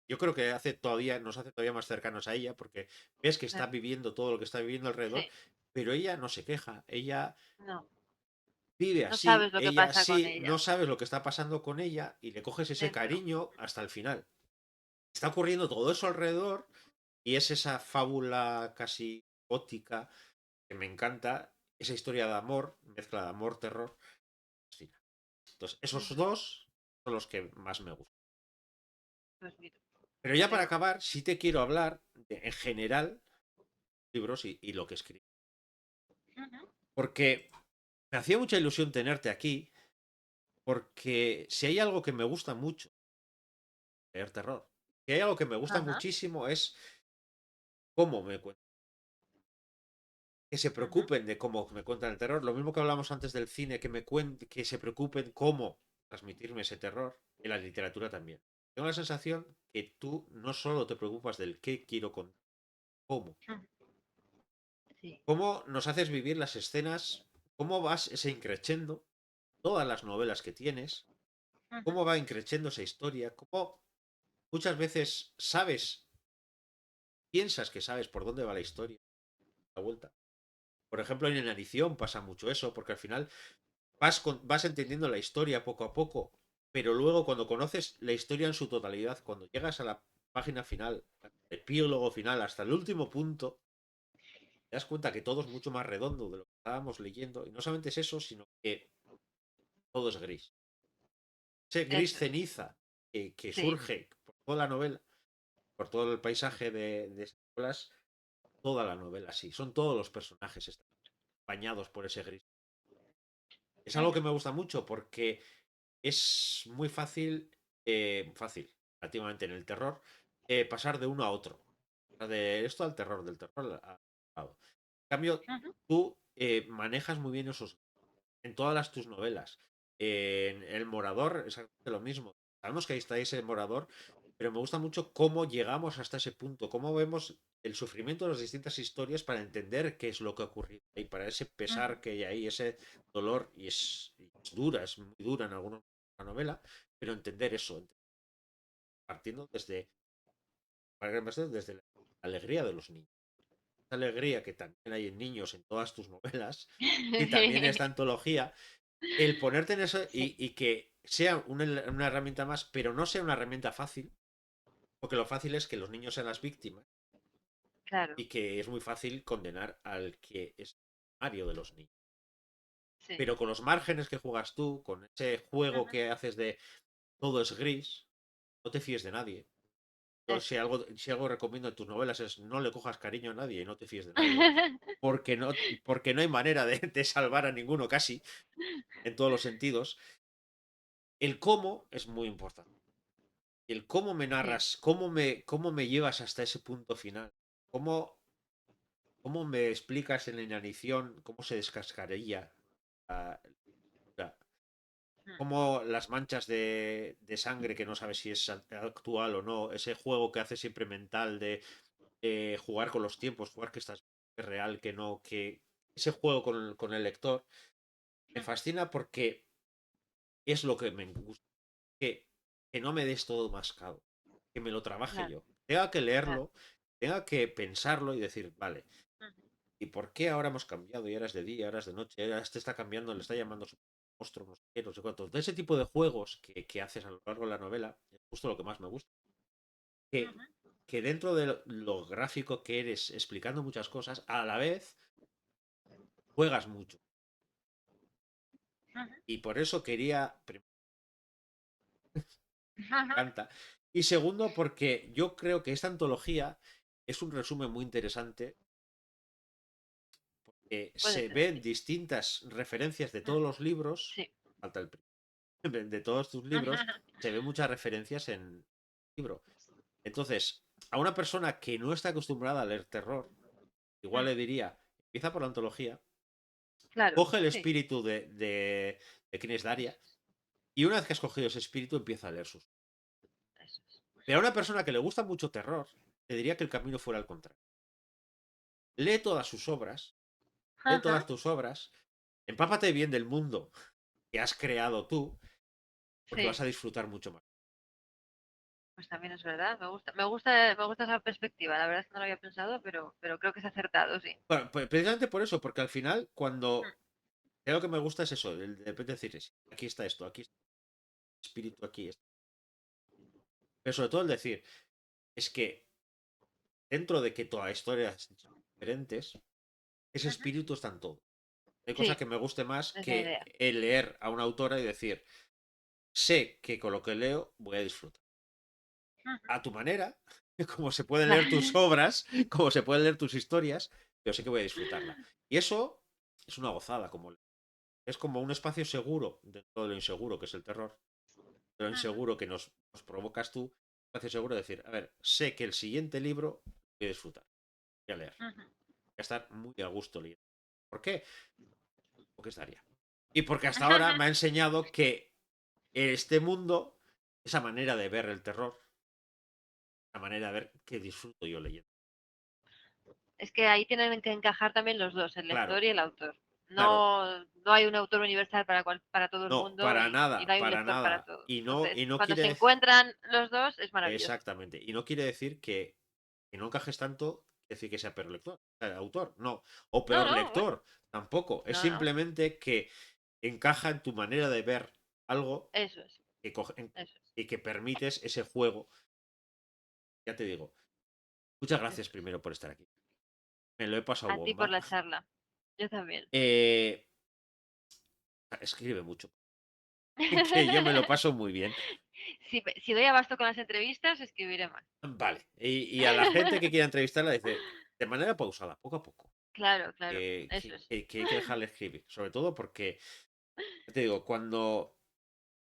Yo creo que nos hace todavía más cercanos a ella porque ves que está Claro. viviendo todo lo que está viviendo alrededor, Sí. pero ella no se queja, ella No. vive No así, sabes lo que ella pasa con sí, ella no sabes lo que está pasando con ella y le coges ese dentro. cariño hasta el final. Está ocurriendo todo eso alrededor y es esa fábula casi gótica que me encanta, esa historia de amor, mezcla de amor, terror. Fascina. Entonces, esos Ujú. dos son los que más me gustan. Pues mira, Pero me ya para alegro. acabar, sí te quiero hablar en general libros y lo que escribo. Ujú. Porque me hacía mucha ilusión tenerte aquí, porque si hay algo que me gusta mucho, leer terror. Si hay algo que me gusta Ajá. muchísimo es cómo me cuentan. Que se Ujú. preocupen de cómo me cuentan el terror. Lo mismo que hablamos antes del cine, que se preocupen cómo transmitirme ese terror. En la literatura también. Tengo la sensación que tú no solo te preocupas del qué quiero contar, cómo. Ujú. Sí. Cómo nos haces vivir las escenas, cómo vas ese increchendo, todas las novelas que tienes, Ujú. cómo va increchendo esa historia, cómo muchas veces piensas que sabes por dónde va la historia, la vuelta. Por ejemplo, en Inanición pasa mucho eso, porque al final vas entendiendo la historia poco a poco, pero luego cuando conoces la historia en su totalidad, cuando llegas a la página final, al epílogo final, hasta el último punto, te das cuenta que todo es mucho más redondo de lo que estábamos leyendo. Y no solamente es eso, sino que todo es gris. Ese gris Eso es. ceniza que Sí. surge por toda la novela, por todo el paisaje de esas novelas, toda la novela, sí. Son todos los personajes están bañados por ese gris. Es algo Ujú. que me gusta mucho porque es muy fácil, relativamente en el terror, pasar de uno a otro. De esto al terror, del terror al... En cambio, Ujú. tú manejas muy bien esos en todas tus novelas. En El Morador, exactamente lo mismo. Sabemos que ahí está ese morador, pero me gusta mucho cómo llegamos hasta ese punto, cómo vemos el sufrimiento de las distintas historias para entender qué es lo que ha ocurrido y para ese Ujú. pesar que hay ahí, ese dolor, y es dura, es muy dura en alguna novela, pero entender eso, partiendo desde la alegría de los niños. Esa alegría que también hay en niños en todas tus novelas y también en esta antología, el ponerte en eso Sí. y que sea una herramienta más, pero no sea una herramienta fácil, porque lo fácil es que los niños sean las víctimas claro, y que es muy fácil condenar al que es Mario de los niños. sí. Pero con los márgenes que juegas tú, con ese juego Ujú, que haces de todo es gris, no te fíes de nadie. Yo eso si es. algo, si algo recomiendo en tus novelas es no le cojas cariño a nadie y no te fíes de nadie, porque no hay manera de salvar a ninguno casi, en todos los sentidos. El cómo es muy importante. El cómo me Sí, narras, cómo me llevas hasta ese punto final. Cómo, cómo me explicas en la inanición cómo se descascarilla la, la- mm, cómo las manchas de sangre que no sabes si es actual o no, ese juego que hace siempre mental de jugar con los tiempos, jugar que estás real, que no, que ese juego con el lector me ujú, fascina porque es lo que me gusta, que, que no me des todo mascado, que me lo trabaje claro, yo, tenga que claro. leerlo, tenga que pensarlo y decir, vale, Ujú, ¿y por qué ahora hemos cambiado? Y ahora es de día, ahora es de noche, ahora este está cambiando, le está llamando su monstruo, no sé qué, no sé cuánto. De ese tipo de juegos que haces a lo largo de la novela es justo lo que más me gusta. Que, ujú, que dentro de lo gráfico que eres explicando muchas cosas, a la vez juegas mucho. ujú, Y por eso quería, primero, ujú, me encanta. Y segundo, porque yo creo que esta antología es un resumen muy interesante. puede Se ser, ven sí. distintas referencias de Mm, todos los libros. sí. Falta el de todos tus libros, se ven muchas referencias en el libro. Entonces, a una persona que no está acostumbrada a leer terror, igual Mm, le diría, empieza por la antología, claro, coge el sí, espíritu de quién es Daria, y una vez que has cogido ese espíritu, empieza a leer sus. eso es. Pero a una persona que le gusta mucho terror, le diría que el camino fuera al contrario. Lee todas sus obras, lee Ajá, todas tus obras, empápate bien del mundo que has creado tú, porque vas sí, a disfrutar mucho más. pues también es verdad. Me gusta esa perspectiva. La verdad es que no lo había pensado, pero creo que es acertado, sí. Bueno, pues precisamente por eso, porque al final, Mm, cuando creo que me gusta es eso, de repente decir, "Sí, aquí está esto, aquí está el espíritu, aquí está". Pero sobre todo el decir, es que dentro de que toda historia es diferentes, ese ujú, espíritu está en todo. Hay cosa sí, que me guste más es la que idea. el leer a una autora y decir, sé que con lo que leo voy a disfrutar. Ujú, A tu manera, como se pueden leer tus claro, obras, como se pueden leer tus historias, yo sé que voy a disfrutarla. Y eso es una gozada, como es como un espacio seguro dentro de lo inseguro que es el terror, de lo ujú, inseguro que nos provocas tú, un espacio seguro de decir, a ver, sé que el siguiente libro voy a disfrutar, voy a leer, ujú. voy a estar muy a gusto leyendo. ¿Por qué? Porque estaría. Y porque hasta ahora me ha enseñado que este mundo, esa manera de ver el terror, la manera de ver que disfruto yo leyendo. Es que ahí tienen que encajar también los dos, el Claro, lector y el autor. claro. No hay un autor universal para todo el No, mundo y no hay un para lector para nada. todo. Y Entonces, no cuando se quiere encuentran los dos, es maravilloso. exactamente. Y no quiere decir que no encajes tanto, decir que sea peor lector, autor, no. O No, peor no, bueno, lector, tampoco. Es no, no, simplemente que encaja en tu manera de ver algo eso es, que eso es, y que permites ese juego. Ya te digo, muchas gracias eso es. primero por estar aquí. Me lo he pasado A ti por bomba. la charla. Yo también. Eh, escribe mucho, que yo me lo paso muy bien. Si doy abasto con las entrevistas, escribiré más. Vale. Y a la gente que quiera entrevistarla dice, de manera pausada, poco a poco. Claro, claro, eso es. Que hay que dejarle escribir. Sobre todo porque, ya te digo, cuando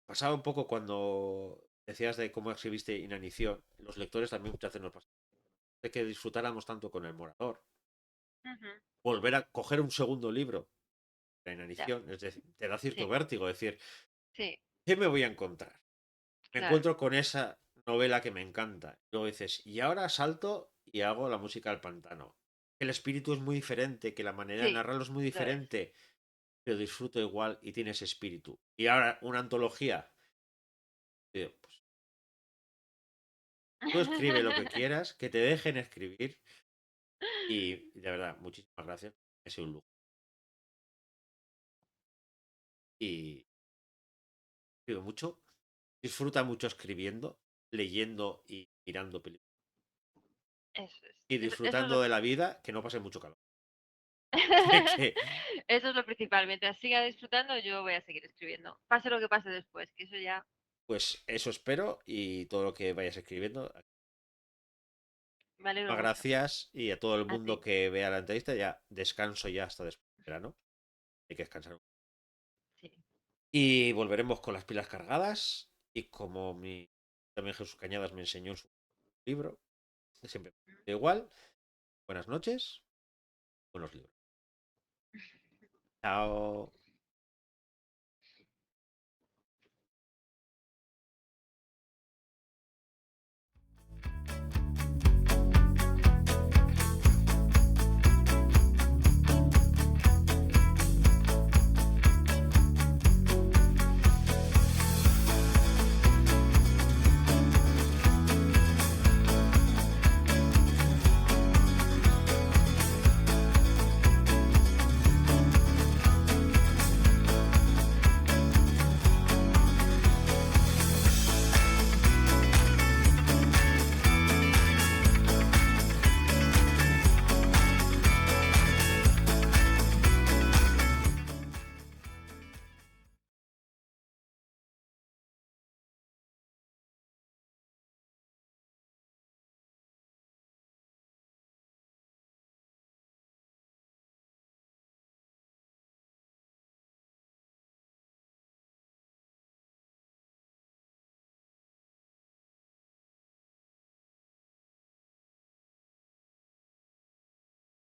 pasaba un poco cuando decías de cómo escribiste Inanición, los lectores también muchas veces nos pasa de que disfrutáramos tanto con El Morador. Ujú, Volver a coger un segundo libro, la ya, Inanición, es decir, te da cierto sí, vértigo, decir, sí, ¿qué me voy a encontrar? Me claro. encuentro con esa novela que me encanta. Luego dices, y ahora salto y hago la música del pantano. El espíritu es muy diferente, que la manera de Sí, narrarlo es muy lo es. diferente, pero disfruto igual y tienes espíritu. Y ahora una antología. Digo, pues tú escribe lo que quieras, que te dejen escribir y de verdad, muchísimas gracias. Ha sido un lujo. Y escribe mucho, disfruta mucho escribiendo, leyendo y mirando películas. Eso es. Y Eso es disfrutando lo, de la vida, que no pase mucho calor. Que, eso es lo principal. Mientras siga disfrutando, yo voy a seguir escribiendo. Pase lo que pase después, que eso ya pues eso espero y todo lo que vayas escribiendo. me alegro Muchas mucho. gracias y a todo el A mundo ti. que vea la entrevista. Ya descanso ya hasta después del verano. Hay que descansar. Sí. Y volveremos con las pilas cargadas. Y como también Jesús Cañadas me enseñó en su libro, que siempre igual. Buenas noches, buenos libros. Chao.